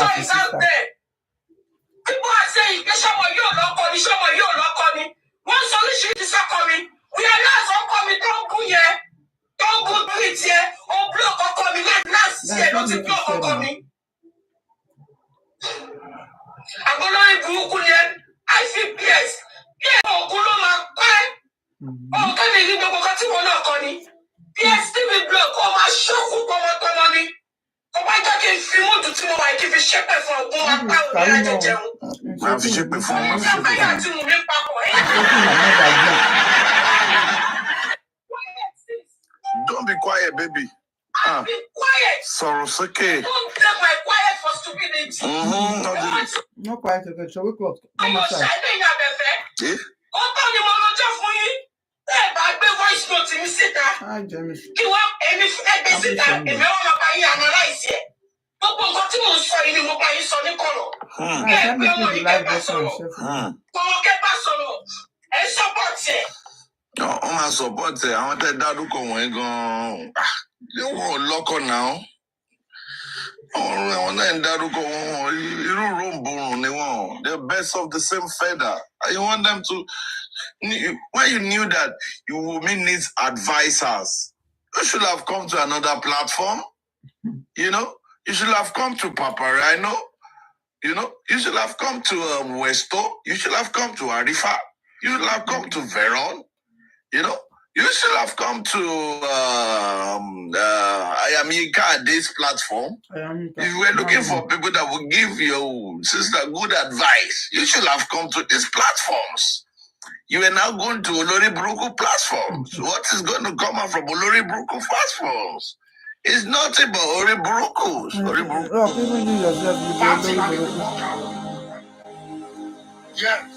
picture is out there. People are saying, someone you lock on me, someone you lock on me. One solution is not coming. We are not so coming, don't go here. Don't go do it here. Oh, block or coming. Last year, don't you block or coming. I'm going to go here. I feel blessed. Yeah, oh, go on my car. Oh, can you go to the one? Yes, TV block. Oh, my shock. Oh, my money. Oh, my God, can you feel more to tomorrow? I give a shepherd for a woman. I'm shipping for Don't be quiet, baby. Be quiet. Sorrow's okay. Don't take my quiet for stupidity. No quiet, okay. Shall we close? Are you shining your baby? Open the monitor for you. Back the voice note in the sitter. Hi, James. You want any sitter? If you want to buy analyze it. But what you want to say, you want to buy Sonny Color. Let me put the live version. And support it. No, on my support, I wanted that to come and go. You won't lock on now. Oh, they're best of the same feather. You want them to. When you knew that you women needs advisors, you should have come to another platform. You know, you should have come to Paparino. You know, you should have come to Westo. You should have come to Arifa. You should have come to Veron. You know, you should have come to I am Yinka at this platform. If you were looking for people that would give your sister good advice, you should have come to these platforms. You are now going to Olori Buruku platforms. What is going to come out from Olori Buruku platforms? It's not about Olori Buruku. Olori Buruku. Yeah.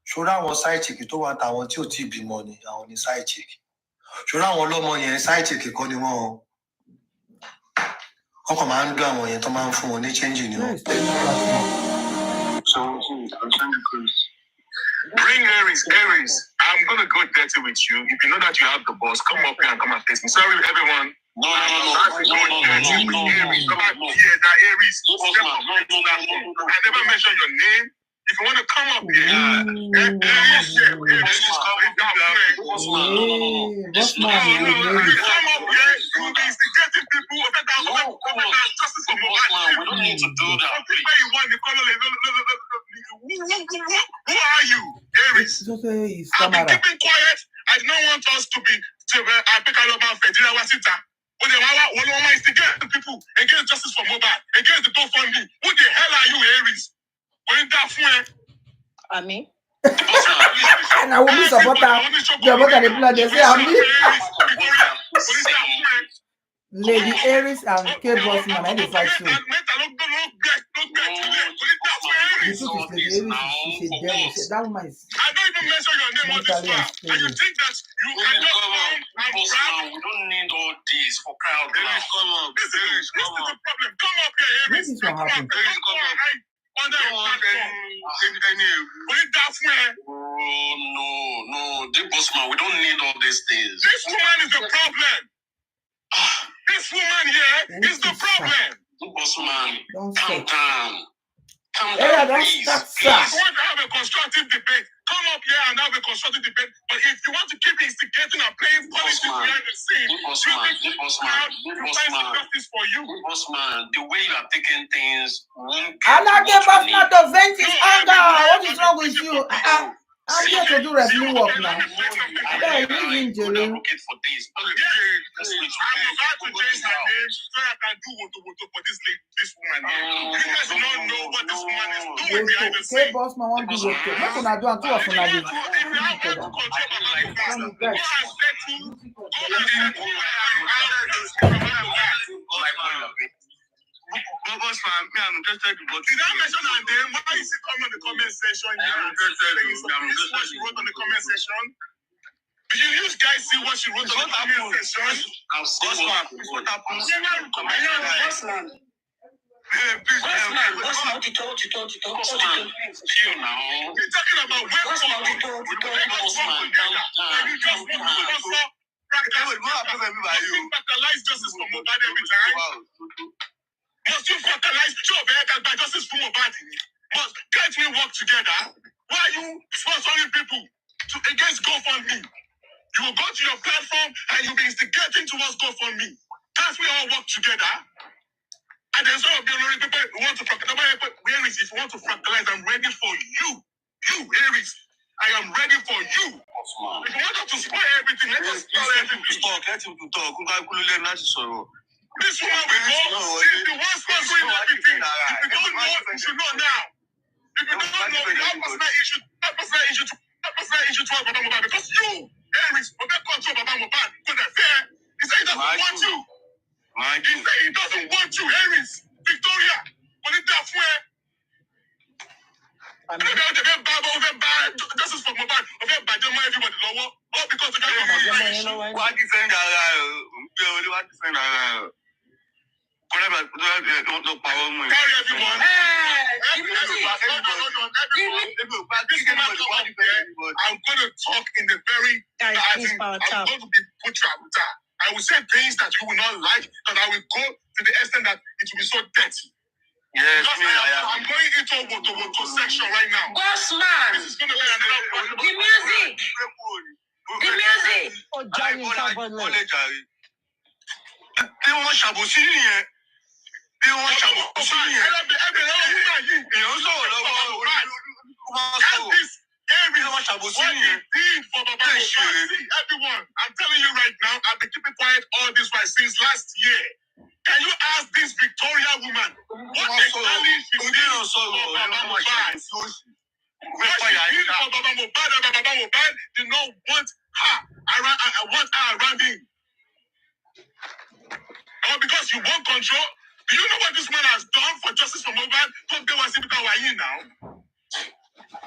ṣọ́ra àwọn side chick tó wà táwọn tí ò tí bímọ ni àwọn ní side chick ṣọ́ra àwọn ọlọ́mọ yẹn side chick kọ́ ni wọ́n ọkọ̀ máa ń dún àwọn yẹn tó máa ń fún wọn ní change ni wọ́n. Bring Aries. I'm gonna go dirty with you. If you know that you have the boss, come up here and come and face me. Sorry, everyone. No. Come back here, that Aries. I never mentioned your name. If you want to come up here, Aries is coming down here. Come up here. You'll be instigating people. Justice for Mohbad. We don't need to do that. Who are you, Aries? I've been keeping quiet. I don't want us to be but they want to instigate people against justice for Mohbad, against the top funding. Who the hell are you, Aries? Ami. And I will be supporter. You're about to play. They say Ami. Lady Aries and K Bossman, I decide to. The truth is, Lady Aries is a devil. That woman is. I don't even mention your name on this far. And you think that you can just come and brag? We don't need all this for crowd. Aries, come up. This is the problem. Come up here, Aries. This is what happened. Aries, come up. Under your platform. No. The bossman, we don't need all these things. This woman is the problem. This woman here is the problem. The bossman, calm down. Please. You want to have a constructive debate? Come up here and have a constructive debate. But if you want to keep instigating and playing politics behind the scene, you find justice for you. Bossman, the way you are taking things won't get I like the Bossman to vent his anger. What is wrong with you? I'm here to do wrestling work now. I don't need injury. I'm about to change my name so I can do what for this woman. You guys don't know what this woman is doing behind the K scene. Bossman want to do what? What can I do? I'm too often I do. If you have to control my life, go and settle. Bossman, I'm interested in what did I mention her name? Why is it coming on the comment section? This is what she wrote on the comment section. Did you guys see what she wrote on the comment section? Bossman, what happened? talking about fractalize justice for Mohbad every time. Must you fractalize justice for Mohbad? Can't we work together? Why are you sponsoring people against GoFundMe? You will go to your platform and you'll be instigating towards GoFundMe. Can't we all work together? And then some of the honoring people who want to fractalize. Aries, if you want to fractalize, I'm ready for you. You, Aries, I am ready for you. If you want to spoil everything, let us spoil everything. Let him talk. This woman will go. She's the one sponsoring everything. If you don't know, you should know now. If you don't know, you have personal issue to Baba Mohbad because you, Aries, will get control of Baba Mohbad because they're fair. He said he doesn't want you. He said he doesn't want you, Aries. Victoria, when it's that way. Justice for Mohbad, everybody lower. All because the guy why defend carry everyone. I'm going to talk in the very. I'm going to be butcher. I will say things that you will not like, and I will go to the extent that it will be so dirty. Yes, I'm going into a section right now. Boss man, this is going to be another. the music. The music. Everyone, I'm telling you right now, I've been keeping quiet all this right since last year. Can you ask this Victoria woman what exactly she did for Baba Mohbad? What she did for Baba Mohbad and Baba Mohbad did not want her around him. Or because you want control. Do you know what this man has done for justice for Mohbad? Don't get what we're here now.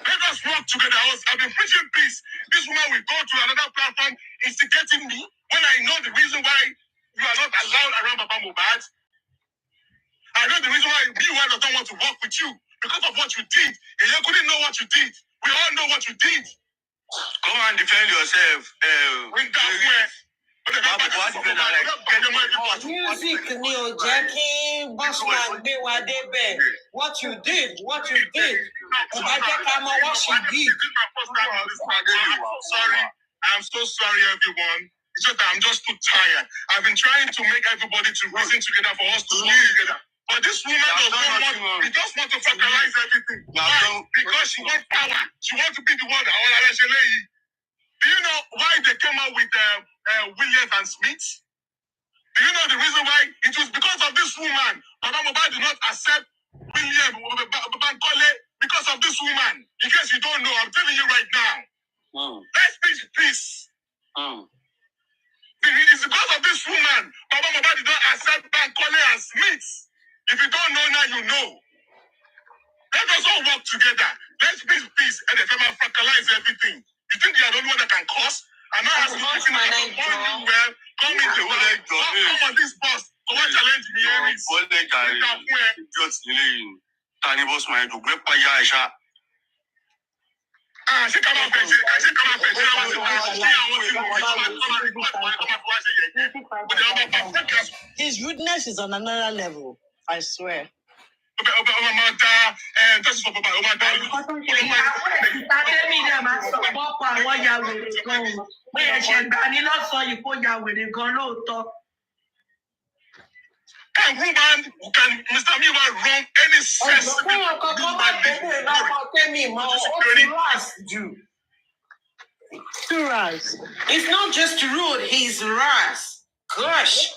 Let us work together. I've been preaching peace. This woman will go to another platform instigating me when I know the reason why you are not allowed around Baba Mohbad. I know the reason why you don't want to work with you because of what you did. You couldn't know what you did. We all know what you did. Come and defend yourself. Music ni o jẹ́ kí bossman gbé wa débẹ̀. What you did. Ọba jẹ́ ká mọ̀ what she did. I'm so sorry, everyone. It's just that I'm just too tired. I've been trying to make everybody to reason together for us to live together. But this woman she just want to fertilize everything. Why? Because she wants power. She wants to be the one that do you know why they came out with Williams and Smith? Do you know the reason why? It was because of this woman. Baba Mohbad did not accept William Bankole because of this woman. In case you don't know, I'm telling you right now. Let's preach peace. It's because of this woman. Baba Mohbad did not accept Bankole and Smith. If you don't know now, you know. Let us all work together. Let's preach peace and then fertilize everything. You think you are the only one that can cause? I'm not asking you to come in the way. Come on this bus. Come on, challenge me, Aries. His rudeness is on another level, I swear. Can Mr. Miwa run any sensitive It's not just rude, he's rash. Gosh.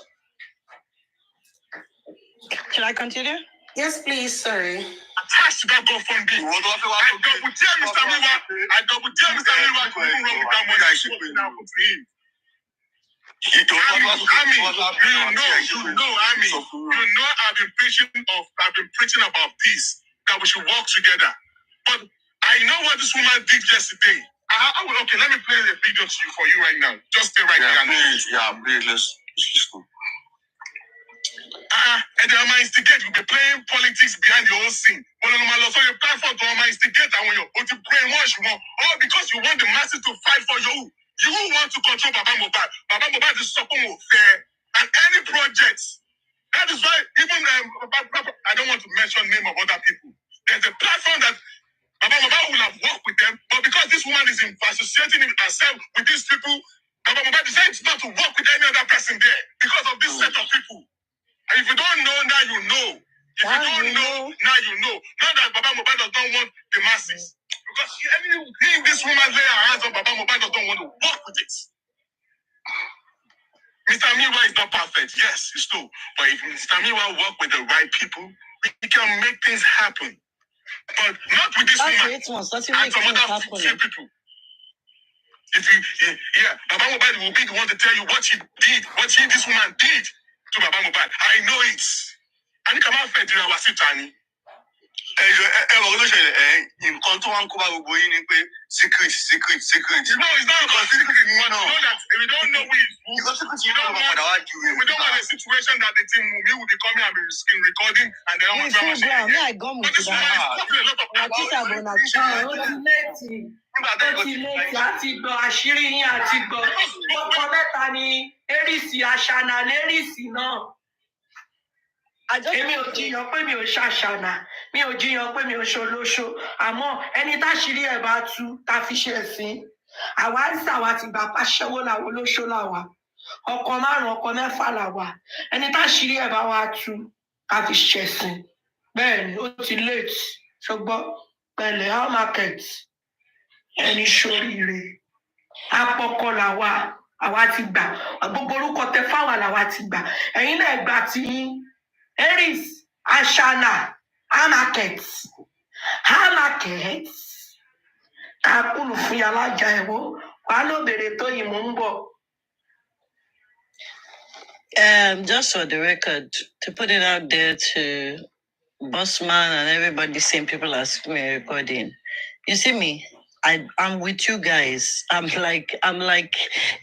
Should I continue? Yes, please, sorry. Attached to that GoFundMe. I double dare Mr. Miwa to move wrong with that money I should put down to him. Ami, you know, I've been preaching about peace, that we should work together. But I know what this woman did yesterday. Okay, let me play the video for you right now. Just stay right here. Please, let's go. And they might instigate, will be playing politics behind the whole scene. But so your platform to instigate and when you're to brainwash you want, all because you want the masses to fight for you. You want to control Baba Mohbad. Baba Mohbad is something fair. And any projects. That is why even I don't want to mention name of other people. There's a platform that Baba Mohbad will have worked with them, but because this woman is associating herself with these people, Baba Mohbad decides not to work with any other person there because of this set of people. And if you don't know, now you know. If you don't know, now you know. Not that Baba Mohbad does not want the masses. Because if this woman lay her hands on Baba Mohbad does not want to work with it. Mr. Miwa is not perfect. Yes, it's true. But if Mr. Miwa work with the right people, we can make things happen. But not with this woman and some other few people. If Baba Mohbad will be the one to tell you what this woman did to Baba Mohbad. I know it. And you come out fed in our city. Nǹkan tó wá ń kó bá gbogbo yín ni pé secret. No, it's not about secret. We know that we don't know who is who. We don't want a situation that the team will be coming and be recording and then all drama. But this woman is causing a lot of àti gbọ́ àṣírí yín àti gbọ́ ọkọ mẹ́ta ni Aries àṣànà Aries náà. Èmi ò jiyàn pé mi ò ṣàṣànà, mi ò jiyàn pé mi ò ṣolóṣó, àmọ́ ẹni táṣírí ẹ̀ bá tú tá fi ṣe ẹ̀sìn. Àwa ń sàwà ti gbà pàṣẹwó làwọn olóṣó làwà. Ọkọ márùn-ún ọkọ mẹ́fà làwà. Ẹni táṣírí ẹ̀ bá wá tú tá fi ṣẹ̀sìn. Bẹ́ẹ̀ ni ó ti late ṣùgbọ́n pẹ̀lẹ́ how market ẹni ṣoríire. Apọkọ làwà àwa ti gbà. Gbogbo orúkọ tẹ fáwọn làwa ti gbà. Ẹ̀yin náà gbà tí yín. Aries, Ashana, Hamaket, Kakulu Fuyala Jaiwo, Walo Bereto Imumbo. Just for the record, to put it out there to Bossman and everybody, same people as me recording. You see me? I'm with you guys. I'm like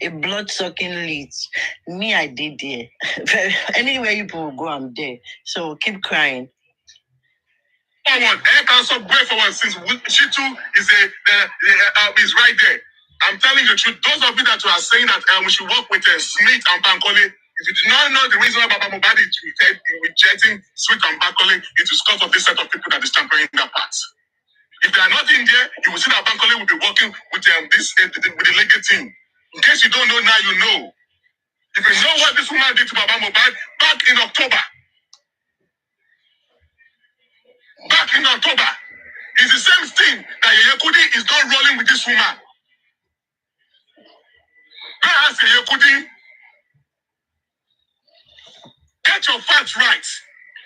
a blood-sucking leech. Me, I did there. Anywhere you people go, I'm there. So keep crying. I can so pray for one since she too is right there. I'm telling you the truth. Those of you that are saying that we should work with Smith and Bankole, if you do not know the reason why Baba Mohbad is rejecting Smith and Bankole, it is because of this set of people that is tampering that part. If they are not in there, you will see that Bankole will be working with with the legal team. In case you don't know now, you know. If you know what this woman did to Baba Mohbad back in October, it's the same thing that Yekudi is not rolling with this woman. Go ask Yekudi. Get your facts right.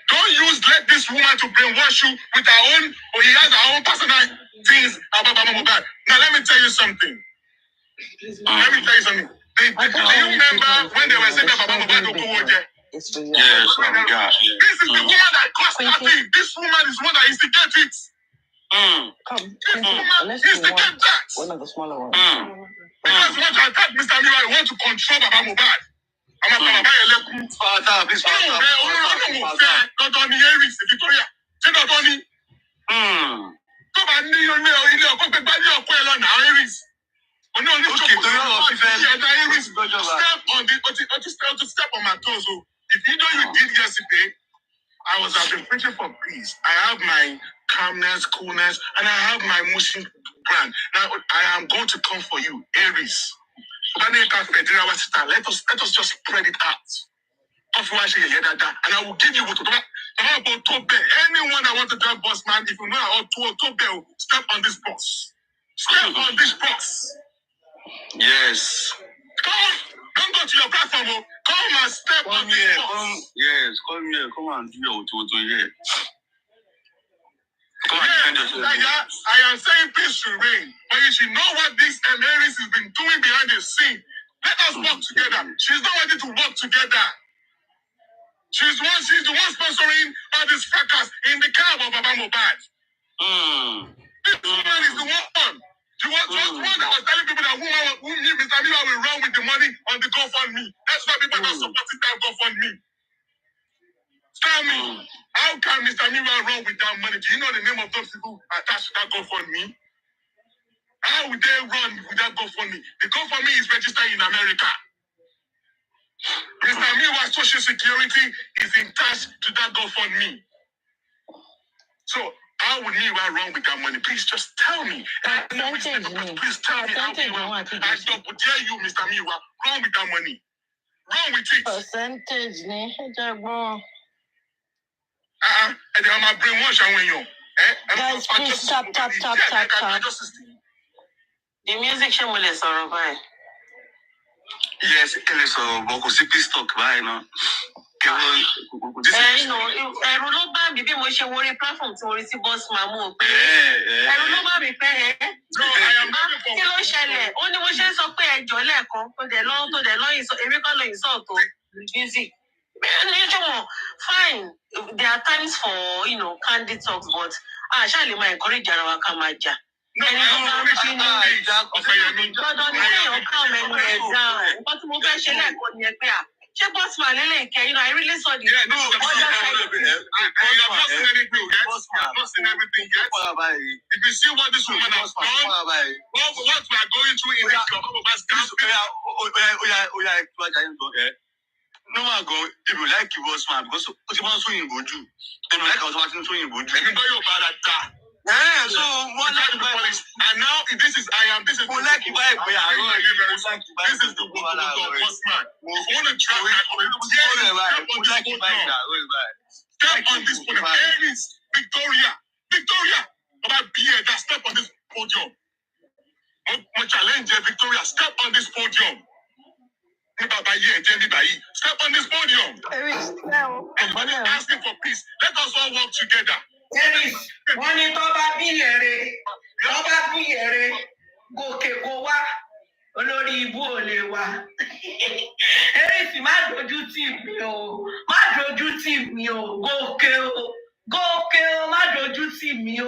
Don't let this woman to brainwash you with her own, or he has her own personal things about Baba Mohbad. Now let me tell you something. Do you remember when they were saying that Baba Mohbad will go there? Yes, oh my God. This is the woman that caused that thing. This woman is one that instigates it. This woman instigates that. One of the smaller ones. Because once I attack Mr. Mira, I want to control Baba Mohbad. I'm not going to Father, please, not only Aries, Victoria. Not only. Come on, ilé ọkọ pé bá ní ọkọ ẹ lọ́nà Aries. Step on my toes. So if you know you did yesterday, I've been preaching for peace. I have my calmness, coolness, and I have my motion plan. Now I am going to come for you, Aries. Let us just spread it out. And I will give you what anyone that wants to drive bus, man. If you know how step on this bus. Step on this bus. Yes. Don't go to your platform. Come and step on this bus. Yes, come here. Come and do your here. I am saying peace should reign. But you should know what this Aries has been doing behind the scene. Let us work together. She's not ready to work together. She's the one sponsoring all this fracas in the car of Baba Mohbad. This woman is the one. She was one that was telling people that Mr. Mila will run with the money on the GoFundMe. That's why people are supporting that GoFundMe. tell me, how can Mr. Miwa run with that money? Do you know the name of those people attached to that GoFundMe? How would they run with that GoFundMe? The GoFundMe is registered in America. Mr. Miwa's Social Security is attached to that GoFundMe. So how would Miwa run with that money? Please just tell me. Please tell me how Miwa. I double dare you, Mr. Miwa. Run with that money. Run with it. Percentage, And then my brainwash when you. Guys, please tap. The music show will let survive. Yes, it is a vocal please talk by now. Ẹ̀rù ló bá mi bí mo ṣe wọrí platform tí mo rí sí boss máa mú o pé ẹ̀rù ló bá mi pé kí ló ṣẹlẹ̀ ó ní mo ṣe ń sọ pé ẹjọ́ lẹ́ẹ̀kan tó dẹ̀ lọ́yìn sọ èmi kan lóyìn sọ̀tọ̀ music. Fine, there are times for candid talks, but ṣáà lè máa encourage ara wa ká máa jà. Ẹni tó bá ń bí ní gbọ́dọ̀ ní kéèyàn calm ẹnu ẹ̀ down. Nǹkan tí mo fẹ́ ṣe lẹ́ẹ̀kan ni ẹ pé ṣé bossman lélẹ̀ kẹ́ I really saw the no, you have not seen anything yet. You have not seen everything yet. If you see what this woman has done, what we are going through in this no one go if you like your bossman because what you want to in boju. Then you like our something so in boju. Let me go your bad at that. So one like the police, and now this is this is the book of bossman. You want to try step on this podium. Aries, Victoria, about beer that step on this podium. My challenge, Victoria, step on this podium. Step on this podium. Everybody asking for peace. Let us all work together. Wọ́n ní tó bá bí èrè gòkè kó wá olórí ibú ò lè wá. Eris má dojú tì mí o gòkè o má dojú tì mí o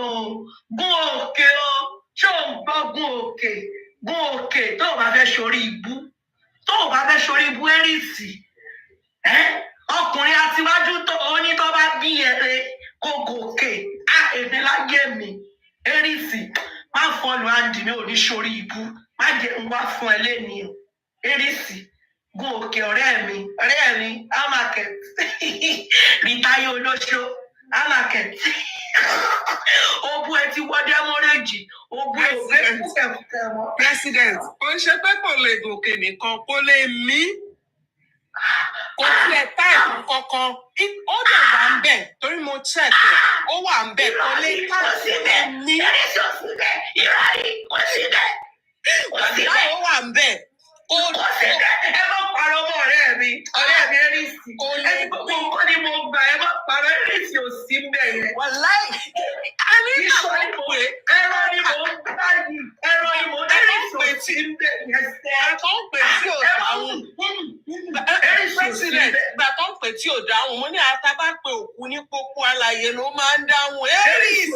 gún òkè o ṣó ń gbọ́ gún òkè tó o bá fẹ́ ṣorí ibú Eris ọkùnrin àtiwájú tó o ní tó bá bí èrè gòkè èmi láyé mi Eris má fọlù àǹdí mi ò ní ṣorí ibú má jẹ ń wá fún ẹ lẹ́ni Eris gún òkè ọ̀rẹ́ mi amaket rìtáyé olóṣó amaket ogun ẹ ti wọ dẹ́mọ́rẹ́jì ogun ògbé kúkẹ̀kúkẹ̀ mọ́. President kò ń ṣe pé kò lè gòkè nìkan kò lè mí kò tiẹ̀ táìpù kankan ó dẹ̀ wà ń bẹ̀ torí mo check ẹ̀ ó wà ń bẹ̀ kò lè táìpù ní. Ó wà ń bẹ̀ ẹ má parọ́ mọ́ ọ̀rẹ́ mi Eris ẹni gbogbo nǹkan ni mo gbà ẹ má parọ́ Eris ò sí ń bẹ̀ yẹn. wàláì àní ẹ̀rọ ni mo ń gbà yìí Eris ò sí ń bẹ̀ yẹn sẹ́. ẹ̀kọ́ ń pè tí ò dáhùn President gbà tó ń pè tí ò dáhùn mo ní àtàbà pé òkú ní pópó àlàyé ló máa ń dáhùn Eris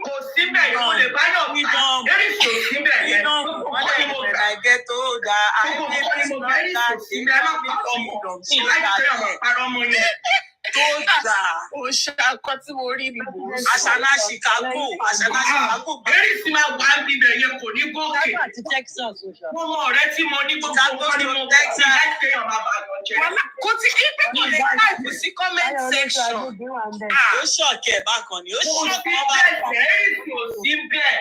kò síbẹ̀ yẹn mo lè báyọ̀ mi dán Eris ò síbẹ̀ yẹn gbogbo nǹkan ni mo gbà àgẹ́ tó dáa gbogbo nǹkan ni mo gbà Eris ò síbẹ̀ ẹ má parọ́ ọmọ yẹn. tó dáa ó ṣàkọ tí mo rí ni mò ń sọ. àṣàlá Chicago Eris máa wà níbẹ̀ yẹn kò ní gòkè. mo mọ ọ̀rẹ́ tí mo ní gbogbo nǹkan ni mo gbà tí láìpẹ́ yàn máa bàjọ́ jẹ́. kò tí ipe kò lè táìpù sí comment section. ó ṣọ̀kẹ́ bákan ni ó ṣọ̀kẹ́ bákan. Eris ò sí bẹ́ẹ̀.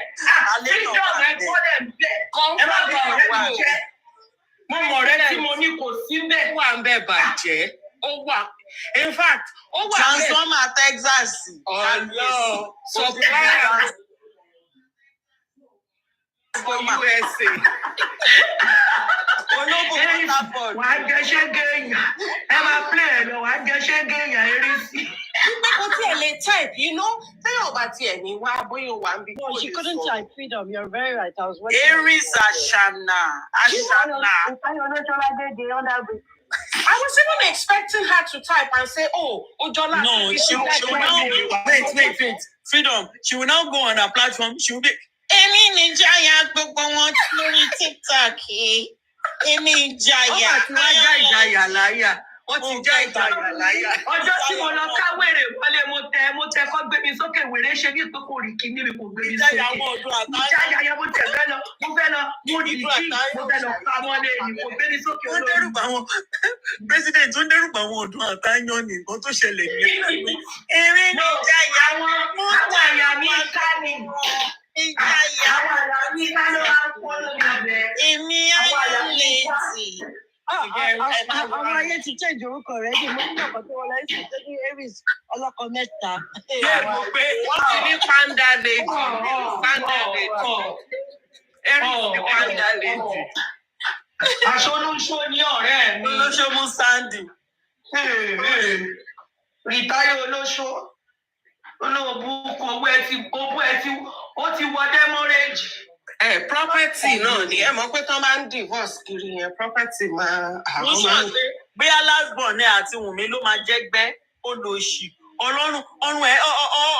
freedom ẹ gbọ́dọ̀ bẹ́ẹ̀. ẹ má bọ̀ ọ̀rẹ́ mi jẹ́. mo mọ ọ̀rẹ́ tí mo ní kò sí bẹ́ẹ̀. wà ń bẹ̀ bàjẹ́ ó wà in fact ó wà bẹ́ẹ̀. transformer Texas. ọ̀lọ́ supplier for USA. olóko Waterford. wàá jẹ́ṣẹ́ gẹ̀yàn ẹ máa play ẹ̀ lọ wàá jẹ́ṣẹ́ gẹ̀yàn Eris. pípẹ́ kò tiẹ̀ lè type téèyàn bá tiẹ̀ ní wá bóyá wà ń bí. No, she couldn't type freedom. You're very right. I was watching. Eris Ashana. I was even expecting her to type and say, "Oh, Ojola." No, she will now wait. Freedom. She will now go on her platform. She will be. Èmi ni Jaya gbogbo wọn lórí TikTok. Èmi Jaya. Ó mà ti wá já ìjayà láyà. Wọ́n ti já ìjàyà láyà. Ọjọ́ tí mo lọ ká wèrè wọlé mo tẹ kọ́ gbé mi sókè wèrè ṣe bí pé kò rí kíní mi kò gbé mi sókè. Ìjàyà yẹn mo tẹ̀ fẹ́ lọ mo dìjí mo fẹ́ lọ pa mọ́lé ni kò gbé mi sókè. Wọ́n dẹ́rùbà wọn president tó dẹ́rùbà wọn ọdún àtàyàn ní nǹkan tó ṣẹlẹ̀ ní eré ní ìjàyà wọn. Àwọn àyà mi ká ni. Àwọn àyà mi ká ló wá pọ́ lórí ọbẹ̀. Èmi ayọ̀ létí. Àwọn ayé ti change orúkọ rẹ̀ di mo ní ọkọ̀ tó wọlé sí tó ní Aries ọlọ́kọ mẹ́ta. Bẹ́ẹ̀ mo pé wọ́n ti ní panda lady. Aries ní panda lady. Aṣọ olóṣó ní ọ̀rẹ́ mi. Olóṣó mú Sandy. Rìtáyà olóṣó. Olóòbù kò owó ẹ ti ó ti wọ dẹ́mọ́rẹ́jì. Property náà ni ẹ mọ̀ pé tán bá ń divorce kiri yẹn property máa. Mo sọ pé bóyá last born ẹ àti Wùnmí ló máa jẹ́gbẹ́ ó lo òṣì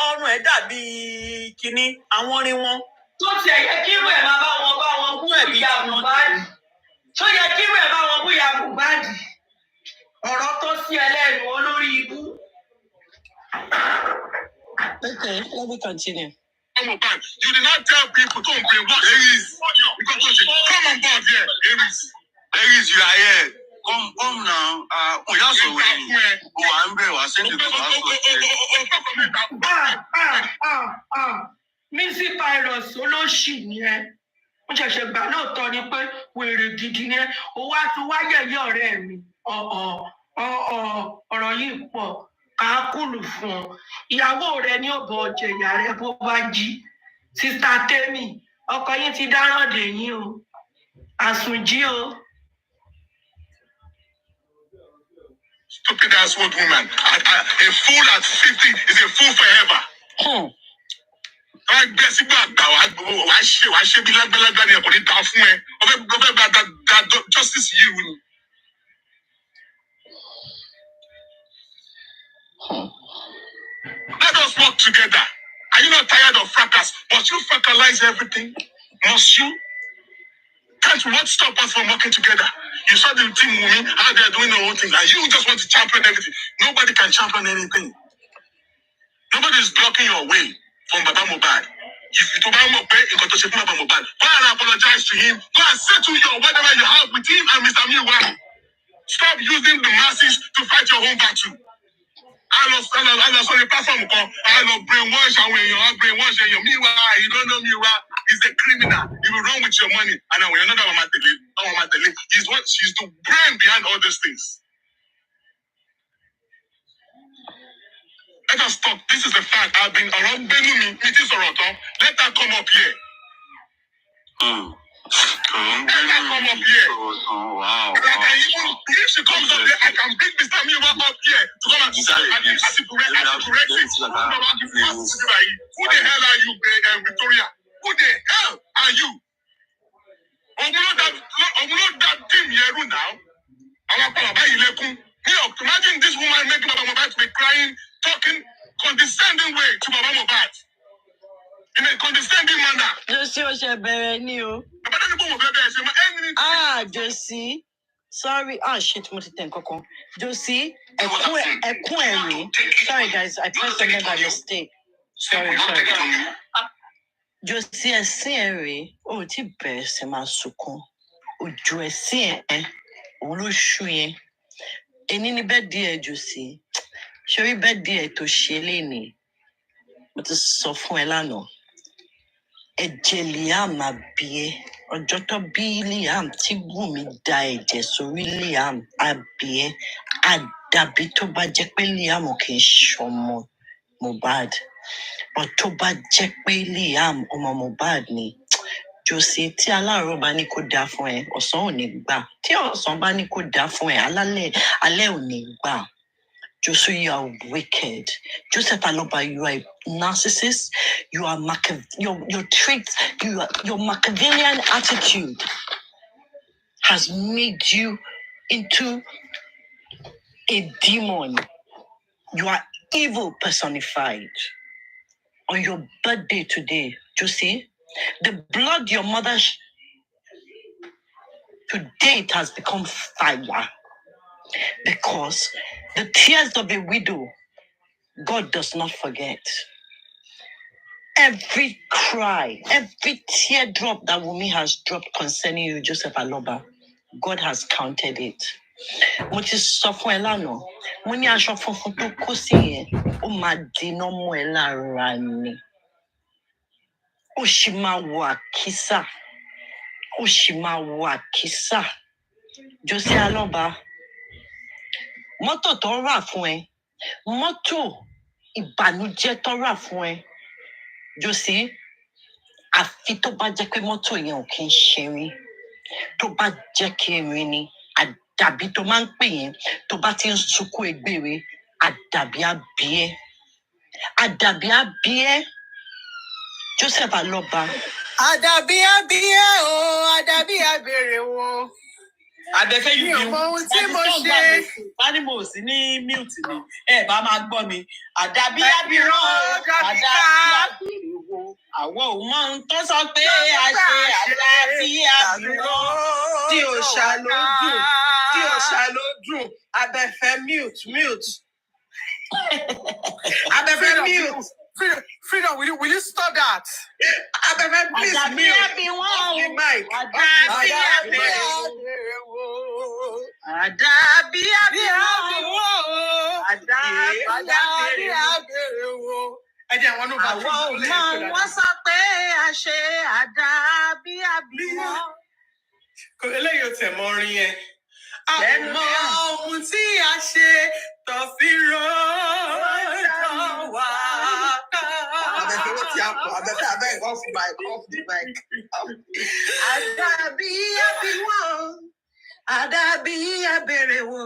ọrùn ẹ dàbí kinní àwọn orin wọn. Tó tiẹ̀ yẹ kí irú ẹ̀ máa bá wọn bú ìyá Mohbad. Tó yẹ kí irú ẹ̀ bá wọn bú ìyá Mohbad. Ọ̀rọ̀ tó sí ẹlẹ́nu olórí ibú. Okay, let me continue. On Mohbad, you did not tell people to bring what Aries. Because come on board here, Aries. Aries, you are here. Come now. We also waiting. Missy Virus olóṣì ni ẹ. Mo ṣẹ̀ṣẹ̀ gbà lóòótọ́ ni pé wèrè gidi ni ẹ. Ó wá tún wáyẹ̀yẹ́ ọ̀rẹ́ mi. Ọ̀rọ̀ yìí pọ̀. Kàákùlù fún ọ. Ìyàwó rẹ ní ọ̀bọ̀ ọ̀jẹ̀ ìyá rẹ bó bá jí. Sista Temi, ọkọ yín ti dáràn dè yín o. Àsùnjí o. Stupid ass old woman. A fool at 50 is a fool forever. Wọ́n gbé sígbà àgbà wàá ṣe bí lágbálágbá ni ẹ̀kọ́ ní ta fún ẹ. Ọbẹ̀ gba justice yìí wù mí. Let us work together. Are you not tired of fracas? Must you fracalize everything? Must you? Can't what stop us from working together? You saw the team moving, how they're doing their own thing, and you just want to champion everything. Nobody can champion anything. Nobody is blocking your way from Baba Mohbad. If you don't know Baba Mohbad, go and apologize to him. Go and settle your whatever you have with him and Mr. Miwa. Stop using the masses to fight your own battle. I love on the platform. I love brainwash and when you are brainwash and Miwa, you don't know Miwa. He's a criminal. He will run with your money. And now you're not she's the brain behind all these things. Let us talk. This is a fact. I've been around Benumi meeting Soroto. Let her come up here. Let her come up here. Wow. If she comes up here, I can bring Mr. Miwa up here to come and correct it. Who the hell are you, Victoria? Who the hell are you? That team here now. Imagine this woman making Baba Mohbad to be crying, talking, condescending way to Baba Mohbad. In a condescending manner. Josie. Sorry. Shit, Josie. Sorry, guys. I pressed the by mistake. Sorry. Josie, Siri. Oh, Tibes, Masuko. Josie, Ulushuye. Any bed dear, Josie. Sherry bed dear to Shelini. But a soft Elano. Liam abie ọjọ́ bí Liam tí Wùnmí da ẹ̀jẹ̀ sórí Liam abie àdàbí tó bá jẹ́ pé Liam kì í ṣọmọ Mohbad ọ tó bá jẹ́ pé Liam ọmọ Mohbad ni Josie tí aláàárọ̀ bá ní kó dá fún ẹ ọ̀sán ò ní gbà tí ọ̀sán bá ní kó dá fún ẹ alẹ́ ò ní gbà. Josie, you are wicked. Joseph Aloba, you are a narcissist. You are your traits, your Machiavellian attitude has made you into a demon. You are evil personified. On your birthday today, Josie, the blood your mother today it has become fire. Because the tears of a widow, God does not forget. Every cry, every teardrop that Wumi has dropped concerning you, Joseph Aloba, God has counted it. Mo ti sọ fún ẹ lánàá, mo ní aṣọ funfun tó kó sí yẹn, ó máa dínà mọ́ ẹ lára ni. Ó sì máa wọ àkísà. Ó sì máa wọ àkísà. Joseph Aloba, mọ́tò tó rà fún ẹ, mọ́tò ìbànújẹ́ tó rà fún ẹ, Joseph, àfi tó bá jẹ́ pé mọ́tò yẹn ò kí ń ṣe rí. Tó bá jẹ́ kí erin ni, àdàbí tó máa ń pè yẹn, tó bá ti ń sunkún egbére, àdàbí àbíẹ́. Àdàbí àbíẹ́. Joseph Aloba. Àdàbí àbíẹ́ o, àdàbí àbèrè wo. Abẹ́fẹ́ Mi yìí ò mọ ohun tí mo ṣe. Bani mo sí ní mute ni. Ẹ bá máa gbọ́ mi. Àdàbí àbíràn o, Àdàbí ká. àbírè wo. Àwọn ò mọ ohun tó sọ pé a ṣe àdàbí àbíràn. Tí ò ṣàlódùn, tí ò ṣàlódùn. Abẹ́fẹ́ mute. Abẹ́fẹ́ mute. Freedom, will you stop that? Abẹ́fẹ́ please Àdàbí mute. àbíràn Off the o. mic. Àdàbí àbíràn o. Àdàbí àbíràn o. Àdàbí àbíràn o. Ẹ jẹ́ àwọn ọ̀nà Àwọn ọmọ wọn sọ pé a ṣe àdàbí àbíràn. Kò eléyìí ò tẹ̀ mọ́ orin yẹn. Àmọ́ ohun tí a ṣe tó fi rọ́ọ̀tọ̀ wá. Abẹ́fẹ́ wọ́n ti àpò, abẹ́fẹ́ off the mic. Àdàbí àbíwọ̀n, àdàbí àbèrè wo.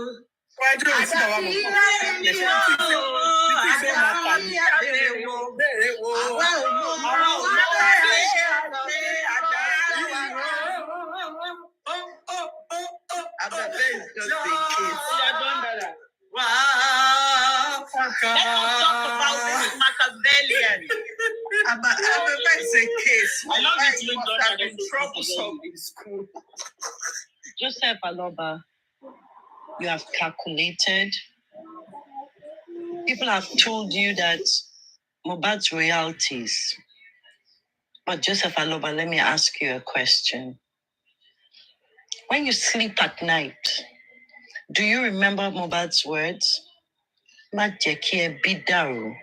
Why do you see our Àdàbí àbèrè wo, àdàbí àbèrè wo. Àwa ò mọ ohun tí a ṣe àdàbí Abẹ́fẹ́ is just a case. Let us talk about this Machiavellian. Abẹ́fẹ́ is a case. I love it You when must God have been does troublesome in school. Joseph Aloba, you have calculated. People have told you that Mohbad's royalties. But Joseph Aloba, let me ask you a question. When you sleep at night, do you remember Mohbad's words? Má jẹ́ kí ẹbí dàrú.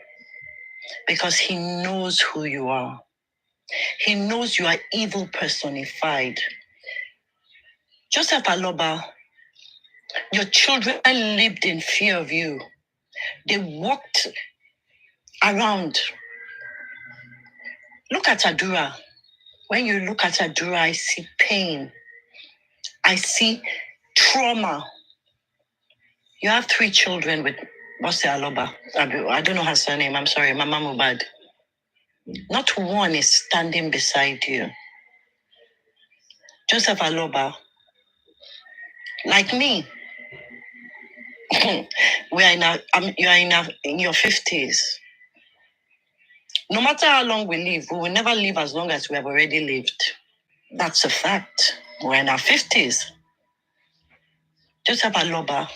Because he knows who you are. He knows you are evil personified. Joseph Aloba, your children lived in fear of you. They walked around. Look at Adura. When you look at Adura, I see pain. I see trauma. You have 3 children with Bosse Aloba. I don't know her surname. I'm sorry, Mama Mohbad. Not one is standing beside you. Joseph Aloba, like me, you are in your 50s. No matter how long we live, we will never live as long as we have already lived. That's a fact. We're in our 50s. Joseph Aloba,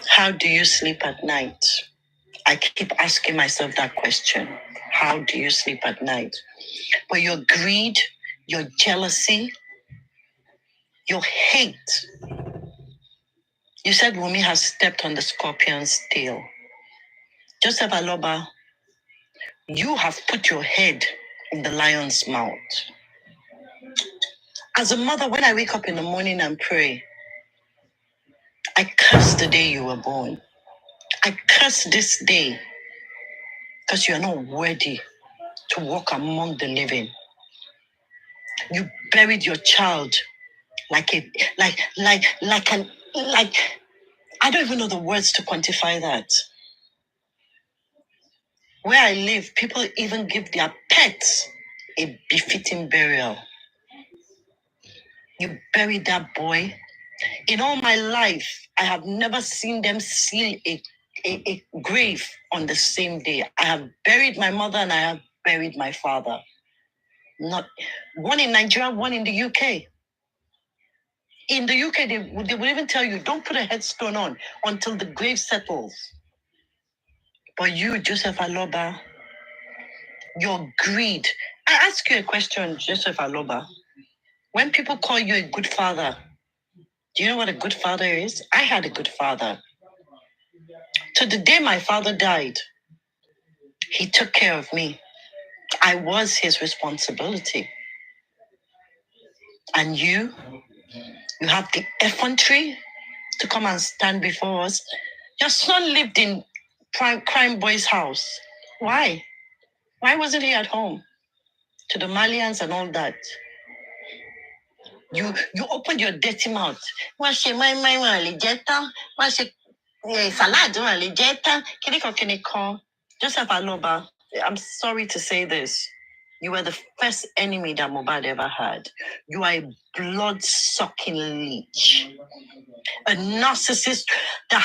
how do you sleep at night? I keep asking myself that question. How do you sleep at night? But your greed, your jealousy, your hate. You said Wumi has stepped on the scorpion's tail. Joseph Aloba, you have put your head in the lion's mouth. As a mother, when I wake up in the morning and pray, I curse the day you were born. I curse this day because you are not worthy to walk among the living. You buried your child like I don't even know the words to quantify that. Where I live, people even give their pets a befitting burial. You buried that boy. In all my life, I have never seen them seal a grave on the same day. I have buried my mother and I have buried my father. Not one in Nigeria, one in the UK. In the UK, they would even tell you, don't put a headstone on until the grave settles. But you, Joseph Aloba, your greed. I ask you a question, Joseph Aloba. When people call you a good father, do you know what a good father is? I had a good father. To the day my father died, he took care of me. I was his responsibility. And you have the effrontery to come and stand before us. Your son lived in Crime Boy's house. Why? Why wasn't he at home? To the Malians and all that. You opened your dirty mouth. What's your my What's your salad? Kiniko. Joseph Aloba, I'm sorry to say this. You were the first enemy that Mohbad ever had. You are a blood-sucking leech. A narcissist that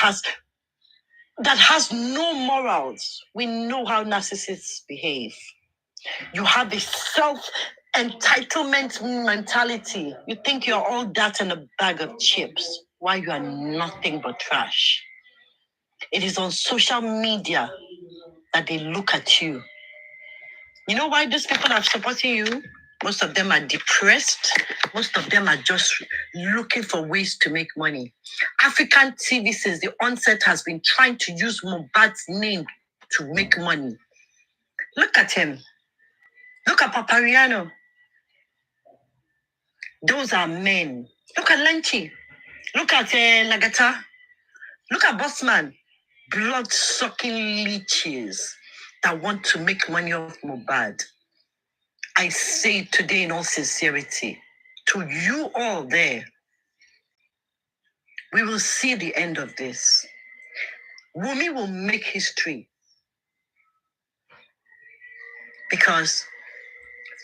has no morals. We know how narcissists behave. You have a self-entitlement mentality. You think you're all that in a bag of chips, while you are nothing but trash. It is on social media that they look at you. You know why these people are supporting you? Most of them are depressed. Most of them are just looking for ways to make money. African TV since the onset has been trying to use Mohbad's name to make money. Look at him. Look at Papariano. Those are men. Look at Lenchi. Look at Lagata. Look at Bossman. Blood-sucking leeches that want to make money off Mohbad. I say today in all sincerity, to you all there, we will see the end of this. Wumi will make history. Because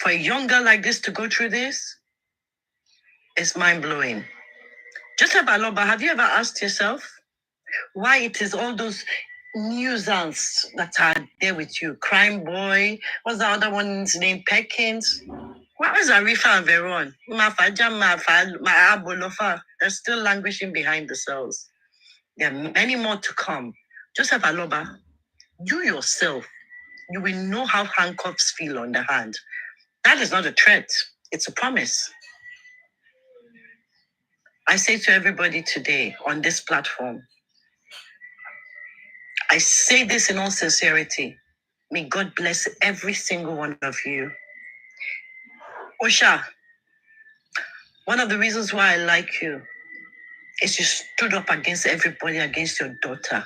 for a young girl like this to go through this, it's mind-blowing. Joseph Aloba, have you ever asked yourself why it is all those nuisance that are there with you? Crime Boy, what's the other one's name? Perkins? Where is Arifa and Veron? They're still languishing behind the cells. There are many more to come. Joseph Aloba, you yourself, you will know how handcuffs feel on the hand. That is not a threat. It's a promise. I say to everybody today on this platform, I say this in all sincerity. May God bless every single one of you. Osha, one of the reasons why I like you is you stood up against everybody, against your daughter.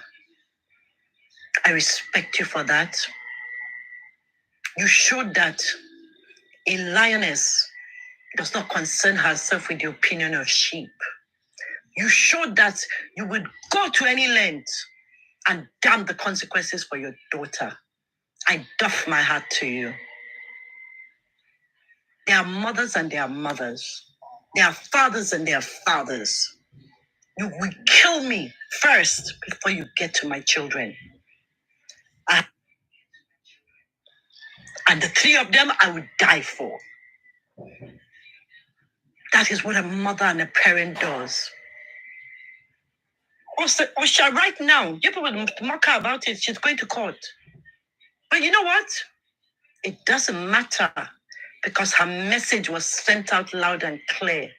I respect you for that. You showed that a lioness does not concern herself with the opinion of sheep. You showed that you would go to any length and damn the consequences for your daughter. I doff my hat to you. There are mothers and there are mothers. There are fathers and there are fathers. You will kill me first before you get to my children. And the three of them I would die for. That is what a mother and a parent does. Osha, right now, you people will mock her about it. She's going to court. But you know what? It doesn't matter because her message was sent out loud and clear.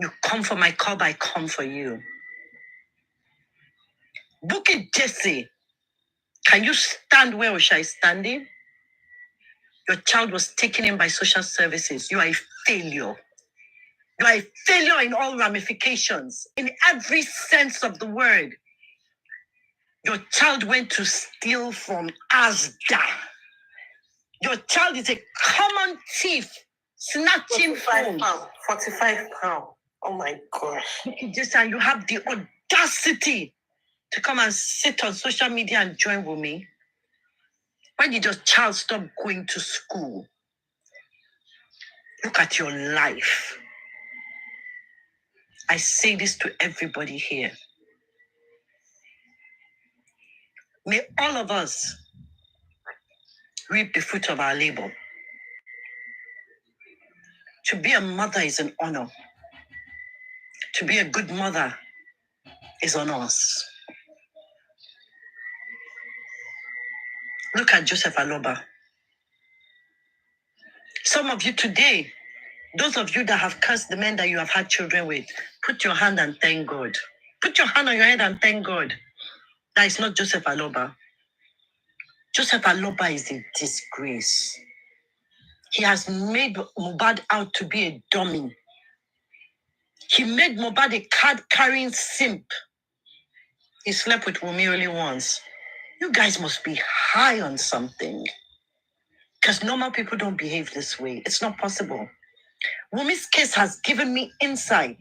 You come for my cub, I come for you. Bukit Jesse, can you stand where Osha is standing? Your child was taken in by social services. You are a failure. You are a failure in all ramifications, in every sense of the word. Your child went to steal from Asda. Your child is a common thief, snatching 45 pounds. 45 pounds. Oh my gosh. You have the audacity to come and sit on social media and join with me. When did your child stop going to school? Look at your life. I say this to everybody here. May all of us reap the fruit of our labor. To be a mother is an honor. to be a good mother is on us. Look at Joseph Aloba. Some of you today, those of you that have cursed the men that you have had children with, put your hand and thank God. Put your hand on your head and thank God. That is not Joseph Aloba. Joseph Aloba is a disgrace. He has made Mohbad out to be a dummy. He made Mohbad a card-carrying simp. He slept with Wunmi only once. You guys must be high on something. Because normal people don't behave this way. It's not possible. Wunmi's case has given me insight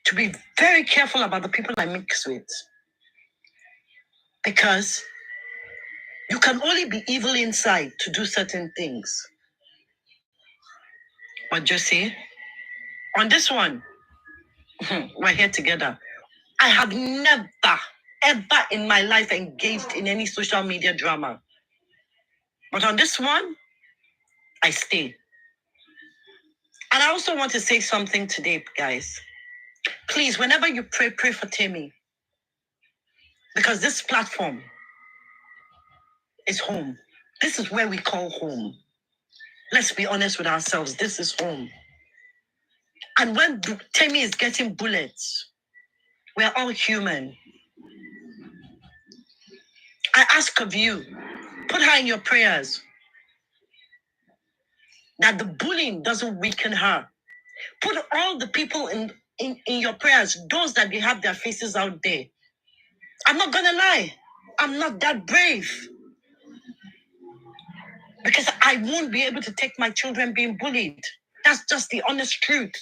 to be very careful about the people I mix with. Because you can only be evil inside to do certain things. But Josie, on this one, we're here together. I have never, ever in my life engaged in any social media drama. But on this one, I stay. And I also want to say something today, guys. Please, whenever you pray, pray for Temi. Because this platform is home. This is where we call home. Let's be honest with ourselves. This is home. And when Temi is getting bullets, we're all human. I ask of you, put her in your prayers. That the bullying doesn't weaken her. Put all the people in your prayers, those that they have their faces out there. I'm not gonna lie. I'm not that brave. Because I won't be able to take my children being bullied. That's just the honest truth.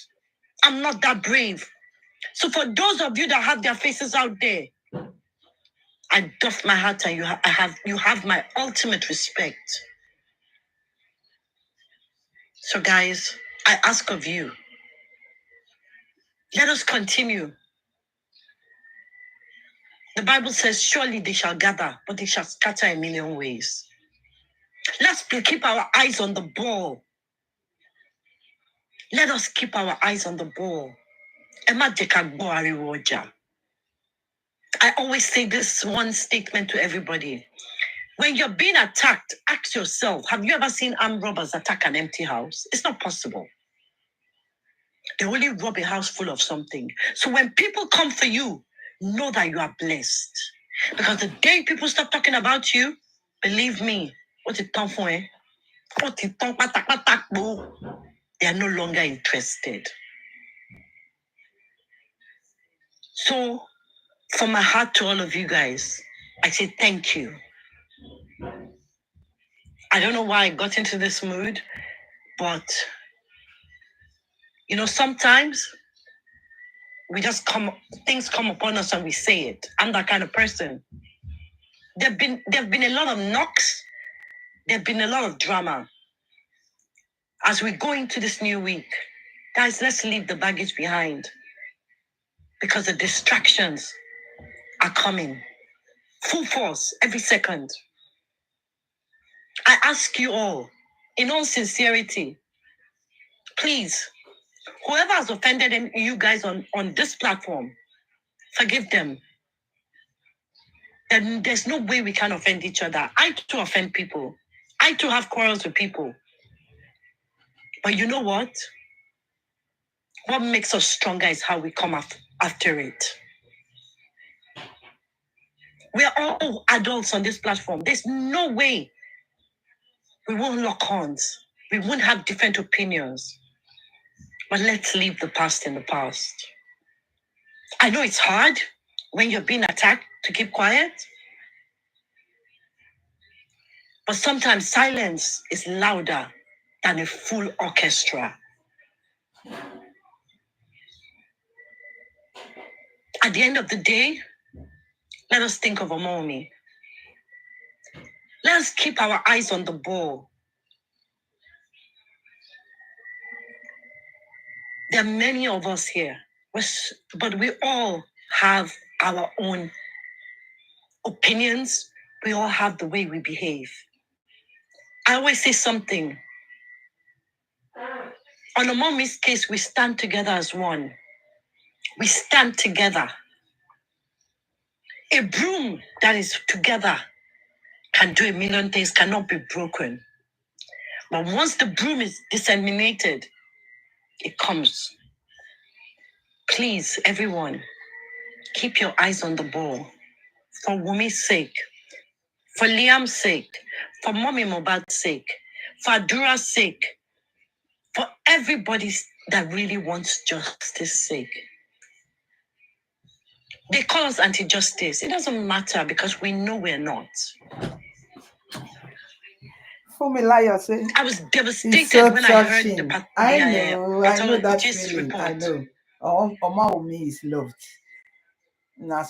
I'm not that brave. So for those of you that have their faces out there, I doff my hat and you have my ultimate respect. So guys, I ask of you, let us continue. The Bible says, surely they shall gather, but they shall scatter a million ways. Let's keep our eyes on the ball. Let us keep our eyes on the ball. I always say this one statement to everybody. When you're being attacked, ask yourself, have you ever seen armed robbers attack an empty house? It's not possible. They only rob a house full of something. So when people come for you, know that you are blessed. Because the day people stop talking about you, believe me, what it come for, they are no longer interested. So, from my heart to all of you guys, I say thank you. I don't know why I got into this mood, but, sometimes we just things come upon us and we say it. I'm that kind of person. There've been a lot of knocks. There've been a lot of drama. As we go into this new week, guys, let's leave the baggage behind. Because the distractions are coming. Full force, every second. I ask you all, in all sincerity, please, whoever has offended you guys on this platform, forgive them. And there's no way we can offend each other. I too offend people. I too have quarrels with people. But you know what? What makes us stronger is how we come after it. We are all adults on this platform. There's no way we won't lock horns. We won't have different opinions. But let's leave the past in the past. I know it's hard when you're being attacked to keep quiet. But sometimes silence is louder than a full orchestra. At the end of the day, let us think of Omomi. Let us keep our eyes on the ball. There are many of us here, but we all have our own opinions. We all have the way we behave. I always say something. On Omomi's case, we stand together as one. We stand together. A broom that is together can do a million things, cannot be broken. But once the broom is disseminated, it comes. Please, everyone, keep your eyes on the ball. For Wumi's sake, for Liam's sake, for Mommy Mohbad's sake, for Adura's sake, for everybody that really wants justice sake. They call us anti-justice. It doesn't matter because we know we're not. I was devastated when I heard the I know that feeling. report. I know. Omaomi is loved.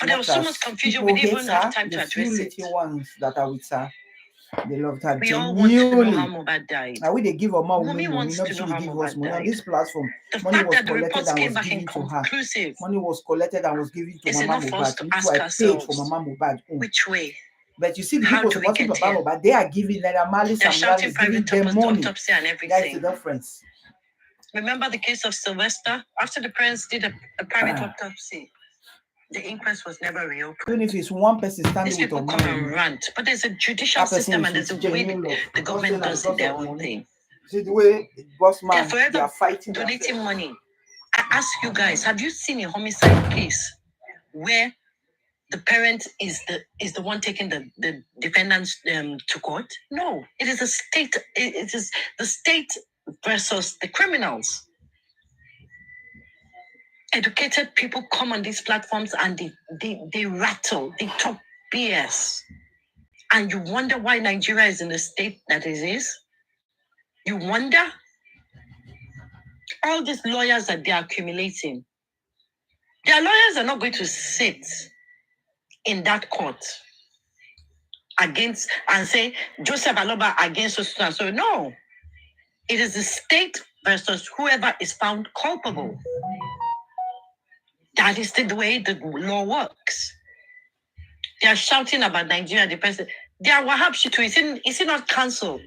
But there was so much confusion. We didn't even have time to address it. The few ones that are with her, they loved her We all want to know genuinely. how Mohbad died. Now we they give Omaomi money, wants not to she know they how give us Mohbad money on died. this platform. The Money fact was that the collected reports and came was back given to her. inconclusive Money was collected and was given to is Mama enough for us Mohbad, to which ask I paid ourselves, for Mama Mohbad. which way? But you see, the How people do we supporting get Baba here? Mohbad, they are giving Naira Marley They're Sam shouting is giving private them money. autopsy and That's the everything. difference. Remember the case of Sylvester? After the parents did a private autopsy, the inquest was never reopened. Even if it's one person standing These people with come and rant, but there's a judicial system and there's a way the government does it their own thing. See the way boss man, they are fighting donating money. I ask you guys, have you seen a homicide case where the parent is the one taking the defendants to court? No, it is a state. It is the state versus the criminals. Educated people come on these platforms and they rattle, they talk BS, and you wonder why Nigeria is in the state that it is. You wonder all these lawyers that they are accumulating. Their lawyers are not going to sit in that court against and say Joseph Aloba against us. So no, it is the state versus whoever is found culpable. That is the way the law works. They are shouting about Nigeria, the president. They are Wahab Shitu. Is he not counsel?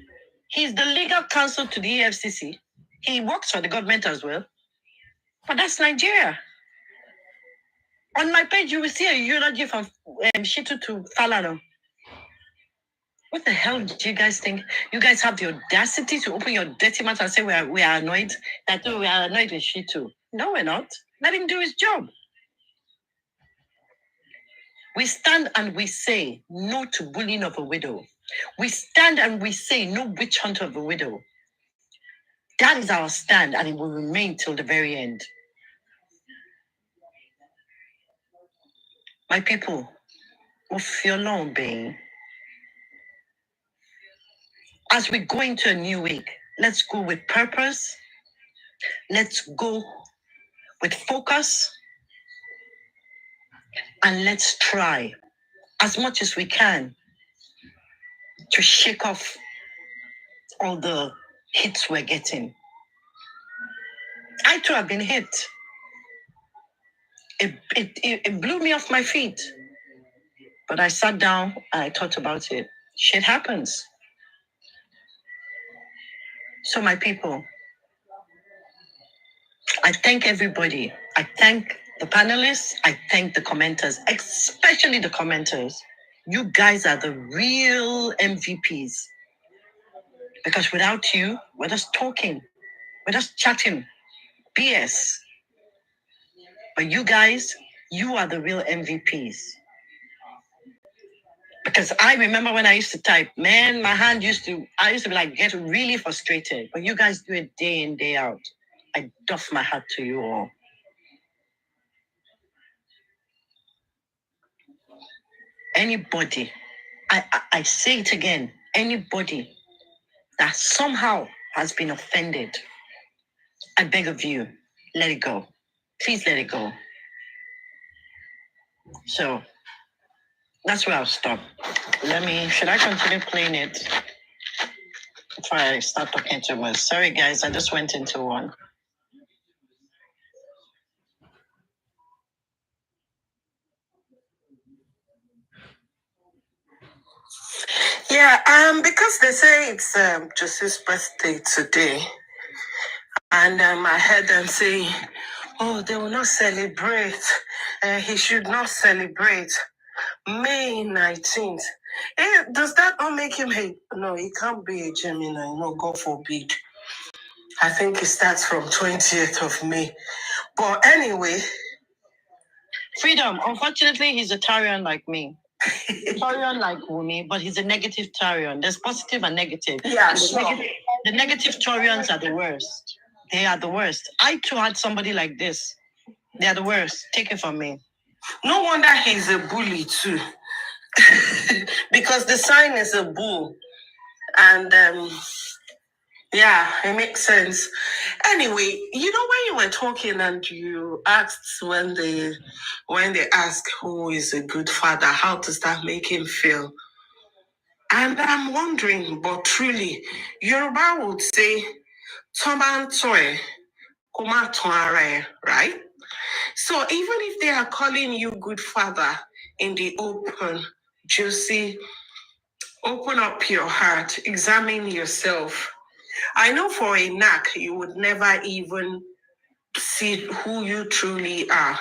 He's the legal counsel to the EFCC. He works for the government as well. But that's Nigeria. On my page, you will see a eulogy from Shitu to Falano. What the hell do you guys think? You guys have the audacity to open your dirty mouth and say we are annoyed? That we are annoyed with Shitu. No, we're not. Let him do his job. We stand and we say no to bullying of a widow. We stand and we say no witch hunt of a widow. That is our stand, and it will remain till the very end. My people, as we go into a new week, let's go with purpose. Let's go with focus. And let's try as much as we can to shake off all the hits we're getting. I too have been hit. It blew me off my feet. But I sat down and I thought about it. Shit happens. So my people, I thank everybody. I thank the panelists. I thank the commenters, especially the commenters. You guys are the real MVPs. Because without you, we're just talking. We're just chatting. BS. But you guys, you are the real MVPs. Because I remember when I used to type, man, I used to be like, get really frustrated. But you guys do it day in, day out. I doff my hat to you all. Anybody, I say it again, anybody that somehow has been offended, I beg of you, let it go. Please let it go. So that's where I'll stop. Should I continue playing it before I start talking too much? Sorry guys, I just went into one. Yeah, because they say it's Joseph's birthday today, and I heard them say Oh, they will not celebrate. He should not celebrate. May 19th. Does that not make him hate? No, he can't be a Gemini. No, God forbid. I think it starts from 20th of May. But anyway. Freedom. Unfortunately, he's a Tarian like me. Tarian like Wumi, but he's a negative Tarian. There's positive and negative. Yeah, the negative Tarians are the worst. They are the worst. I too had somebody like this. They are the worst. Take it from me. No wonder he's a bully too. Because the sign is a bull. And yeah, it makes sense. Anyway, you know, when you were talking and you asked when they ask who is a good father, how does that make him feel? And I'm wondering, but truly, Yoruba would say, Toman Toe, Kuma Toare, right? So even if they are calling you good father in the open, Josie, open up your heart, examine yourself. I know for a knack, you would never even see who you truly are.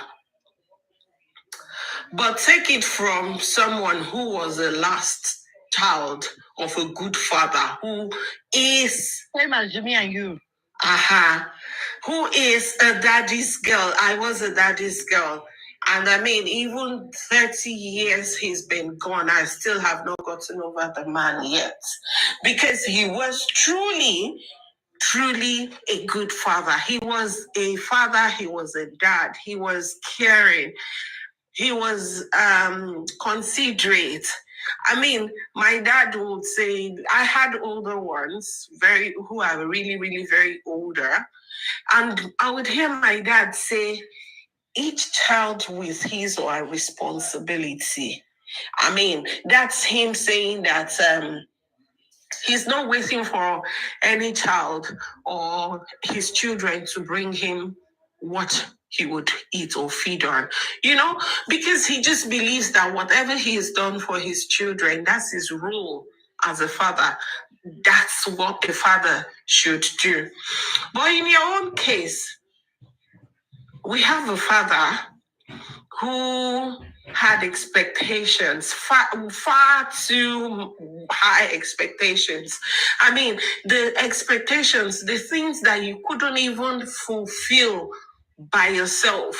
But take it from someone who was the last child of a good father, who is... Same as Jimmy and you. Who is a daddy's girl. I was a daddy's girl. And I mean, even 30 years he's been gone, I still have not gotten over the man yet. Because he was truly a good father. He was a father, he was a dad, he was caring, he was considerate. I mean, my dad would say, I had older ones, who are really, really very older. And I would hear my dad say, each child with his or her responsibility. I mean, that's him saying that he's not waiting for any child or his children to bring him what he would eat or feed on, you know, because he just believes that whatever he has done for his children, that's his role as a father. That's what a father should do. But in your own case, we have a father who had expectations, far too high expectations. I mean, the expectations, the things that you couldn't even fulfill by yourself.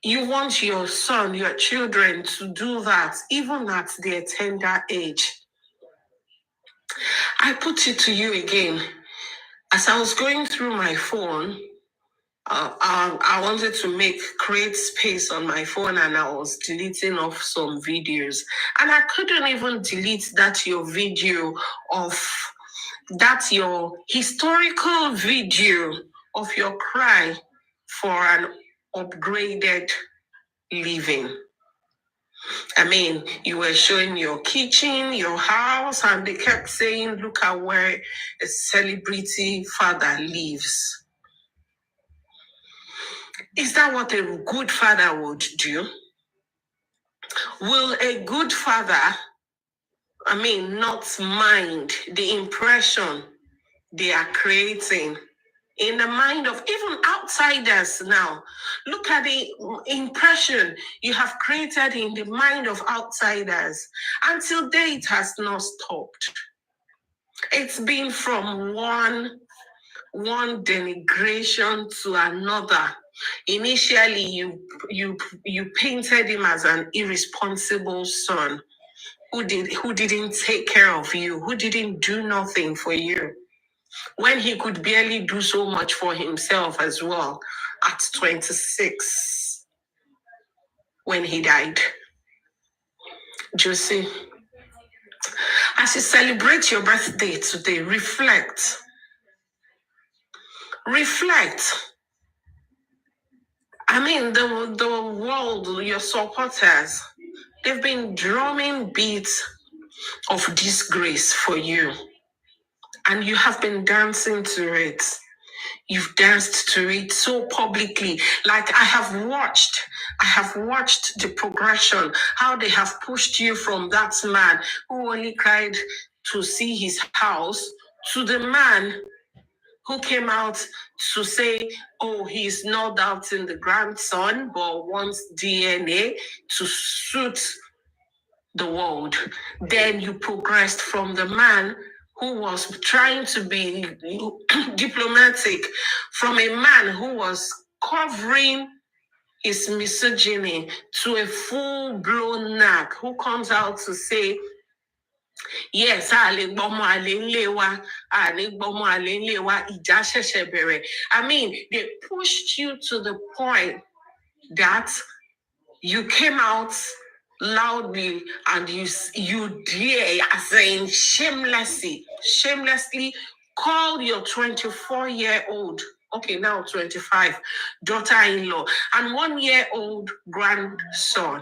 You want your son, your children to do that, even at their tender age. I put it to you again. As I was going through my phone, I wanted to create space on my phone, and I was deleting off some videos, and I couldn't even delete your video of your historical video of your cry for an upgraded living. I mean, you were showing your kitchen, your house, and they kept saying, look at where a celebrity father lives. Is that what a good father would do? Will a good father, not mind the impression they are creating in the mind of even outsiders now? Look at the impression you have created in the mind of outsiders. Until date has not stopped. It's been from one denigration to another. Initially, you painted him as an irresponsible son who didn't take care of you, who didn't do nothing for you, when he could barely do so much for himself as well at 26 when he died. Josie, as you celebrate your birthday today, reflect. I mean, the world, your supporters, they've been drumming beats of disgrace for you. And you have been dancing to it. You've danced to it so publicly. Like I have watched the progression, how they have pushed you from that man who only cried to see his house to the man who came out to say, oh, he's not doubting the grandson, but wants DNA to suit the world. Then you progressed from the man who was trying to be diplomatic, from a man who was covering his misogyny, to a full-blown nag who comes out to say, yes, I mean, they pushed you to the point that you came out loudly and you dare, as in shamelessly call your 24-year-old, okay, now 25, daughter-in-law and 1-year-old grandson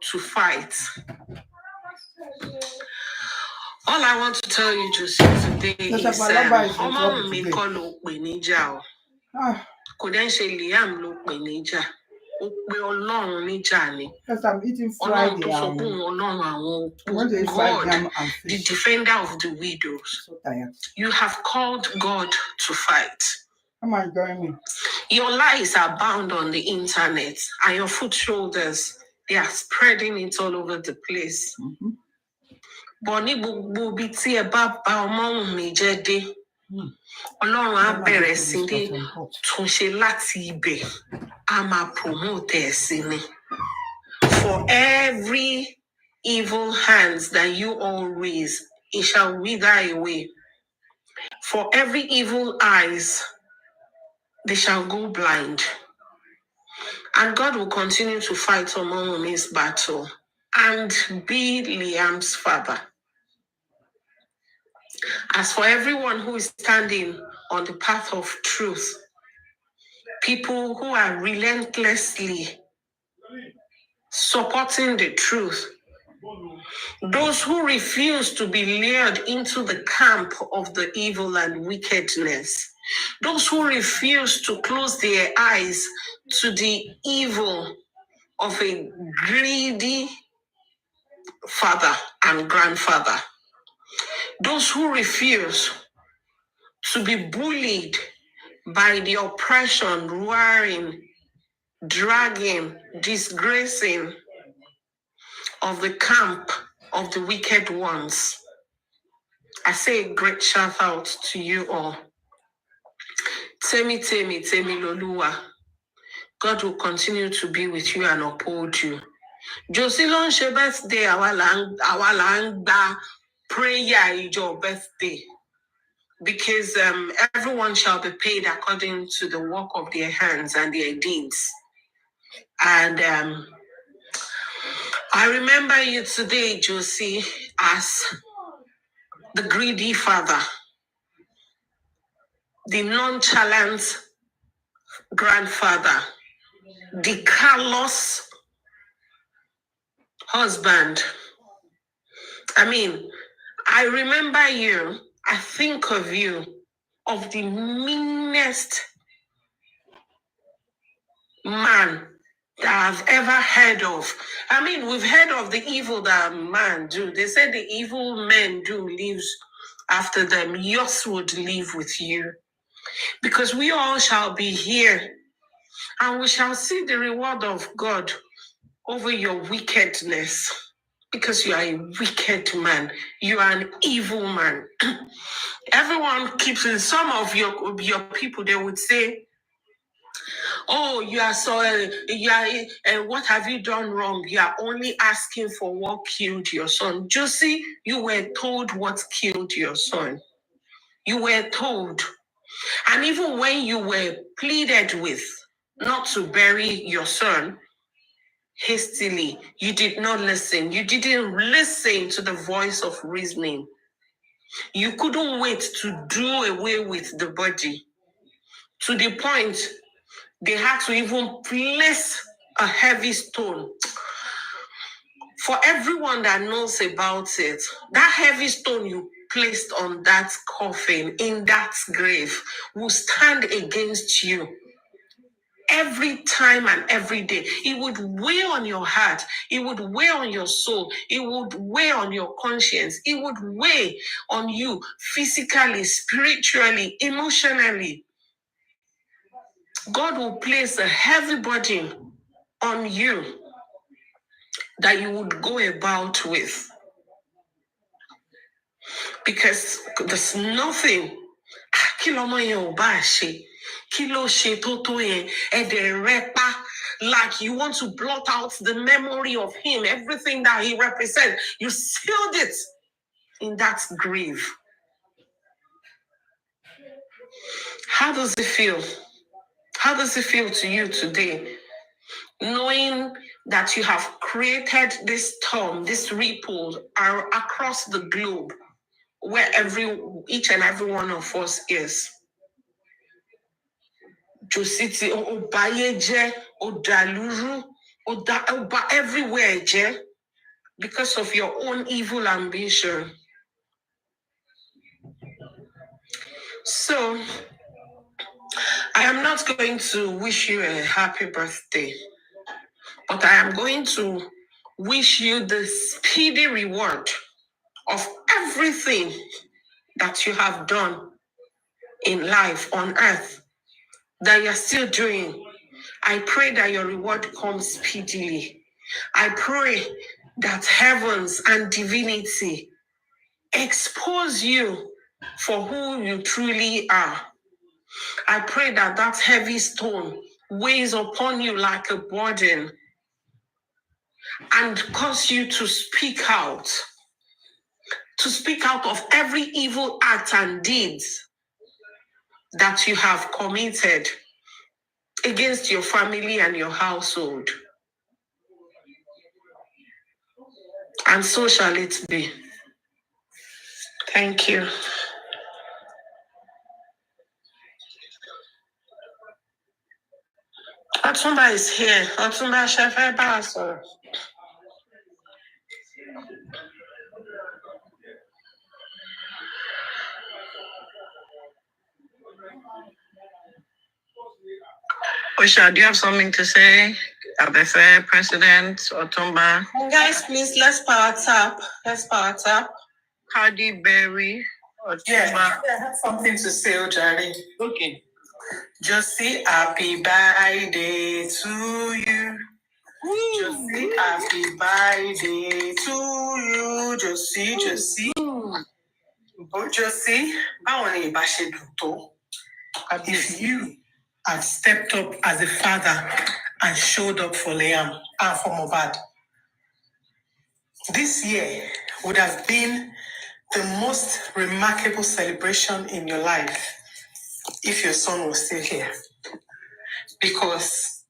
to fight. All I want to tell you, Joseph, today is Ọmọ mi kọ́ ló pè níjà o. Kò dẹ́n ṣe Liam ló pè níjà. Ó pe Ọlọ́run níjà ni. Ọlọ́run tó sọ pé Ọlọ́run àwọn òpó. God, the defender of the widows. You have called God to fight. Your lies are bound on the internet and your foot shoulders, they are spreading it all over the place. But ní gbogbo ibi tí ẹ bá bá ọmọ mi jẹ́ dé, Ọlọ́run á bẹ̀rẹ̀ sí ní túnṣe láti ibẹ̀, á máa promote ẹ̀ sí ni. For every evil hands that you all raise, it shall wither away. For every evil eyes, they shall go blind. And God will continue to fight Omomumi's battle and be Liam's father. As for everyone who is standing on the path of truth, people who are relentlessly supporting the truth, those who refuse to be lured into the camp of the evil and wickedness, those who refuse to close their eyes to the evil of a greedy father and grandfather, those who refuse to be bullied by the oppression, roaring, dragging, disgracing of the camp of the wicked ones. I say a great shout out to you all. Temi Lolua. God will continue to be with you and uphold you. Josilon she birthday, awalanga prayer is your birthday. Because everyone shall be paid according to the work of their hands and their deeds. And I remember you today, Josie, as the greedy father, the nonchalant grandfather, the callous husband. I mean, I remember you, I think of you, of the meanest man that I've ever heard of. I mean, we've heard of the evil that man do. They say the evil men do lives after them. Yours would live with you. Because we all shall be here and we shall see the reward of God over your wickedness. Because you are a wicked man. You are an evil man. Everyone keeps in some of your people, they would say, oh, you are so, what have you done wrong? You are only asking for what killed your son. Josie, you were told what killed your son. You were told. And even when you were pleaded with not to bury your son hastily, you did not listen. You didn't listen to the voice of reasoning. You couldn't wait to do away with the body. To the point they had to even place a heavy stone. For everyone that knows about it, that heavy stone you placed on that coffin, in that grave, will stand against you. every time and every day. It would weigh on your heart. It would weigh on your soul. It would weigh on your conscience. It would weigh on you physically, spiritually, emotionally. God will place a heavy burden on you that you would go about with. Because there's nothing. Kí lọmọ yẹn ò bá ṣe? Kí ló ṣe tó tó yẹn? Ẹ̀dẹ̀ rẹ pa. Like you want to blot out the memory of him, everything that he represents. You sealed it in that grave. How does it feel? How does it feel to you today? Knowing that you have created this storm, this ripple across the globe, where each and every one of us is. Jositi Obayeje, Odaluru, Oba everywhere, Je, because of your own evil ambition. So, I am not going to wish you a happy birthday, but I am going to wish you the speedy reward of everything that you have done in life on earth, that you're still doing. I pray that your reward comes speedily. I pray that heavens and divinity expose you for who you truly are. I pray that that heavy stone weighs upon you like a burden and cause you to speak out of every evil act and deeds that you have committed against your family and your household. And so shall it be. Thank you. Otumba is here. Otumba Shefe Baso. Osha, do you have something to say? Abefe, President, Otumba. Guys, please, let's power tap. Cardi Berry, Otumba. Yeah, I have something to say, Ojari. Okay. Just say happy birthday to you. Just say happy birthday to you. Just see. But just see, if you had stepped up as a father and showed up for Liam and for Mohbad, this year would have been the most remarkable celebration in your life if your son was still here. Because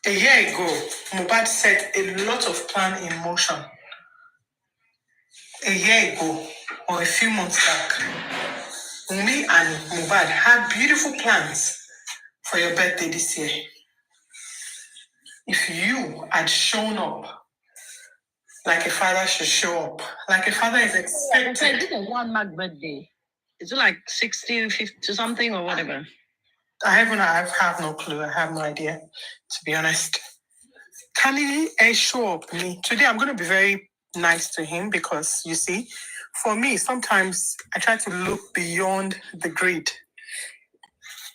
a year ago, Mohbad set a lot of plan in motion. A year ago, or a few months back, Wunmi and Mohbad had beautiful plans for your birthday this year. If you had shown up like a father should show up, like a father is expected. I did a 1 mark birthday. Is it like 60, 50 something or whatever? I have no clue. I have no idea, to be honest. Can he show up? Today I'm going to be very nice to him because, you see, for me, sometimes I try to look beyond the grid.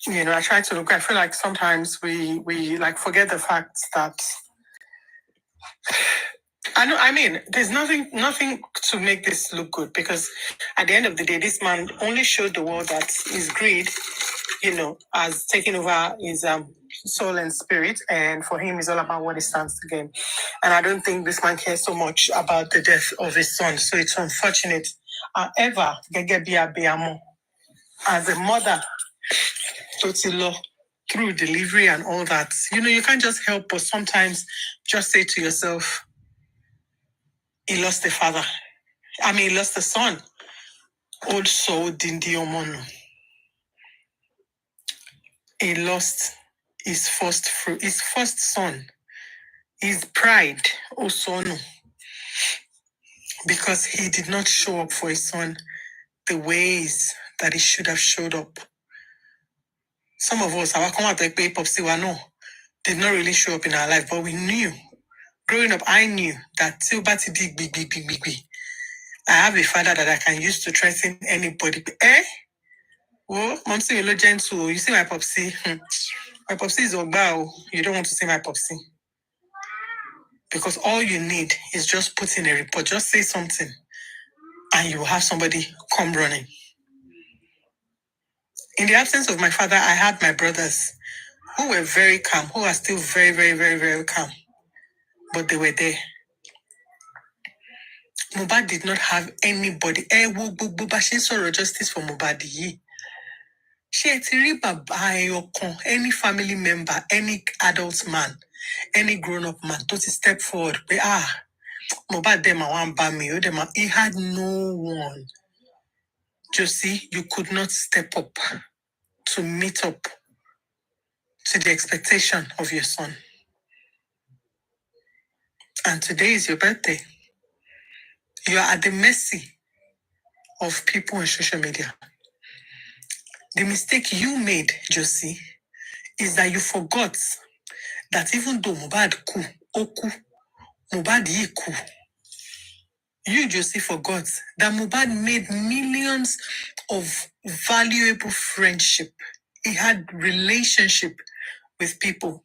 You know, I feel like sometimes we like forget the fact that there's nothing to make this look good, because at the end of the day, this man only showed the world that his greed, has taken over his soul and spirit, and for him, it's all about what he stands to gain. And I don't think this man cares so much about the death of his son, so it's unfortunate. However, as a mother, through delivery and all that, you can't just help but sometimes just say to yourself, he lost a father. He lost a son. Also, Dindi Omono. He lost his first son, his pride, Osono, because he did not show up for his son the ways that he should have showed up. Some of us, our come out like pay popsy wa no, did not really show up in our life, but we knew. Growing up, I knew that till bati dig big. I have a father that I can use to threaten anybody. Oh, mom say you're gentle. You see my popsy. My popsy is Ogba. You don't want to see my popsy. Because all you need is just put in a report. Just say something. And you will have somebody come running. In the absence of my father, I had my brothers who were very calm, who are still very calm. But they were there. Mohbad did not have anybody. Justice for Mohbad. Any family member, any adult man, any grown-up man, to step forward. Mohbad them one me. He had no one. Josie, you could not step up to meet up to the expectation of your son. And today is your birthday. You are at the mercy of people on social media. The mistake you made, Josie, is that you forgot that even though Mohbad Mohbad yiku, you, Josie, forgot that Mohbad made millions of valuable friendship. He had relationship with people.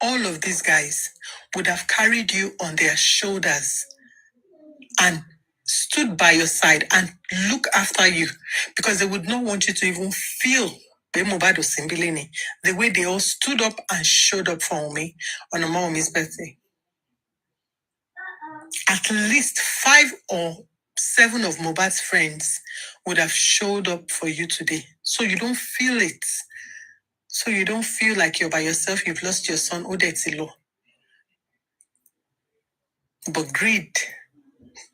All of these guys would have carried you on their shoulders and stood by your side and look after you because they would not want you to even feel the way they all stood up and showed up for me on Omomi's birthday. At least 5 or 7 of Mohbad's friends would have showed up for you today. So you don't feel it. So you don't feel like you're by yourself, you've lost your son, Odetilo. But greed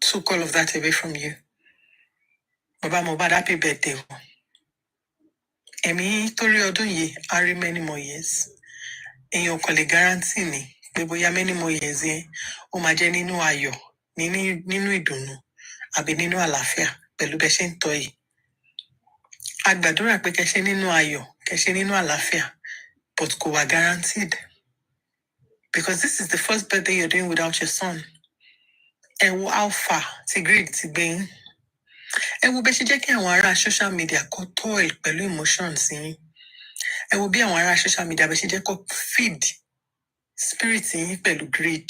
took all of that away from you. Baba Mohbad, happy birthday. Emi tori odun yi, I many more years. And your colleague guarantee me, beboya many more years, o ma je ninu ayo, ninu idunu, abi ninu àlàáfíà, pẹ̀lú bẹ́ ṣe ń tọ́ yìí. A gbàdúrà pé kẹ́ ṣe nínú ayọ̀, kẹ́ ṣe nínú àlàáfíà, but kò wá guaranteed. Because this is the first birthday you're doing without your son. Ẹ wo how far ti greed ti gbé yín. Ẹ wo bẹ́ ṣe jẹ́ kí àwọn ará social media kó toil pẹ̀lú emotions yín. Ẹ wo bí àwọn ará social media bẹ́ ṣe jẹ́ kó feed spirit yín pẹ̀lú greed.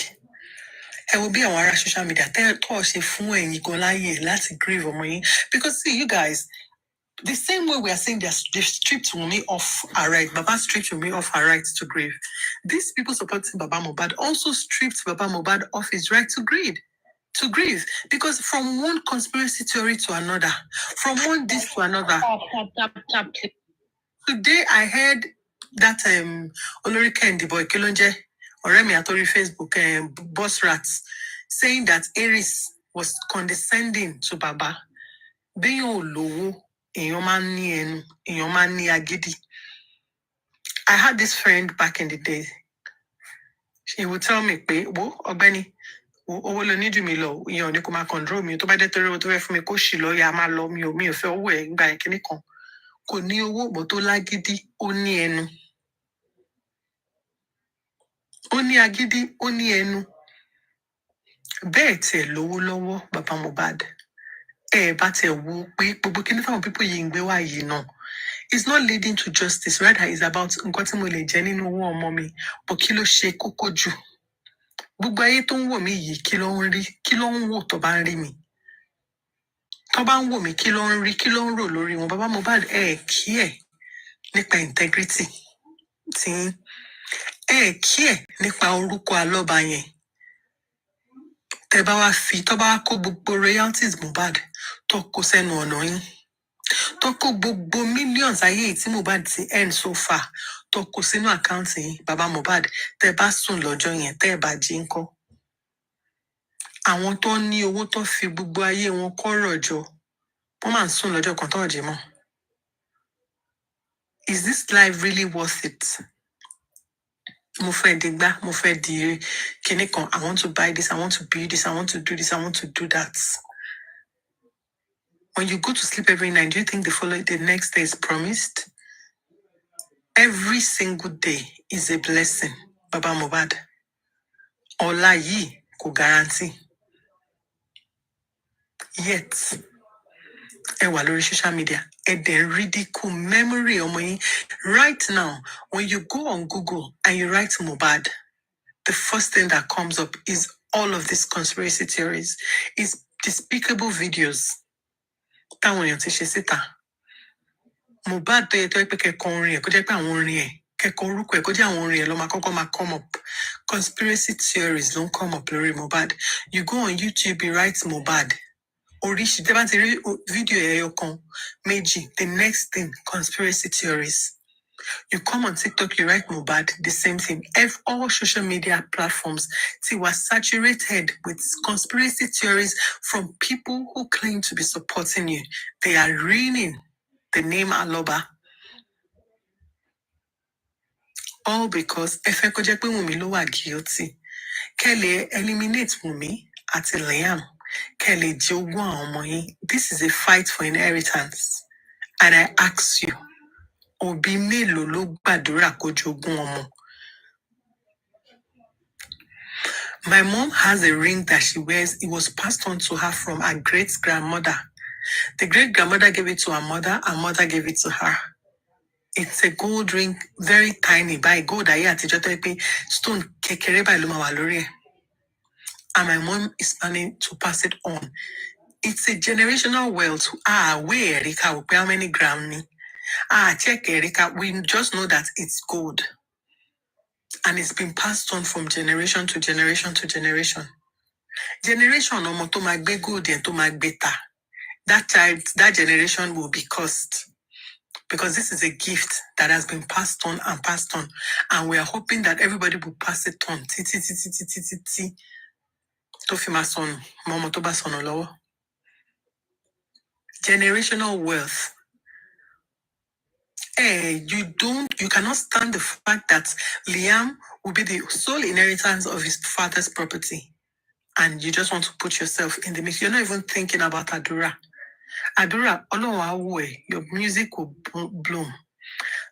Ẹ wo bí àwọn ará social media tó ṣe fún ẹ̀yin gan láyè láti grieve ọmọ yín. Because see, you guys, the same way we are saying they've stripped Wunmi off her right, Baba stripped Wunmi off her right to grieve. These people supporting Baba Mohbad also stripped Baba Mohbad off his right to grieve. Because from one conspiracy theory to another, from one this to another. Today I heard that Olorika and the boy Kilonje or Remy Atori Facebook boss rats saying that Aries was condescending to Baba. I had this friend back in the day. She would tell me, Ogbeni, owó ló ní jù mí lọ, ìyẹn ò ní kó máa control mi, tó bá dé torí owó tó fẹ́ fún mi kó ṣì lọ, ya máa lọ, mi ò fẹ́ owó ẹ̀ gbà ẹ̀ kíní kan. Kò ní owó bọ̀ tó lágídí, ó ní ẹnu. Ó ní agídí, ó ní ẹnu. Bẹ́ẹ̀ tiẹ̀ lówó lọ́wọ́, Baba Mohbad. Bá tiẹ̀ wo pé gbogbo kíní táwọn people yìí ń gbé wá yìí náà. It's not leading to justice, rather it's about nǹkan tí mo lè jẹ nínú owó ọmọ mi, but kí ló ṣe kókó jù? Gbogbo ayé tó ń wò mí yìí, kí ló ń rí? Kí ló ń wò tó bá ń rí mi? Tó bá ń wò mí, kí ló ń rí? Kí ló ń rò lórí wọn? Baba Mohbad, kí ẹ̀ nípa integrity tí kí ẹ̀ nípa orúkọ alọ́ba yẹn. Tẹ́ bá wá tó bá wá kó gbogbo royalties Mohbad tó kó sẹ́nu ọ̀nà yín. Tó kó gbogbo millions ayé tí Mohbad ti earn so far tó kó sínú àkáǹtì yín, Baba Mohbad, tẹ́ bá sùn lọ́jọ́ yẹn, tẹ́ bá jí ńkọ́. Àwọn tó ní owó tó fi gbogbo ayé wọn kọ́rọ̀ jọ, wọ́n máa ń sùn lọ́jọ́ kan tó jí mọ́. Is this life really worth it? Mo fẹ́ di gbá, mo fẹ́ di kíní kan. I want to buy this, I want to build this, I want to do this, I want to do that. When you go to sleep every night, do you think the next day is promised? Every single day is a blessing, Baba Mohbad. Ọ̀la yìí kò guarantee. Yet, ẹ wà lórí social media, ẹ dẹ̀ ridicule memory ọmọ yín. Right now, when you go on Google and you write Mohbad, the first thing that comes up is all of these conspiracy theories, is despicable videos. Táwọn èèyàn ti ṣe síta. Mohbad tó yẹ tó yẹ pé kẹ́kọ̀ọ́ orin ẹ̀ kó jẹ́ pé àwọn orin ẹ̀ kẹ́kọ̀ọ́ orúkọ ẹ̀ kó jẹ́ àwọn orin ẹ̀ ló máa kọ́kọ́ máa come up. Conspiracy theories don't come up lórí Mohbad. You go on YouTube, you write Mohbad. Oríṣi tẹ́ bá ti rí fídíò ẹyọ kan méjì, the next thing, conspiracy theories. You come on TikTok, you write Mohbad, the same thing. All social media platforms were saturated with conspiracy theories from people who claim to be supporting you. They are ruining the name Aloba. All because Efe ko jẹ́ pé Wunmi ló wà guilty. Kẹ́lẹ̀ eliminate Wunmi àti Liam. Kẹ́lẹ̀ jogún àwọn ọmọ yín. This is a fight for inheritance. And I ask you, Òbí mélòó ló gbàdúrà kó jogún ọmọ? My mom has a ring that she wears. It was passed on to her from her great-grandmother. The great-grandmother gave it to her mother gave it to her. It's a gold ring, very tiny, by gold ayé àtijọ́ tó yẹ pé stone kékeré báyìí ló máa wà lórí ẹ̀. And my mom is planning to pass it on. It's a generational wealth. Where Erika, how many gram ni? Check Erika. We just know that it's gold. And it's been passed on from generation to generation to generation. Generation ọmọ tó máa gbé gold yẹn tó máa gbé ta. That child, that generation will be cursed. Because this is a gift that has been passed on. And we are hoping that everybody will pass it on. Tó fi máa sọnù, mọ́mọ́ tó bá sọnù lọ́wọ́. Generational wealth. You cannot stand the fact that Liam will be the sole inheritance of his father's property. And you just want to put yourself in the mix. You're not even thinking about Adura. Adura, your music will bloom.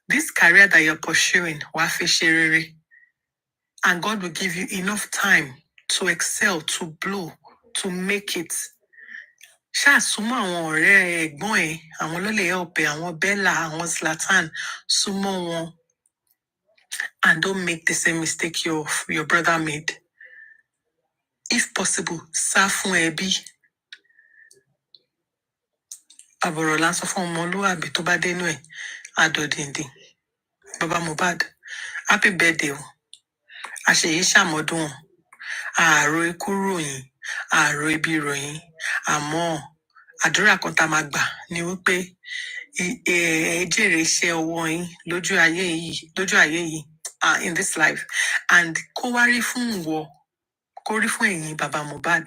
This career that you're pursuing, and God will give you enough time to excel, to blow, to make it. Súnmọ́ àwọn ọ̀rẹ́ ẹ̀gbọ́n ẹ̀, àwọn ló lè help ẹ̀, àwọn Bella, àwọn Zlatan, súnmọ́ wọn. And don't make the same mistake your brother made. If possible, sá fún ẹbí. Àbọ̀rọ̀ lásán fún ọmọlúwàbí tó bá dénú ẹ̀, àdọ̀dìndín. Baba Mohbad, happy birthday. Àṣeyí ṣàmọ́dún. Ààrò ikú ròyìn, ààrò ibi ròyìn. Àmọ́ àdúrà kan tá máa gbà ni wípé jèrè iṣẹ́ ọwọ́ yín lójú ayé yìí, in this life. And kó wá rí fún ìwọ, kó rí fún ẹ̀yin Baba Mohbad,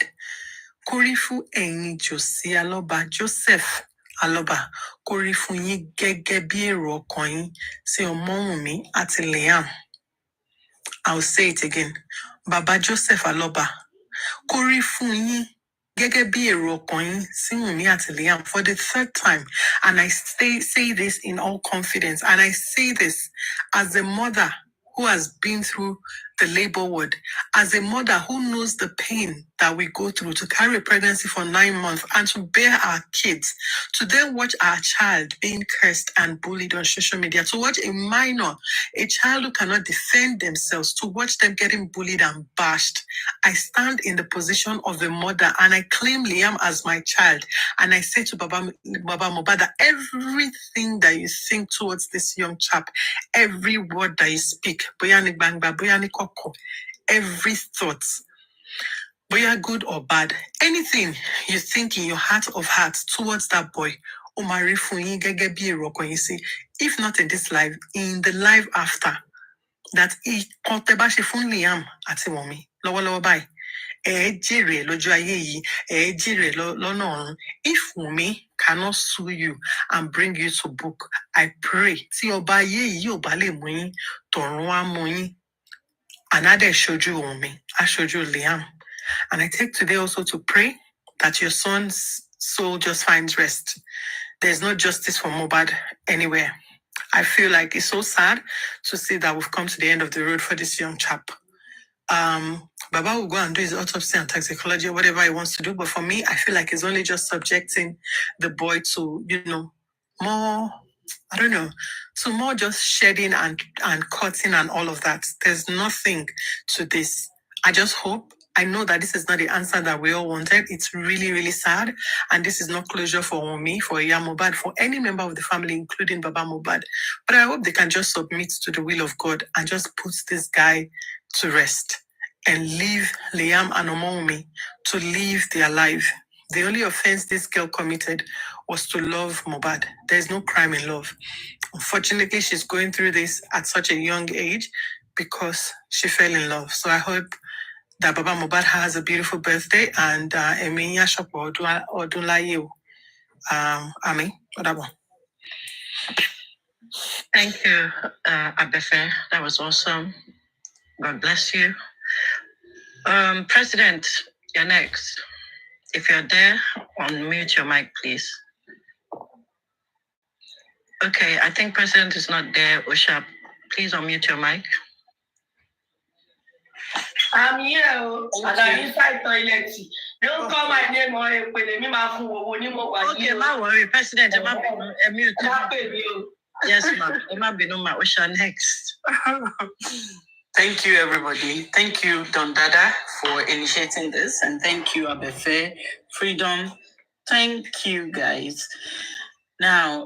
kó rí fún ẹ̀yin Josie Aloba, Joseph Aloba, kó rí fún yín gẹ́gẹ́ bí èrò ọkàn yín sí Ọmọ́wùnmí àti Liam. I'll say it again. Baba Joseph Aloba, kó rí fún yín gẹ́gẹ́ bí èrò ọkàn yín sí Wunmi àti Liam for the third time. And I say this in all confidence. And I say this as a mother who has been through the labor ward, as a mother who knows the pain that we go through to carry a pregnancy for 9 months and to bear our kids, to then watch our child being cursed and bullied on social media, to watch a minor, a child who cannot defend themselves, to watch them getting bullied and bashed. I stand in the position of a mother and I claim Liam as my child. And I say to Baba Mohbad that everything that you think towards this young chap, every word that you speak, boyani bangba, boyani koko, every thought, boya good or bad, anything you think in your heart of hearts towards that boy, Omari Funyi gege bi ero kan yin si, if not in this life, in the life after, that kon te ba se fun Liam àti Wunmi lọ́wọ́lọ́wọ́ báyìí, jèrè lọ́jọ́ ayé yìí, jèrè lọ́nà ọ̀run. If Wunmi cannot sue you and bring you to book, I pray tí ọba ayé yìí ò bá lè mú yín, tọ̀run á mú yín. And I showed you Wunmi, I showed you Liam. And I take today also to pray that your son's soul just finds rest. There's no justice for Mohbad anywhere. I feel like it's so sad to see that we've come to the end of the road for this young chap. Baba will go and do his autopsy and toxicology or whatever he wants to do. But for me, I feel like he's only just subjecting the boy to, more, I don't know, to more just shedding and cutting and all of that. There's nothing to this. I know that this is not the answer that we all wanted. It's really, really sad. And this is not closure for me, for Iya Mohbad, for any member of the family, including Baba Mohbad. But I hope they can just submit to the will of God and just put this guy to rest and leave Liam and Omomi to live their life. The only offense this girl committed was to love Mohbad. There's no crime in love. Unfortunately, she's going through this at such a young age because she fell in love. So I hope that Baba Mohbad has a beautiful birthday and Eminya Shokwa Odunlaye. Ami, whatever. Thank you, Abefe. That was awesome. God bless you. President, you're next. If you're there, unmute your mic, please. Okay, I think President is not there. Usha, please unmute your mic. I'm here, and I'm inside toilet. Don't call my name or okay, ma worry, President, mute. Yes, ma'am. Usha, next. Thank you, everybody. Thank you, Don Dada, for initiating this. And thank you, Abefe, Freedom. Thank you, guys. Now,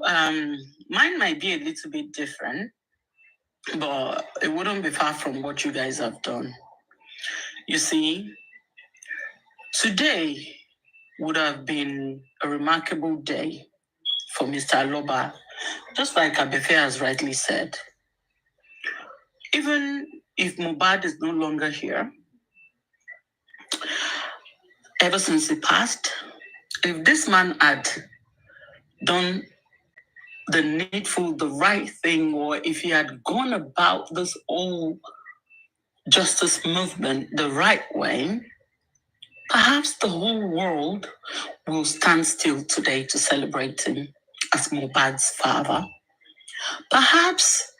mine might be a little bit different, but it wouldn't be far from what you guys have done. You see, today would have been a remarkable day for Mr. Aloba, just like Abefe has rightly said. Even if Mohbad is no longer here, ever since he passed, if this man had done the needful, the right thing, or if he had gone about this whole justice movement the right way, perhaps the whole world will stand still today to celebrate him as Mohbad's father. Perhaps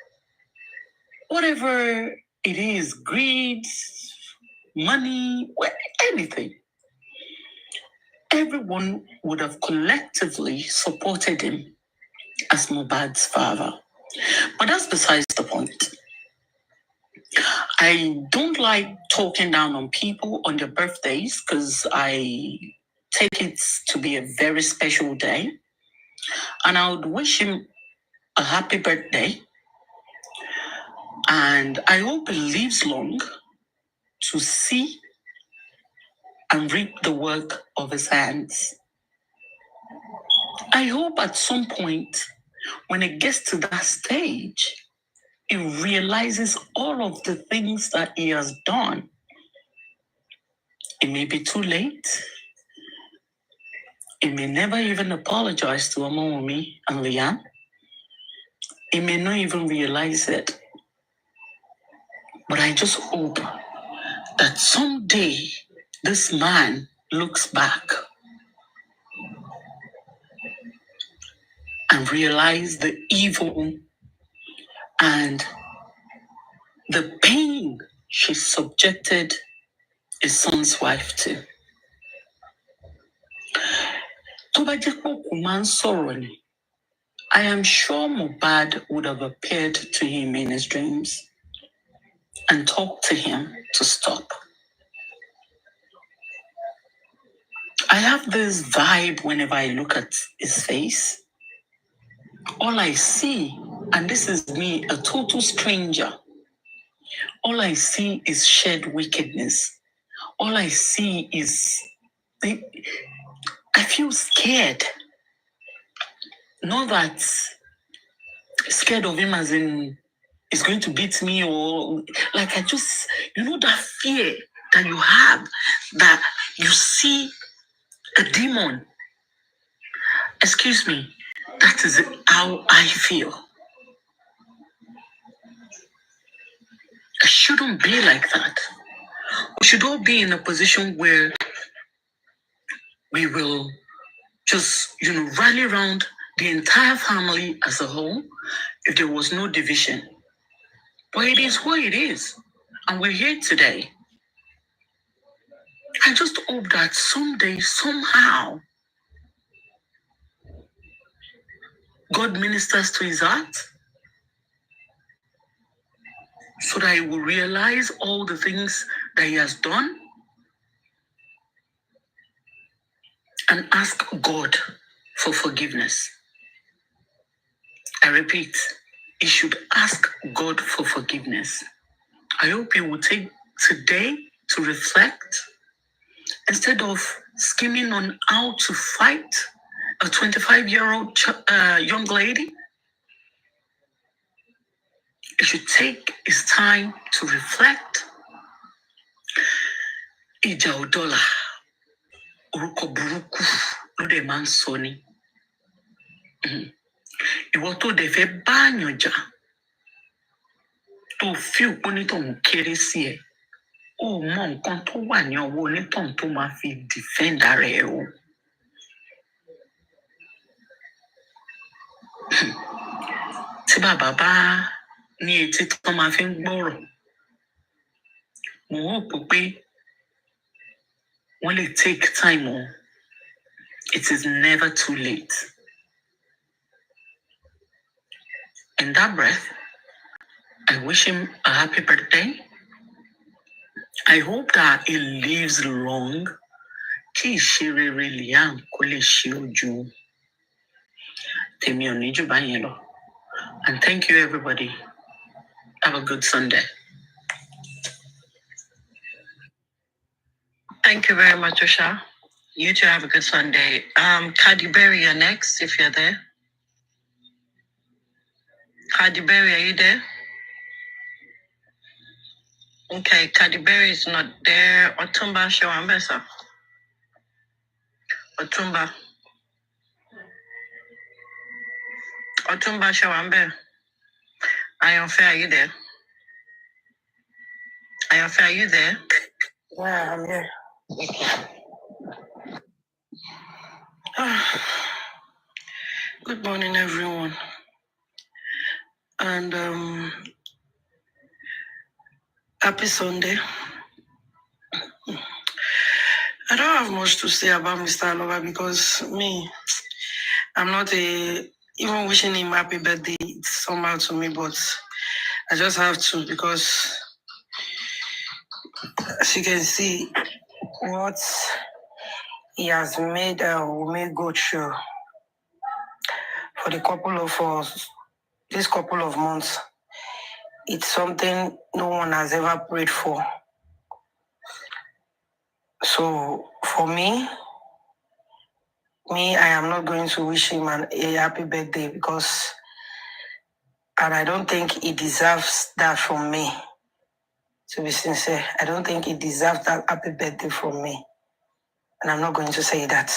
whatever it is, greed, money, anything, everyone would have collectively supported him as Mohbad's father. But that's besides the point. I don't like talking down on people on their birthdays because I take it to be a very special day. And I would wish him a happy birthday. And I hope he lives long to see and reap the work of his hands. I hope at some point, when it gets to that stage, he realizes all of the things that he has done. It may be too late. He may never even apologize to Omomi and Liam. He may not even realize it. But I just hope that someday this man looks back and realize the evil and the pain she subjected his son's wife to. I am sure Mohbad would have appeared to him in his dreams and talked to him to stop. I have this vibe whenever I look at his face. All I see, and this is me, a total stranger, all I see is shed wickedness. All I see is, I feel scared. Not that scared of him as in he's going to beat me or like I just, that fear that you have, that you see a demon. Excuse me, that is how I feel. It shouldn't be like that. We should all be in a position where we will just, rally around the entire family as a whole if there was no division. But it is what it is. And we're here today. I just hope that someday, somehow, God ministers to his heart so that he will realize all the things that he has done and ask God for forgiveness. I repeat, he should ask God for forgiveness. I hope he will take today to reflect instead of scheming on how to fight a 25-year-old young lady. He should take his time to reflect. Ìjà ò dọ́là, orúkọ burúkú ló dẹ̀ máa ń sọ ni. Ìwọ tó dẹ̀ fẹ́ báàyàn jà, tó fi òpó onítọ̀hún kéré sí ẹ, ó mọ nǹkan tó wà ní ọwọ́ onítọ̀hún tó máa fi defend ara ẹ o. Tí bàbá bá ní etí tó máa fi ń gbọ́rọ̀, mo hope pé wọ́n lè take time o. It is never too late. In that breath, I wish him a happy birthday. I hope that he lives long. Kí ìṣe rere Liam kó lè ṣe ojú tèmi ò ní jù báyẹn lọ. And thank you, everybody. Have a good Sunday. Thank you very much, Osha. You too have a good Sunday. Cardi Berry, you're next, if you're there. Cardi Berry, are you there? Okay, Cardi Berry is not there. Otumba Shawambesa. Otumba Shawambe. Ayonfe, are you there? Ayonfe, are you there? Yeah, I'm here. Good morning, everyone. And happy Sunday. I don't have much to say about Mr. Alova because I'm not even wishing him happy birthday. It's somehow to me, but I just have to because, as you can see, what he has made me go through for this couple of months. It's something no one has ever prayed for. So for me, I am not going to wish him a happy birthday because, and I don't think he deserves that from me. To be sincere, I don't think he deserves that happy birthday from me. And I'm not going to say that.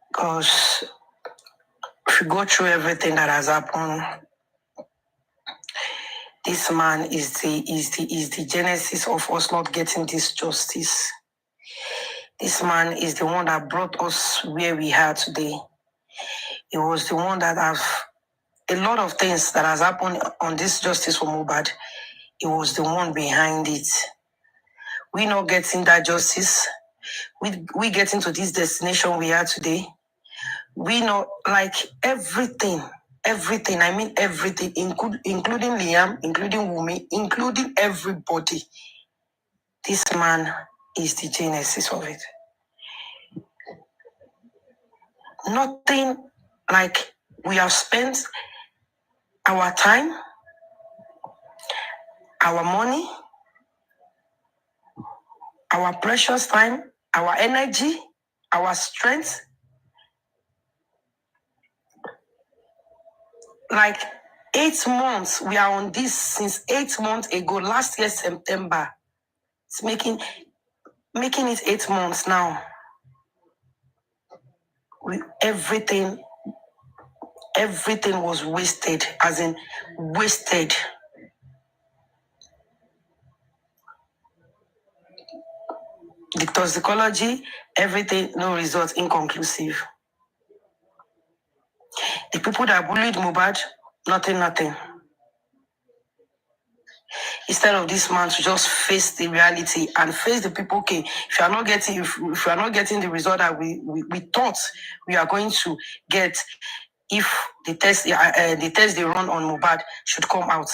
Because if you go through everything that has happened, this man is the genesis of us not getting this justice. This man is the one that brought us where we are today. He was the one that have a lot of things that has happened on this justice for Mohbad. He was the one behind it. We not getting that justice. We getting to this destination we are today. We know, like, everything, I mean everything, including Liam, including Wumi, including everybody. This man is the genesis of it. Nothing like we have spent our time, our money, our precious time, our energy, our strength. Like 8 months, we are on this since 8 months ago, last year, September. It's making it 8 months now. Everything was wasted, as in wasted. The toxicology, everything, no results, inconclusive. The people that bullied Mohbad, nothing. Instead of this man to just face the reality and face the people, okay, if you are not getting the result that we thought we are going to get, if the test they run on Mohbad should come out,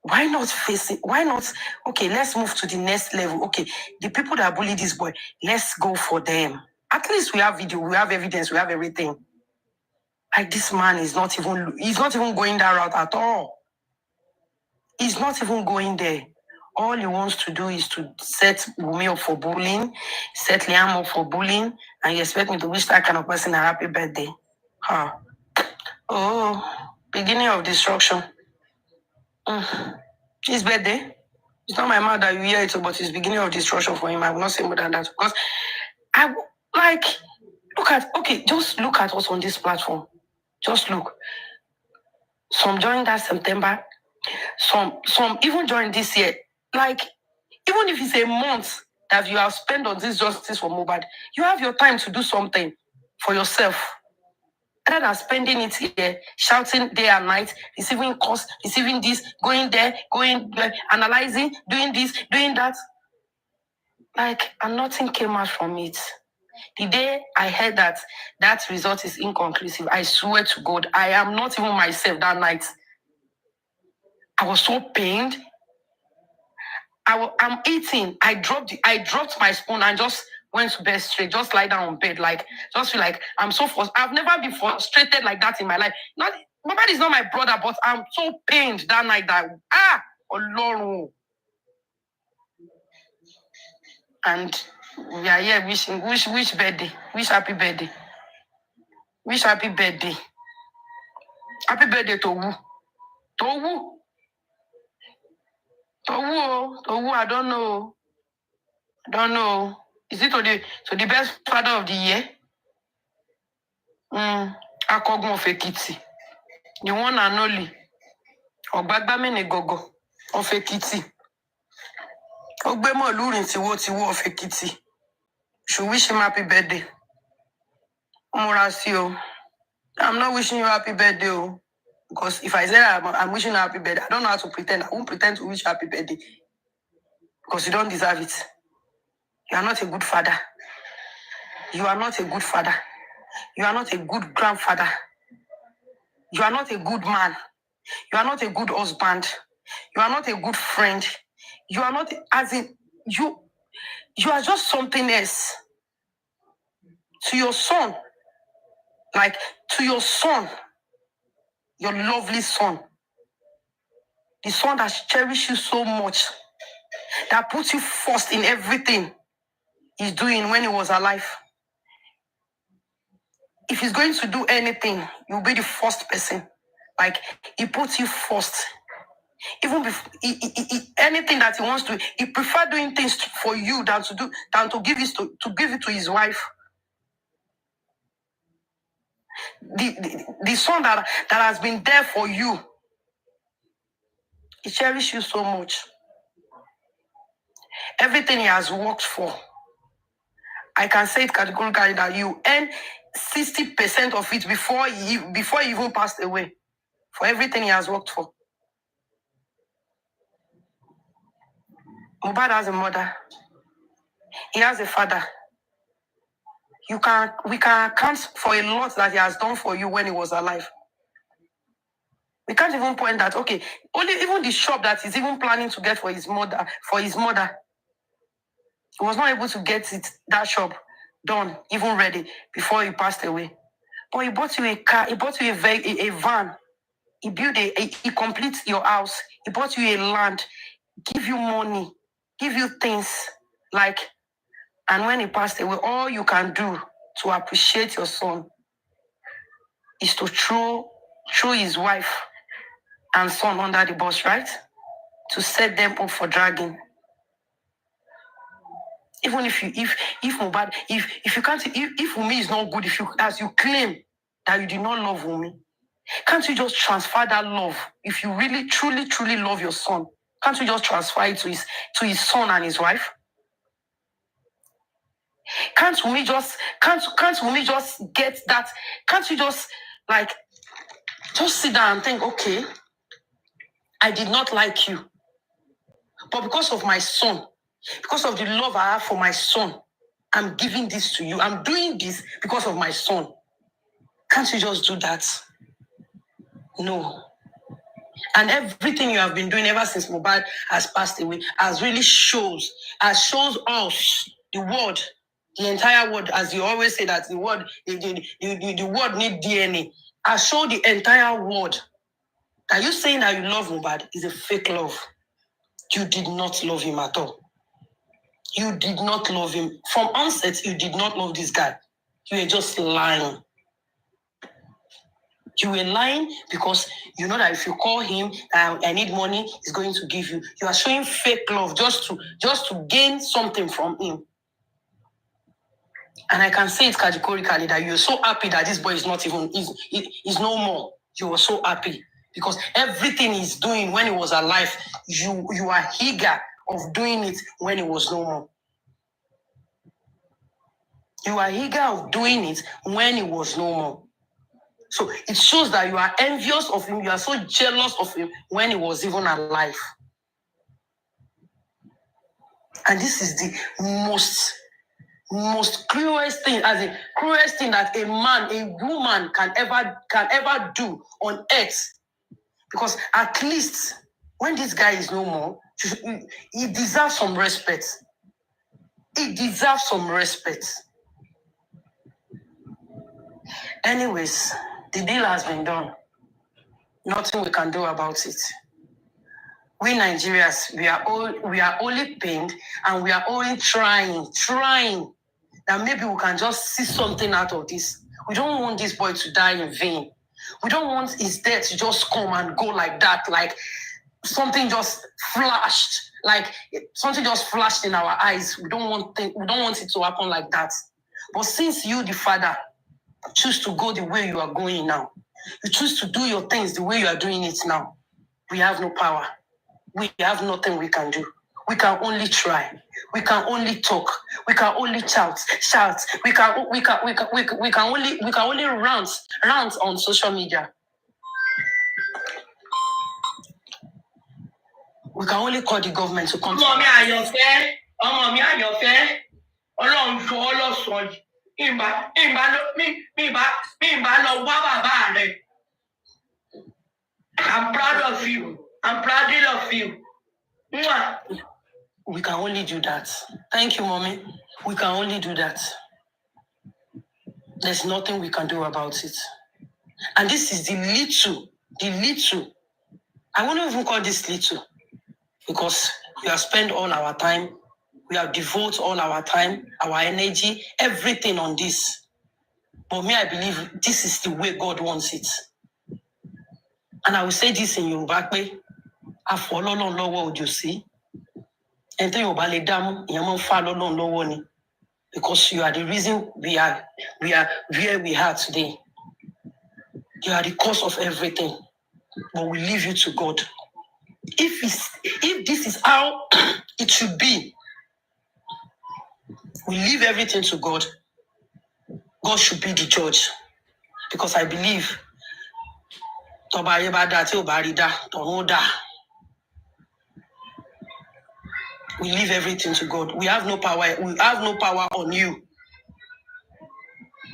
why not face it? Why not? Okay, let's move to the next level. Okay, the people that bully this boy, let's go for them. At least we have video, we have evidence, we have everything. Like, this man he's not even going that route at all. He's not even going there. All he wants to do is to set Wumi up for bullying, set Liam up for bullying, and you expect me to wish that kind of person a happy birthday. Huh. Oh, beginning of destruction. His birthday. It's not my mouth that you hear it, but it's beginning of destruction for him. I will not say more than that. Because just look at us on this platform. Just look. Some joined that September. Some even joined this year. Like, even if it's a month that you have spent on this justice for Mohbad, you have your time to do something for yourself. Rather than spending it here, shouting day and night, receiving calls, receiving this, going there, analyzing, doing this, doing that. Like, and nothing came out from it. The day I heard that result is inconclusive, I swear to God, I am not even myself that night. I was so pained. I'm eating. I dropped my spoon and just went to bed straight. Just lie down on bed, like, just feel like I'm so frustrated. I've never been frustrated like that in my life. Mohbad is not my brother, but I'm so pained that night that Ọlọ́run. And we are here wishing, wish birthday, wish happy birthday, wish happy birthday, happy birthday to who? I don't know. Is it to the best father of the year? Akogun of Ekiti, the one and only. Ogbagbamene Gogo of Ekiti. Ogbemo Lurin Tiwo of Ekiti. Should wish him happy birthday. Omorasio. I'm not wishing you happy birthday. Because if I say I'm wishing you happy birthday, I don't know how to pretend. I won't pretend to wish you happy birthday. Because you don't deserve it. You are not a good father. You are not a good father. You are not a good grandfather. You are not a good man. You are not a good husband. You are not a good friend. You are not, as in, you are just something else. To your son, your lovely son, the son that cherishes you so much, that puts you first in everything he's doing when he was alive. If he's going to do anything, you'll be the first person. Like, he puts you first. Even before anything that he wants to, he prefer doing things for you than to give it to his wife. The son that has been there for you, he cherishes you so much. Everything he has worked for, I can say it categorically that you earn 60% of it before he even passed away. For everything he has worked for. Mohbad has a mother. He has a father. We can account for a lot that he has done for you when he was alive. We can't even point that, okay, even the shop that he's even planning to get for his mother, he was not able to get that shop done, even ready, before he passed away. But he bought you a car, he bought you a van, he completes your house, he bought you a land, give you money, give you things, like, and when he passed away, all you can do to appreciate your son is to throw his wife and son under the bus, right? To set them up for dragging. Even if Mohbad, if you can't, if Wumi is not good, as you claim that you did not love Wumi, can't you just transfer that love? If you really, truly, truly love your son, can't you just transfer it to his son and his wife? Can't Wumi just get that? Can't you just, like, Just sit down and think, okay, I did not like you. But because of my son, because of the love I have for my son, I'm giving this to you. I'm doing this because of my son. Can't you just do that? No. And everything you have been doing ever since Mohbad has passed away has really shows us, the world, the entire world, as you always say that the world, the world need DNA. I show the entire world that you saying that you love Mohbad is a fake love. You did not love him at all. You did not love him. From onset, you did not love this guy. You were just lying. You were lying because you know that if you call him, I need money, he's going to give you. You are showing fake love just to gain something from him. And I can say it categorically that you're so happy that this boy is not even, is no more. You were so happy because everything he's doing when he was alive, you are eager of doing it when he was no more. You are eager of doing it when he was no more. So it shows that you are envious of him. You are so jealous of him when he was even alive. And this is the most cruelest thing, the cruelest thing that a woman can ever do on earth. Because at least when this guy is no more, he deserves some respect. He deserves some respect. Anyways, the deal has been done. Nothing we can do about it. We Nigerians, we are only pained and we are only trying that maybe we can just see something out of this. We don't want this boy to die in vain. We don't want his death to just come and go like that, like something just flashed, in our eyes. We don't want it to happen like that. But since you, the father, choose to go the way you are going now, you choose to do your things the way you are doing it now, we have no power. We have nothing we can do. We can only try. We can only talk. We can only shout. We can only rant on social media. We can only call the government to come. Ọmọ mi àyànfẹ́, Ọlọ́run jọ ọ́ lọ́sàn-án yìí. Ìbá lọ wá bàbá rẹ̀. I'm proud of you. I'm proud of you. We can only do that. Thank you, Mommy. We can only do that. There's nothing we can do about it. And this is the little. I won't even call this little because we have spent all our time, we have devoted all our time, our energy, everything on this. But me, I believe this is the way God wants it. And I will say this in Yoruba way. Because you are the reason we are where we are today. You are the cause of everything. But we leave you to God. If this is how it should be, we leave everything to God. God should be the judge. Because I believe we leave everything to God. We have no power. We have no power on you.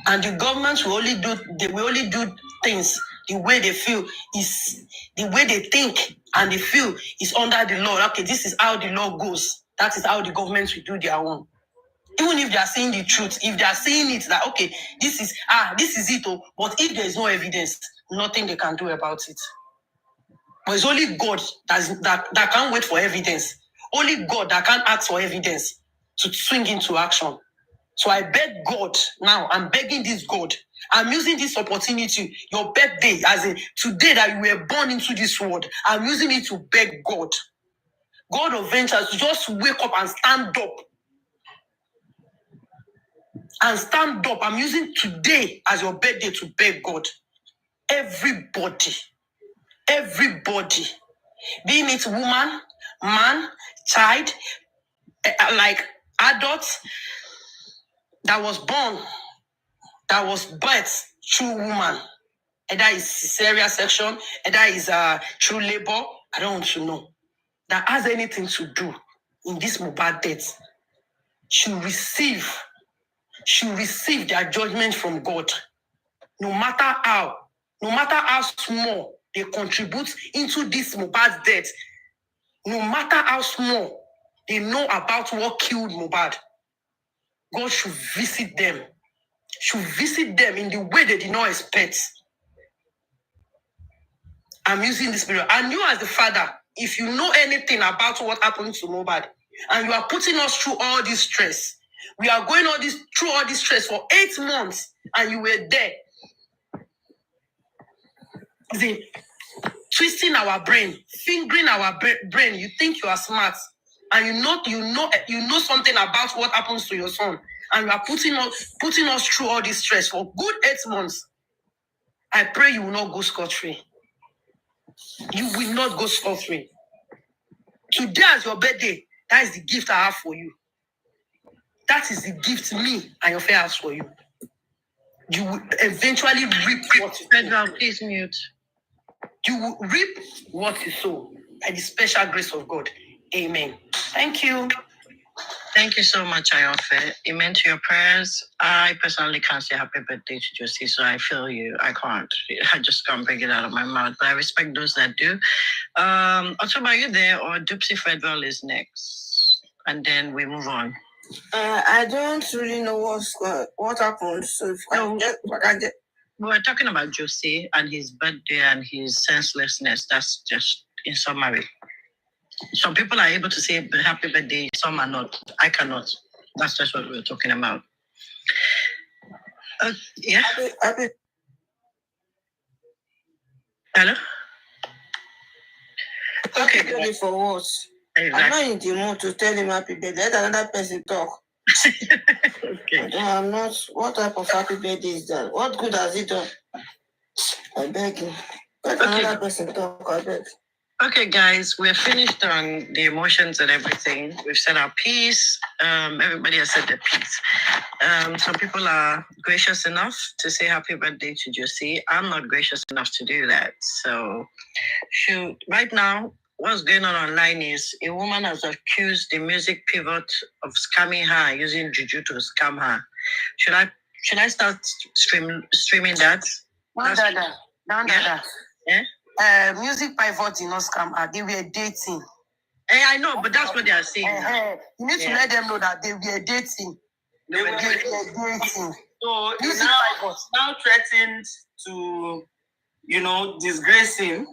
And the government will only do things the way they feel is the way they think and they feel is under the law. Okay, this is how the law goes. That is how the government will do their own. Even if they are saying the truth, if they are saying it that okay, this is it. But if there is no evidence, nothing they can do about it. But it's only God that can't wait for evidence. Only God that can ask for evidence to swing into action. So I beg God now. I'm begging this God. I'm using this opportunity, your birthday, as in today that you were born into this world. I'm using it to beg God. God of ventures to just wake up and stand up. And stand up. I'm using today as your birthday to beg God. Everybody, being it woman, man, child, like adults that was birthed through woman, either is cesarean section, either is true labor, I don't want to know, that has anything to do in this Mohbad death, should receive their judgment from God. No matter how small they contribute into this Mohbad death, no matter how small they know about what killed Mohbad, God should visit them in the way they did not expect. I'm using this period. And you as the father, if you know anything about what happened to Mohbad, and you are putting us through all this stress, we are going through all this stress for 8 months, and you were there. Twisting our brain, fingering our brain. You think you are smart, and you know something about what happens to your son, and you are putting us through all this stress for good 8 months. I pray you will not go scot-free. You will not go scot-free. Today is your birthday. That is the gift I have for you. That is the gift me and your fair has for you. You will eventually reap what you sow. Please mute. You will reap what you sow by the special grace of God. Amen. Thank you. Thank you so much, Ayofe. Amen to your prayers. I personally can't say happy birthday to Josie, so I feel you. I can't. I just can't bring it out of my mouth. But I respect those that do. Otoba, are you there, or Dupsy Federal is next? And then we move on. I don't really know what happened. So if I get. We're talking about Josie and his birthday and his senselessness. That's just in summary. Some people are able to say happy birthday, some are not. I cannot. That's just what we're talking about. Yeah? Hello? Okay. Happy birthday for what? Exactly. I'm not in the mood to tell him happy birthday. Let another person talk. Okay. I'm not. What type of happy birthday is that? What good has it done? I beg you. Let another person talk. I beg. Okay, guys, we're finished on the emotions and everything. We've said our piece. Everybody has said their piece. Some people are gracious enough to say happy birthday to Josie. I'm not gracious enough to do that. So, right now, what's going on online is a woman has accused the music pivot of scamming her, using juju to scam her. Should I start streaming that? Music pivot did not scam her. They were dating. I know, but that's what they are saying. You need to let them know that they were dating. They were dating. So Music pivot now threatened to, disgrace him.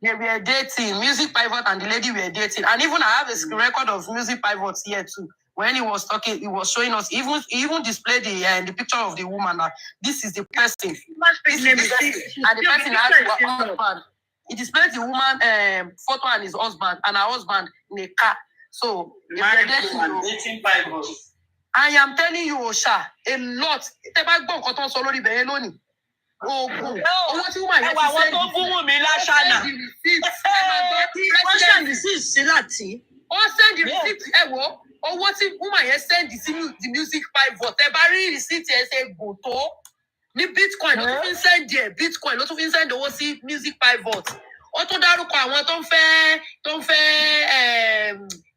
They were dating. Music pivot and the lady were dating. And even I have a record of music pivots here too. When he was talking, he was showing us, he even displayed the picture of the woman. This is the person. This is the person. And the person has her husband. He displayed the woman photo and his husband and her husband in a car. So dating pivots. I am telling you, Osha, a lot. Owó tí woman yẹn send the music pivot ẹ bá rí receipt ẹ ṣe gùn tó ní bitcoin ló tún fi ń send ẹ bitcoin ló tún fi ń send owó sí music pivot ó tún dárúkọ àwọn tó ń fẹ́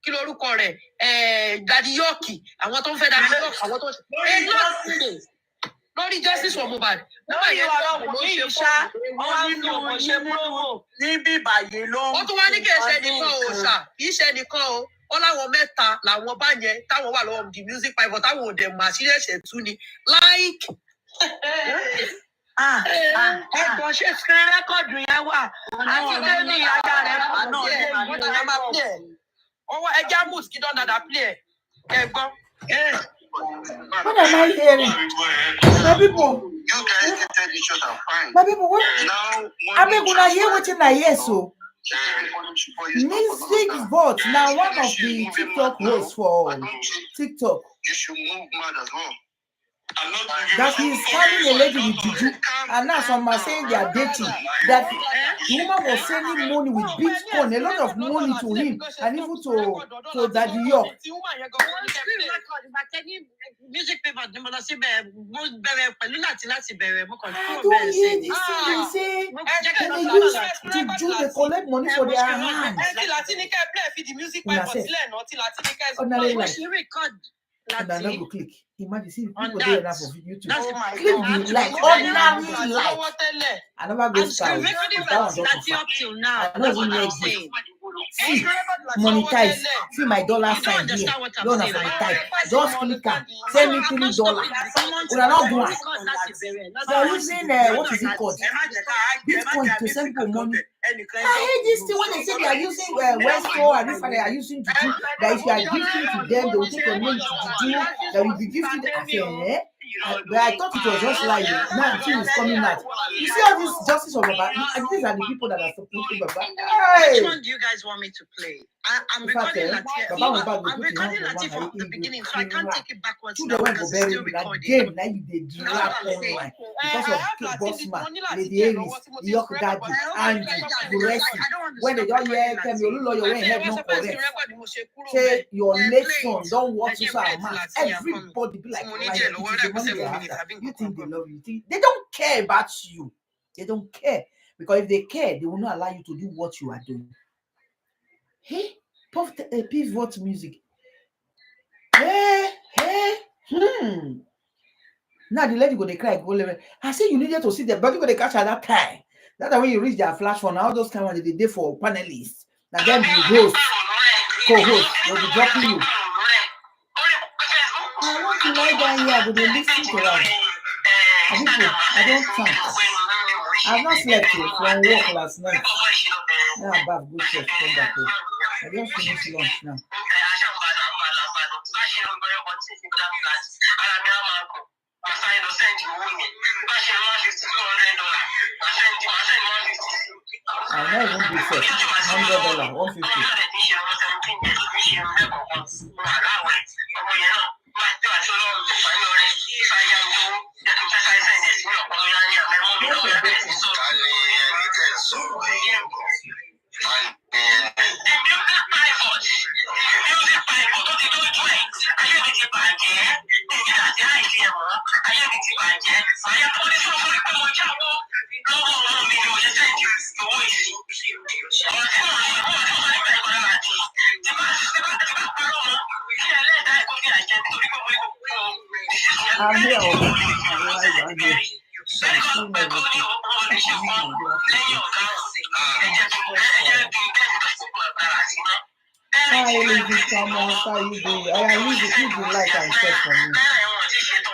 kí lorúkọ rẹ̀ Daddy Yorkie àwọn tó ń fẹ́ Daddy Yorkie àwọn tó ń ṣe lórí justice for Mohbad. Lórí ọ̀rọ̀ kò ní ìṣá nínú ṣe promo níbí báyìí ló. Ó tún wá ní kí ẹ ṣe nìkan o ṣá kì í ṣe nìkan o. Ó láwọn mẹ́ta làwọn bá yẹn táwọn wà lọ́wọ́ the music pivot táwọn ò dẹ̀ mọ̀ àṣírí ẹ̀ṣẹ̀ tú ni like. Ẹ̀gbọ́n ṣe screen record yẹn wà. Àtúndé ní ajá rẹ̀ máa play ẹ̀. Ọwọ́ ẹja mood kí dán dada play ẹ̀. Ẹ̀gbọ́n. What am I hearing? My people. You guys can tell each other fine. My people, what? I mean, when I hear what I hear, so. Music Bot, now one of the TikTok hosts for TikTok. You should move mad as well. that he is scamming a lady with juju, and now some are saying they are dating. That the woman was sending money with Bitcoin, a lot of money to him, and even to Daddy York. Music paper, I don't hear this thing they say. Then they use juju, they collect money for their hand. Ordinary life. And I never click. Imagine, see people do enough of YouTube. Click the like ordinary life. I never go style. That one just I know it's only exist. See, monetize. See my dollar sign here. You want to monetize? Just click and send me $3. We are not going. They are using what is it called? Bitcoin to send people money. I hate this thing when they say they are using Westro and if they are using Juju. That if you are gifting to them, they will take your name to Juju. That will be gifted. But I thought it was just like now until it's coming out. You see all this justice of Baba, and these are the people that are supporting Baba. Which one do you guys want me to play? I'm recording Latia. I'm recording Latia from the beginning, so I can't take it backwards now because it's still recording. Again, now you did drag online because of Bossman, Lady Aries, York Daddy, and Buresi. When they don't hear them, your lawyer went head not correct. Say your late son don't watch you so much. Everybody be like, you think they love you? You think they don't care about you? They don't care because if they care, they will not allow you to do what you are doing. Hey, pivot music. Hey. Now the lady go they cry. I say you needed to see the body go they catch at that time. That's when you reach their flash phone. All those cameras they did for panelists. Now then the host, co-host, they'll be dropping you. I want to lie down here, but they listen to us. People, I don't think. I've not slept from work last night. Now I'm back, good chef, come back home. I just finished lunch now. I know it won't be fair. $100, $150. I'm here. I'm here. Hi, Lizzie, come on, how you doing? I am Lizzie, please do like and share for me.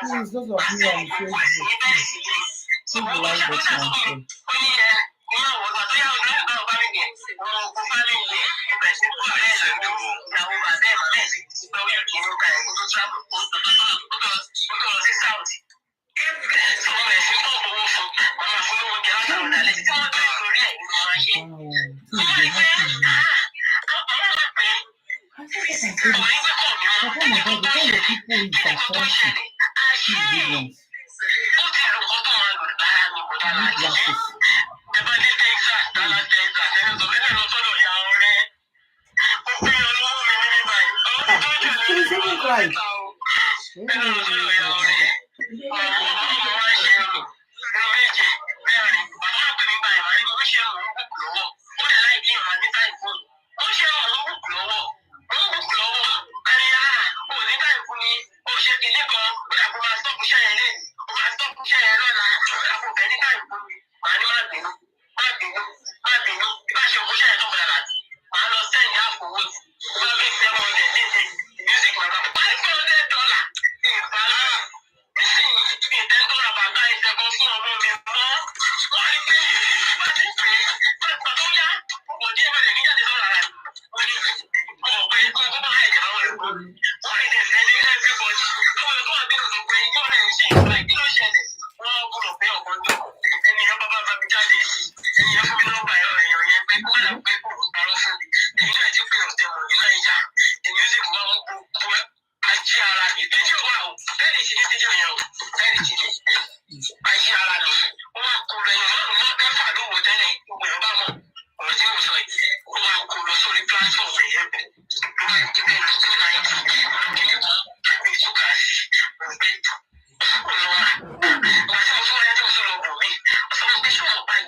Please, those of you on Facebook, please do like this and share.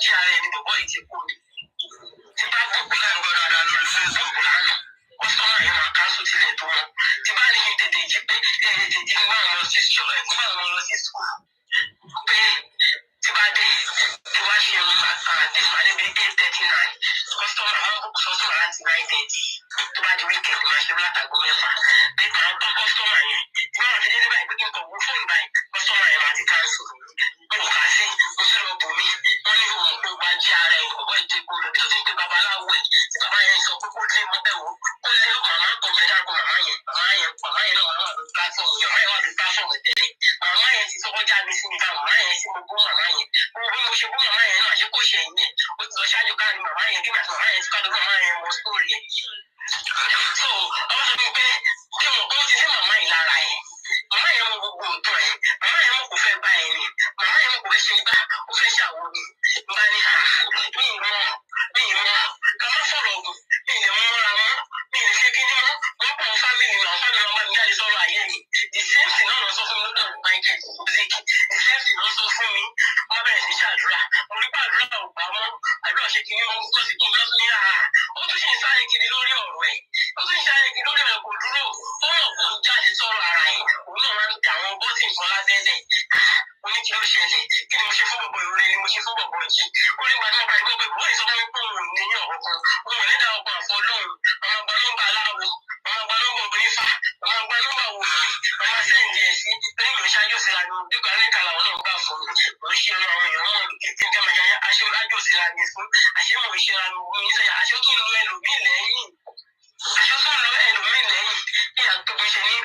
jí ara ẹni bọ̀bọ̀ yìí ti kú ni. Tí bá gbogbo náà ń gbọ́ dáadáa lórí Facebook lánàá, kọ́sítọ́mà yẹn máa káńsù sílẹ̀ tó wọn. Tí bá ní kí n tètè jí pé tètè jí máa lọ sí ṣọ́ọ̀ ẹ̀kọ́ máa lọ sí school. Pé tí bá dé tí wá ṣe àti ìpàdé bíi 8:39, kọ́sítọ́mà máa ń bùkún sọ́sọ́mà láti 9:30. Tó bá di wíkẹ̀ndì máa ṣe látàgò 6. Pé màá bá kọ́sítọ́mà yẹn. Tí wọ́n ti dé báyìí pé kí n kọ̀ wú fóònù báyìí, kọ́sítọ́mà yẹn máa ti káńsù. Mo kà á sí, mo sì lọ bò mí. Wọ́n ní òun kó gba jí ara ẹ̀ kọ̀ọ̀bọ̀ ìjẹ́kọ̀ rẹ̀ bí ó ti ń pe babaláwo ẹ̀. Tí bàbá yẹn sọ pé kó lé mọ́ ẹ̀wọ̀, ó lé màmá kan fẹ́ dárúkọ màmá yẹn. Màmá yẹn náà wà lórí platform, màmá yẹn wà lórí platform tẹ́lẹ̀. Màmá yẹn ti sọ́kọ́ já mi sí mi bá màmá yẹn sí mo bú màmá yẹn. Mo bí mo ṣe bú màmá yẹn náà, ṣé kò ṣe yẹn? Ó ti lọ ṣáájú káàní màmá yẹn kí màmá yẹn ti ká lórí màmá yẹn mọ sórí ẹ̀. So, ọba sọ fún mi pé kí mo kọ́ ti sí màmá yìí lára ẹ̀. Màmá yẹn mọ gbogbo nǹkan ẹ̀. Màmá yẹn mọ kò fẹ́ bá ẹ̀ ni. Màmá yẹn mọ kò fẹ́ ṣe gbá, ó fẹ́ ṣàwọ̀ ni. Nígbà ní mi ì mọ, ká má sọ̀rọ̀ ògùn, mi ì lè mú mọ́ra mọ́, mi ì lè ṣe kíní mọ́. Wọ́n pa àwọn fámìlì mi, àwọn fámìlì ọmọ mi jáde sọ̀rọ̀ ayé mi. The same thing náà lọ sọ fún mi lọ́dọ̀ Michael Music. The same thing lọ sọ fún mi. Wọ́n bẹ̀rẹ̀ sí ṣàdúrà. Mo rí pé àdúrà ò gbà mọ́. Àdúrà ṣe kíní mọ́ tó sì kún lọ́sùn ní àhà. Ó tún ṣe ń sáré kiri lórí ọ̀rọ̀ ẹ̀. Ó tún ń sáré kiri lórí ọ̀rọ̀ kò dúró. Ó mọ̀ kó ń jáde sọ̀rọ̀ ara ẹ̀. Òun náà máa ń ta àwọn bọ́tì nǹkan lábẹ́lẹ̀. Mo ní kí ló ṣẹlẹ̀? Kí ni mo ṣe fún bọ̀bọ̀ ìrora ni mo ṣe fún bọ̀bọ̀ yìí? Ó ní gbàdúrà bá ìgbọ́ pé bọ́ ìsọ fún mi pé òun ò ní ní ọ̀rọ̀ kan. Òun ò ní dá ọkọ̀ àfọ lóhùn. Ọmọ ọgbà nọ́mbà aláwo. Ọmọ ọgbà nọ́mbà obìnrin fa. Ọmọ ọgbà nọ́mbà wòlíì. Ọmọ sẹ́ǹdì ẹ̀ sí. Lẹ́yìn ìlú ṣáájú síra ni dúkà lẹ́ka làwọn náà gbà fún mi. Mo ń ṣe àwọn èèyàn mọ̀ ní kí n gẹ́mà yáyá aṣọ ájò síra ni fún. Àṣé mo ń ṣe ara mi wọ́n sẹ́yà. Aṣọ tó ń lo ẹlòmíì lẹ́yìn. Aṣọ tó ń lo ẹlòmíì lẹ́yìn. Kí àtọ́gbé ṣe ní.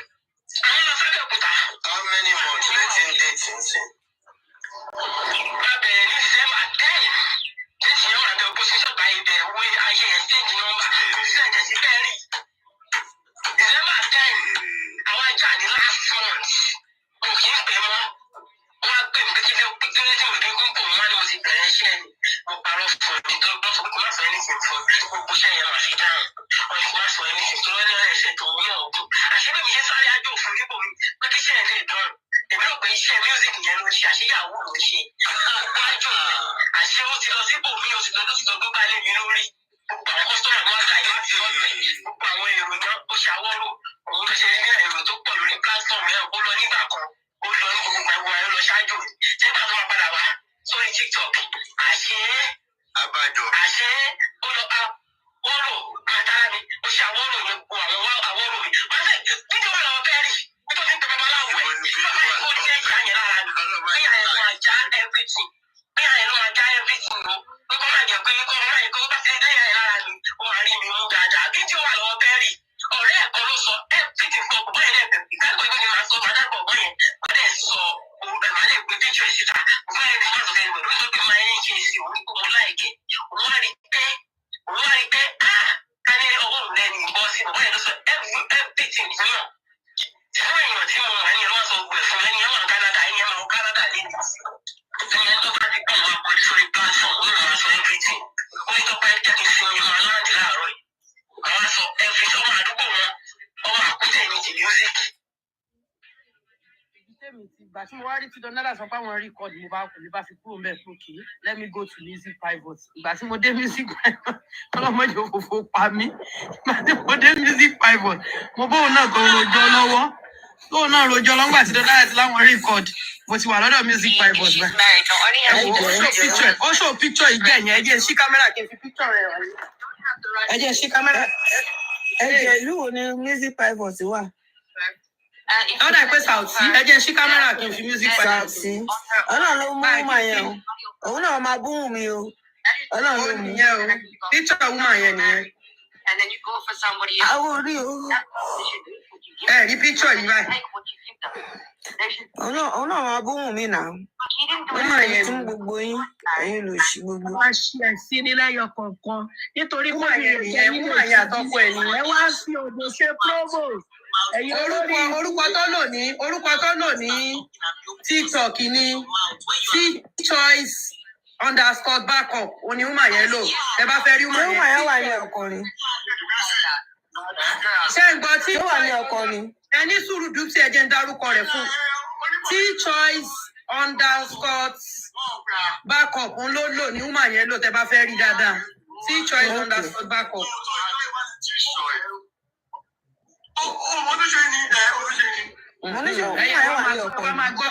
Àwọn lọ sábẹ́ òkúta. How many months lẹ́tí ń dé tí ń sìn? Abẹ̀rẹ̀ ní December 10. Déètì yẹn wà ní ọgbọ́n sí sọ̀gbà ibẹ̀ wé ayé ẹ̀ stéèjì nọ́mbà. Kò sí ẹ̀jẹ̀ sí bẹ́ẹ̀rì. December 10. Àwọn ajá ní last month. Mo kì í pè mọ́. Wọ́n á pè mí kékeré tí mo dé gúnpò mọ́ ni mo ti bẹ̀rẹ̀ iṣẹ́ ni. Mo parọ́ fún mi tó gbọ́ fún mi kò má sọ anything fún mi. Gbogbo iṣẹ́ yẹn máa fi dáhùn. Wọ́n ní kò má sọ anything tó lọ́ọ́ lọ́ọ́ ẹ̀ṣẹ̀ tó ní ọ̀gbọ́n. Àṣírí mi ṣe sáré ájò fún níbo mi pé kí iṣẹ́ lè dán. Èmi rò pé iṣẹ́ music yẹn ló ń ṣe àṣeyàwó ló ń ṣe. Ájò mi àṣé ó ti lọ síbò mi ó ti lọ gbọ́ balẹ̀ mi lórí. Gbogbo àwọn kọ́sítọ́mà ló wá gbà yín láti lọ́gbẹ̀. Gbogbo àwọn èrò náà ó ṣàwọ́rò. Òun ló ṣe ní èrò tó pọ̀ lórí platform yẹn ó lọ nígbà kan. Ó lọ ní gbogbo ẹ̀wọ̀n ẹ̀rọ lọ ṣáájú. Ṣé ìgbà tó máa padà wá sórí TikTok? Àṣé ó lọ bá wọ́rò àtàrà mi. Ó ṣàwọ́rò yẹn gbogbo àwọn àwọ̀rò mi. Wọ́n fẹ́ fídíò wà lọ́wọ́ bẹ́ẹ̀rì. Nítorí tí ń tẹ babaláwo ẹ̀. Bàbá yẹn kó jẹ́ ìyá yẹn lára mi. Bí àyẹ̀ máa já everything. Bí àyẹ̀ ló máa já everything lọ. Bí kò máa jẹ́ pé kó máa yẹ kó bá ti dé ìyá yẹn lára mi. Ó máa rí mi mú dáadáa. Fídíò wà lọ́wọ́ bẹ́ẹ̀rì. Ọ̀rẹ́ ẹ̀kọ́ ló sọ everything fún ọkọ̀ báyẹn lẹ́gbẹ̀ẹ́. Ìkáàkọ̀ ìgbẹ́ ni màá sọ màá dàgbọ̀ ọ̀gbọ́n yẹn. Màá dẹ̀ sọ màá lè gbé fídíò ẹ̀ síta. Mo fẹ́ rí fáṣọ fẹ́ lórí tó bí máa ń ṣe sí òun kó mo láìkẹ́. Òun wá rí pé ká ní ọwọ́ òun lẹ́nu ìbọn sí bàbá yẹn ló sọ everything fún náà. Fún èèyàn tí mo mọ̀ ẹni ló wá sọ gbẹ̀ fún ẹni ọmọ Canada ẹni ọmọ Canada lé ní. Ẹni tó bá ti pọ̀ máa kọ́ sórí platform ó máa sọ everything. Ó ní tó bá jẹ́ kí n sinmi máa láǹdì láàárọ̀ yìí. Àwọn sọ everything ọmọ àdúgbò wọn ọmọ àkútẹ̀ ní ti music. Ìgbà tí mo wá rí tí Donada sọ pé àwọn rìkọ́dì mo bá kò ní bá fi kúrò mbẹ́ fúnkì let me go to music private. Ìgbà tí mo dé music private ọlọ́mọdé òfófó pa mí. Ìgbà tí mo dé music private mo bóun náà tó rojọ́ lọ́wọ́. Tóun náà rojọ́ lọ́ngbà tí Donada ti láwọn rìkọ́dì mo ti wà lọ́dọ̀ music private báyìí. Ó ṣò picture ìgbẹ̀yìn ẹ jẹ́ sí kámẹ́rà kí n fi picture rẹ̀ wá. Ẹ jẹ́ sí kámẹ́rà. Ẹ jẹ́ ìlú wo ni music private wà? Ó dà pé Sauti ẹ jẹ́ sí kámẹ́rà kí n fi music private. Sauti Ọlọ́run ló mú ọmọ yẹn o. Òun náà máa bú mi o. Ọlọ́run ló mú yẹn o. Picture woman yẹn nìyẹn. Àwọn orí o. Ẹ rí picture yìí báyìí. Òun náà máa bú mi náà. Woman yẹn tún gbogbo yín. Ẹ̀yin lò sí gbogbo. Wọ́n ṣe ẹ̀sìn nílẹ̀yọ kọ̀ọ̀kan nítorí kó lè jẹ́ nínú àyà àtọ́kọ ẹ̀ nìyẹn. Ẹ wá sí òdò ṣe promo. Orúkọ tó lò ní TikTok ní T-Choice_backup òní woman yẹn lò. Ẹ bá fẹ́ rí woman yẹn. Woman yẹn wà ní ọkùnrin. Ṣé ń gbọ́ tí ó wà ní ọkùnrin? Ẹ ní sùúrù dúpẹ́ ẹ jẹ́ ń dárúkọ rẹ̀ fún T-Choice_backup. Backup, on load, new man, yellow, te ba ferry dada. See choice on that for backup.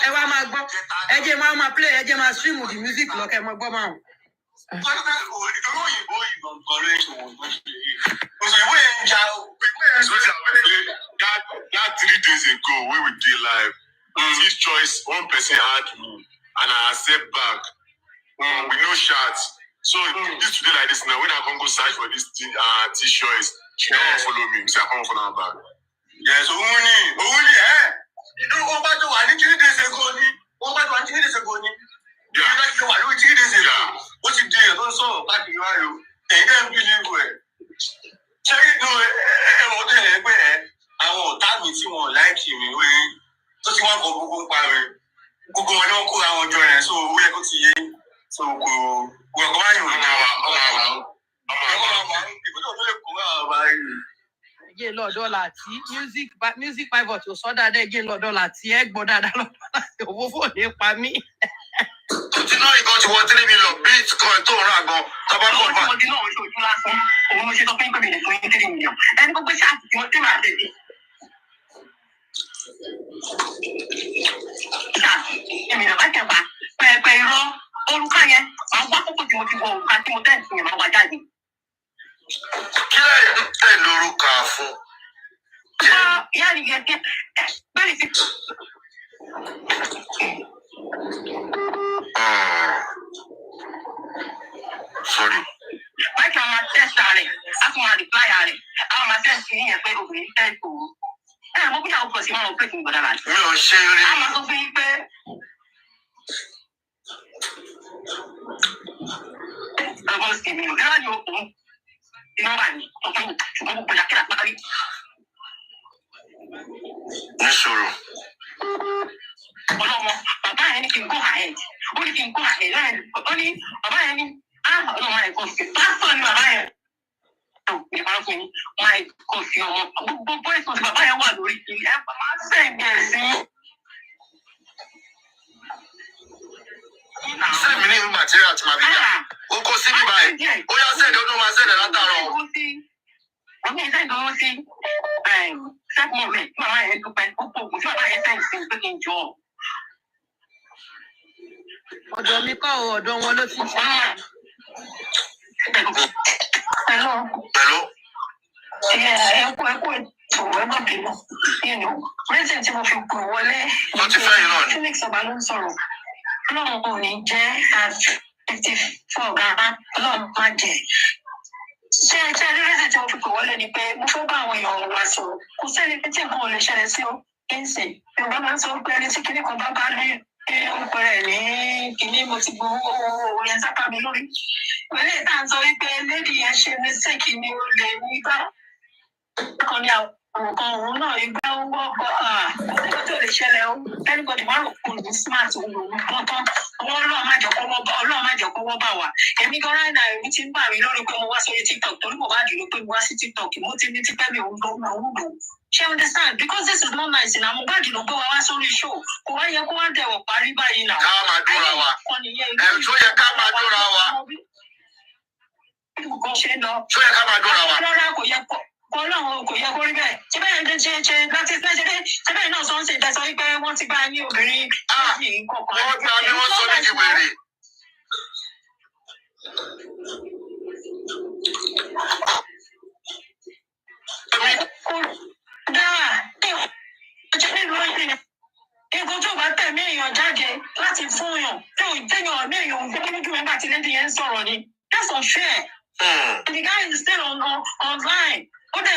Ẹ wá máa gbọ́. Ẹ jẹ́ máa play, ẹ jẹ́ máa stream the music lọ kẹ́ máa gbọ́ máa. That 3 days ago, we were live. This choice, one person had me, and I accept back with no shots. So this today like this now, when I can go search for this t-shirts, they won't follow me. So I can't follow my back. Yes, only, you know what do I need 3 days ago? What do I 3 days ago? Yeah. You like 3 days ago. What you did, also back you are you. They can't believe it. Check it no, àwọn ọ̀tá mi tí wọ́n láìkì mi wé tó ti wá gbogbo ń parí gbogbo wọn ni wọ́n kó àwọn ọjọ́ yẹn so owó yẹ kó ti yé so kò gbogbo wáyé òun náà wà ìgbésẹ̀ tó lè kó àwọn ọba yìí. Ẹ̀jẹ̀ lọ́dọ̀ láti music pivot ò sọ dáadáa ẹ̀jẹ̀ lọ́dọ̀ láti ẹ̀ gbọ́ dáadáa lọ́dọ̀ láti òwò fòní pa mí. Tó ti náà ìkan ti wọ 3 million bitcoin tó ń rà gan tọ́ba kọ́ bá. Ọmọdé náà ń ṣojú lásán òun ló ṣe tó pín pèmí fún 3 million ẹni gbogbo ṣáà tí wọ́n tẹ̀ máa tẹ̀lé. Èmi náà bá tẹ̀ wá pẹ̀pẹ̀ irọ́ orúkọ yẹn àwọn akókò tí mo ti wọ òrùka tí mo tẹ̀ sí yẹn máa wá jáde. Kí lẹ́yìn ń tẹ̀ lórúkọ fún? Ìyá mi yẹn kí bẹ́ẹ̀ sí. Sorry. Báyìí àwọn máa tẹ̀sà rẹ̀ á tún máa rìpláyà rẹ̀ àwọn máa tẹ̀sì yẹn pé obìnrin tẹ̀ tó. Mo bí àwọn kọ̀ sí máa ń pè fún ìgbọ̀dá láti. Mi ò ṣe rí. A máa sọ fún yín pé ọgbọ́n sì mi ò kí láti okùn iná wà ní ọ̀tún ṣùgbọ́n gbogbo ìdákẹ́lá parí. Ní sọ̀rọ̀. Ọlọ́wọ́ bàbá yẹn ní kí n go ahead ó ní kí n go ahead ó ní bàbá yẹn ní ọlọ́wọ́ ẹ̀ kò sí pásítọ̀ ní bàbá yẹn. Ìbára fún mi máa kò sí ọmọ gbogbo ẹ̀sùn tí bàbá yẹn wà lórí kiri ẹ̀ máa sẹ́yìn ẹ̀ sí. Sẹ́mi ní material tí màá fi yà. Ó kó síbí báyìí. Ó yá sẹ́ẹ̀dì ó ló máa sẹ́ẹ̀dì látàárọ̀. Wọ́n ní sẹ́ẹ̀dì owó sí sẹ́ẹ̀dì rẹ̀ bàbá yẹn dúpẹ́ ó pọ̀ kò sí bàbá yẹn sẹ́ẹ̀dì sí pé kí n jọ. Ọ̀dọ̀ mi kọ́ ọ̀dọ̀ wọn ló ti ṣe. Hello. Hello. Ẹ̀kú ètò ẹ̀gbọ́n bínú. Reason tí mo fi kù wọlé. Wọ́n ti fẹ́ yín náà ni. Felix ọba ló ń sọ̀rọ̀. Ọlọ́run ò ní jẹ́ àti ọ̀gá ọlọ́run má jẹ́. Ṣé reason tí mo fi kù wọlé ni pé mo fẹ́ bá àwọn èèyàn wa sọ̀rọ̀. Kò sẹ́ni tí nǹkan ò lè ṣẹlẹ̀ sí ó. Kẹ́ńsì Yorùbá máa ń sọ pé ẹni tí kinní kan bá bá ní orúkọ rẹ̀ ní kinní mo ti gbọ́ owó yẹn sápá mi lórí. Ìwélé ìta ń sọ wípé lady yẹn ṣe mistake ni ó lè ní bá. Bákan ní àwọn nǹkan òun náà ìgbà owó ọkọ̀ nígbà tó lè ṣẹlẹ̀ ó. Anybody máa rò kó ní smart òun lòun gbọ́n tán. Ọlọ́run má jẹ́ kọ́wọ́ bá wa. Èmi gan ráì náà èmi ti ń bà mí lórí pé mo wá sórí TikTok torí mo bá dìrò pé mo wá sí TikTok mo ti ní tipẹ́ mi òun lò. Ṣé understand? Because this is not nice na mo bá dìrò pé wá sórí show. Kò wá yẹ kó wá dẹ̀wọ̀ parí báyìí náà. Ká máa dúra wa. Tó yẹ ká máa dúra wa. Tó yẹ ká máa dúra wa. Rárá kò yẹ Ọlọ́run kò yẹ kó rí bẹ́ẹ̀. Ṣé bẹ́ẹ̀ ń ṣe láti ṣe bẹ́ẹ̀ náà sọ ń ṣe ìdásọ wípé wọ́n ti bá ní obìnrin méjì kọ̀ọ̀kan. Wọ́n gba bí wọ́n sọ ní ti wèrè. Dáa, ọjọ́ nílùú ọ̀yẹ́ nǹkan tó bá tẹ̀mí èèyàn jáde láti fún èèyàn tí ò jẹ́yàn ní èèyàn gbé lójú ẹgbẹ́ àti lẹ́dí yẹn ń sọ̀rọ̀ ni. That's unfair. The guy is still online. Ó dẹ̀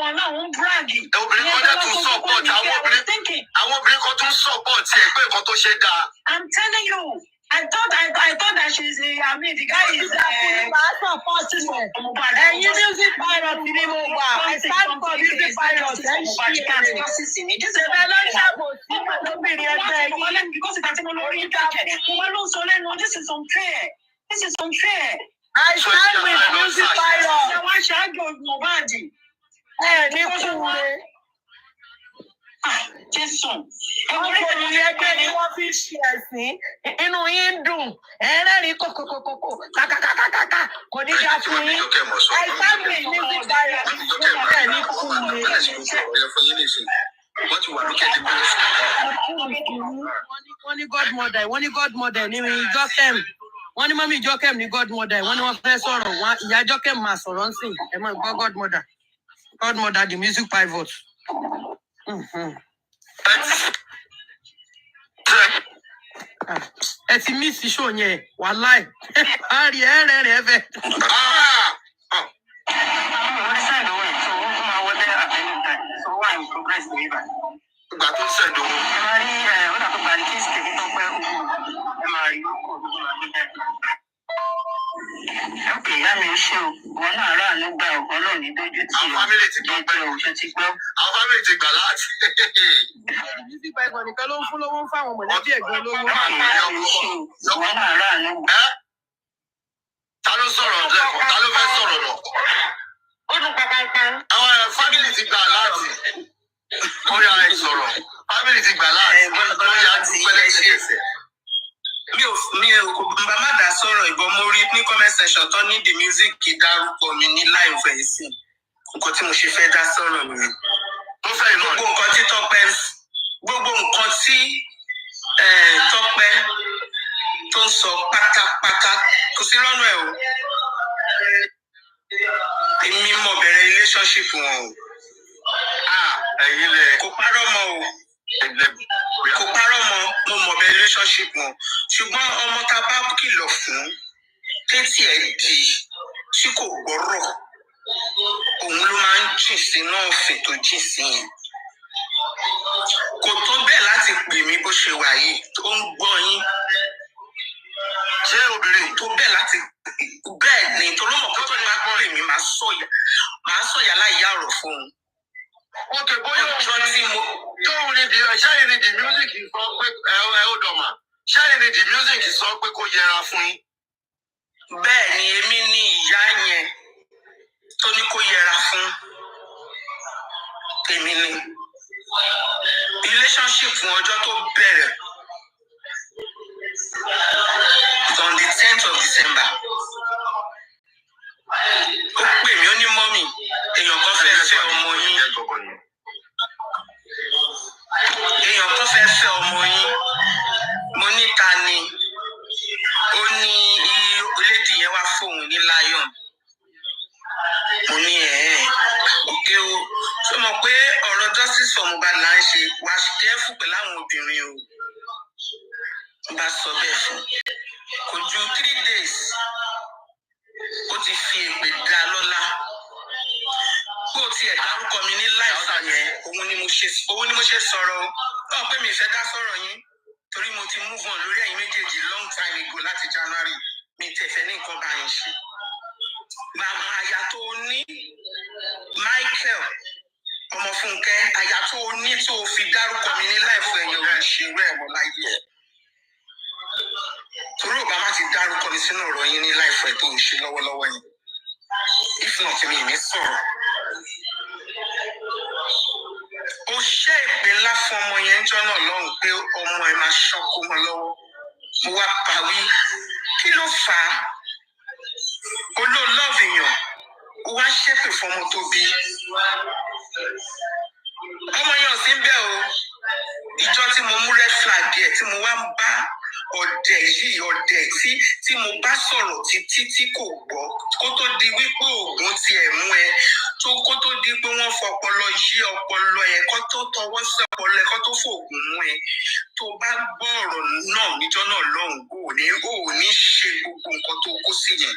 wọn náà ń brag. Obìnrin kan dẹ̀ tún support àwọn obìnrin kan tún support ẹ̀ pé nǹkan tó ṣe dáa. I'm telling you. I thought that she's the guy is music pilot ni mo wà. I stand for music pilot. This is unfair. This is unfair. I stand with music pilot. Ṣé wọ́n ṣáájú Mohbad? Ní kúure. Jésù. Àwọn ẹgbẹ́ ni wọ́n fi ṣe ẹ̀sìn. Inú yín dùn. Ẹ̀rẹ́rìn kòkòkòkò. Kàkàkàkàkà. Kò ní ká fún yín. Àìsàn mi ní ti báyà. Bẹ́ẹ̀ ni kú mi. Wọ́n ti wà lókè ní bẹ́ẹ̀. Wọ́n ní godmother ní Jọ́kẹ́m. Wọ́n ní mọ́mí Jọ́kẹ́m ní godmother. Wọ́n ní wọ́n fẹ́ sọ̀rọ̀. Ìyá Jọ́kẹ́m máa sọ̀rọ̀ ń sìn. Ẹ máa gbọ́ godmother. Godmother, the music pivot. Ẹ ti miss show yẹn, wàláì. A rí ẹ̀rẹ̀ fẹ́. Ìgbà tó ń ṣẹ̀dọ̀ wọn. Ìyá mi ṣe o, wọn náà rà nígbà Ọlọ́run ní dójú tì àwọn fámìlì ti gbọ́ pẹ́ òṣè ti gbọ́. Àwọn fámìlì ti gbà láti. Music Bible nìkan ló ń fún lówó ń fáwọn mọ̀lẹ́bí ẹ̀gbọ́n lówó. Wọn náà rà nígbà. Ta ló sọ̀rọ̀ lẹ́kọ̀ọ́? Ta ló fẹ́ sọ̀rọ̀ lọ? Ó dún pápápá. Àwọn fámìlì ti gbà láti. Ó yà ẹ sọ̀rọ̀. Fámìlì ti gbà láti. Ó yà á dúpẹ́ lẹ́sẹ̀ ẹsẹ̀. Mi ò bá má dá sọ̀rọ̀ ìbọn mo rí ní comment section tó ní the music dárúkọ mi ní live ẹ̀ sí. Nǹkan tí mo ṣe fẹ́ dá sọ̀rọ̀ nìyẹn. Tó fẹ́ iná ni. Gbogbo nǹkan tí Tọ́pẹ́ tó ń sọ pátápátá kò sí lọ́nà ẹ̀ o. Èmi mọ̀ bẹ̀rẹ̀ relationship wọn o. Ẹ̀yin lẹ̀. Kò parọ́ mọ́ o. Kò parọ́ mọ́ mo mọ̀ bẹ̀rẹ̀ relationship wọn. Ṣùgbọ́n ọmọ tá a bá kìlọ̀ fún tẹ́tí ẹ̀ di tí kò gbọ́rọ̀ òun ló máa ń jìn sínú ọ̀fìn tó jìn sí yẹn. Kò tó bẹ́ẹ̀ láti pè mí bó ṣe wà yìí tó ń gbọ́ yín. Ṣé obìnrin? Tó bẹ́ẹ̀ láti bẹ́ẹ̀ ni tó ló mọ̀ pé tó ní máa gbọ́ èmi máa sọ̀yà láìyá ọ̀rọ̀ fún un. Ok, bóyá ọjọ́ tí mo tóun ni ṣáyìn ni the music sọ pé ẹ ó dọ̀mà. Ṣáyìn ni the music sọ pé kó yẹra fún yín. Bẹ́ẹ̀ ni èmi ní ìyá yẹn tó ní kó yẹra fún èmi ni. Relationship fún ọjọ́ tó bẹ̀rẹ̀ on the 10th of December. Ó pè mí ó ní mọ́mì èèyàn kan fẹ́ fẹ́ ọmọ yín. Èèyàn kan fẹ́ fẹ́ ọmọ yín. Mo ní ta ni? Ó ní olédì yẹn wá fóun ní Lion. Mo ní òkè o. Ṣé o mọ̀ pé ọ̀rọ̀ justice for Mohbad là ń ṣe? Wà á kẹ́fù pẹ̀lú àwọn obìnrin o. Bá sọ bẹ́ẹ̀ fún. Kò ju 3 days. Ó ti fi èpè dá lọ́lá. Bó tiẹ̀ dárúkọ mi ní láìsàn yẹn, òun ni mo ṣe sọ̀rọ̀ o. Báwo pé mi fẹ́ dá sọ̀rọ̀ yín? Torí mo ti move on lórí ẹ̀yin méjèèjì long time ago láti January. Mi tẹ̀fẹ́ ní nǹkan bá yín ṣe. Màmá àyà tó ní Michael ọmọ Fúnkẹ́, àyà tó ní tó fi dárúkọ mi ní láìfọ ẹ̀yọ̀ rẹ̀ ṣe rẹ̀ mọ́ láyé ẹ̀. Torí ọba má ti dárúkọ mi sínú ọ̀rọ̀ yín ní láìfọ ẹ̀ tó ń ṣe lọ́wọ́lọ́wọ́ yẹn. If not mi ní sọ̀rọ̀. Ó ṣe ìpè ńlá fún ọmọ yẹn jọ́ náà lọ́hùn pé ọmọ ẹ̀ máa ṣọ́kú mọ́ lọ́wọ́. Mo wá pawí. Kí ló fà á? Olóòlọ́ọ̀fù yàn. Ó wá ṣépè fọmọ tó bí. Ọmọ yẹn ò sí ń bẹ̀ o. Ìjọ tí mo mú red flag ẹ̀ tí mo wá ń bá ọ̀dẹ̀ tí mo bá sọ̀rọ̀ títí tí kò gbọ́ kó tó di wípé oògùn tiẹ̀ mú ẹ tó kó tó di pé wọ́n fọpọlọ yí ọpọlọ ẹ kó tó tọwọ́ sí ọpọlọ ẹ kó tó fòògùn mú ẹ tó bá gbọ́ ọ̀rọ̀ náà níjọ́ náà lọ́hùn ò ní ṣe gbogbo nǹkan tó kó sí yẹn.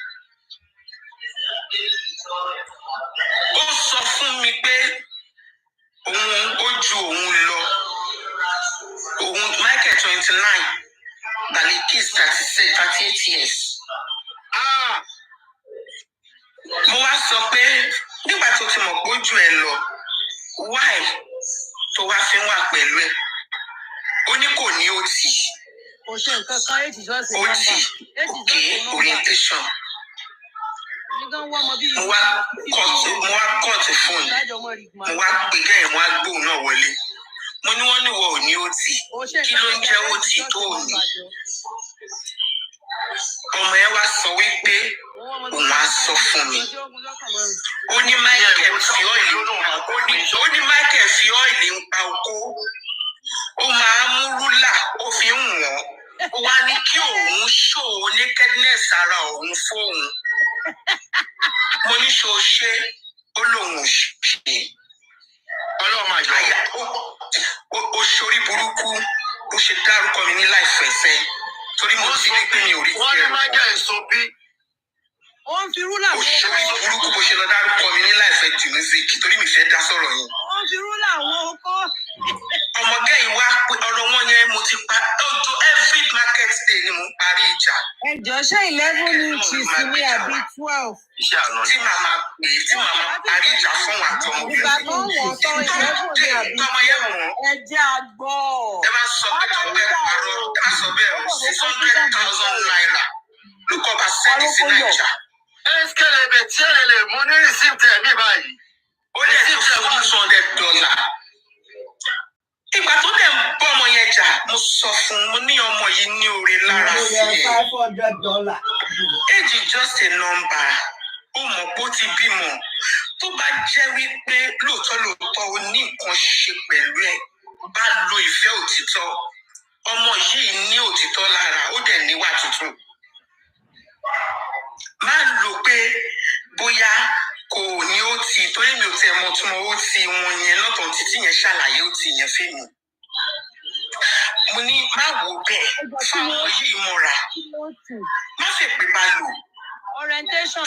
Ó sọ fún mi pé ó ju òun lọ. Òun Michael 29, Balikis 38 years. Mo wá sọ pé nígbà tó ti mọ̀ pé ó ju ẹ lọ, why tó wá fi ń wà pẹ̀lú ẹ? Ó ní kò ní OT. Kò ṣe nǹkan kan èjì ṣọ́ọ̀ṣì OT, okay, orientation. Mo wá kọ́ọ̀tù fóònù. Mo wá pè kẹ́yìn, mo wá gbóhùn náà wọlé. mo ní wọ́n ní wọ́n ò ní òtì kí ló ń jẹ́ òtì tó ò ní. Ọmọ ẹ wá sọ wípé òun á sọ fún mi. Ó ní Michael fi ọ́ìlì ń pa oko. Ó máa mú rúlà ó fi ń wọ̀n. Ó wá ní kí òun show nakedness ara òun fóun. Mo ní ṣo ṣe ó lóun ṣe. Ọlọ́run máa yọ ó ṣorí burúkú bó ṣe dárúkọ mi ní láìfẹsẹ̀ torí mo ti rí pé mi ò rí tiẹ̀. Wọ́n ní má jẹ́ èso bí. Ó ń fi rúlà wọ́n. Ó ṣorí burúkú bó ṣe lọ dárúkọ mi ní láìfẹ́ di music torí mi fẹ́ dá sọ̀rọ̀ yẹn. Ó ń fi rúlà wọ́n ọkọ. Ọmọdé yìí wá pé ọ̀rọ̀ wọn yẹn mo ti pa ọjọ́ every market day ni mo parí ìjà. Ẹjọ́ ṣé 11 inches ni àbí 12? Iṣẹ́ àná ni. Tí màmá parí ìjà fún àtọmọ. Ìgbà tó wọ̀ tán 11 ni àbí 12. Ẹ jẹ́ àgbọ̀. Ẹ máa sọ pé tó bẹ́ẹ̀ parọ́ ẹ máa sọ bẹ́ẹ̀ 600,000 naira ló kọ́ bá sẹ́ẹ̀dì sí Nàìjà. Ẹ̀ẹ́dẹ̀gbẹ̀ tí ẹ lè mú ní receipt ẹ̀mí báyìí. Ó lè tún fún $100. Ìgbà tó dẹ̀ ń bọ́ ọmọ yẹn jà, mo sọ fún un, mo ní ọmọ yìí ní oore lára sí i. $500. Age is just a number. Ó mọ̀ pé ó ti bímọ. Tó bá jẹ́ wípé lóòótọ́ ó ní nǹkan ṣe pẹ̀lú ẹ̀, bá lo ìfẹ́ òtítọ́. Ọmọ yìí ní òtítọ́ lára, ó dẹ̀ níwà tuntun. Má lò pé bóyá kò ní ó ti torí mi ò tẹ mọ tí mo ó ti wọn yẹn lọ́tọ̀ títí yẹn ṣàlàyé ó ti yẹn fèmí. Mo ní má wò bẹ́ẹ̀ fáwọn yìí mọ́ra. Má fẹ́ pé bá lò.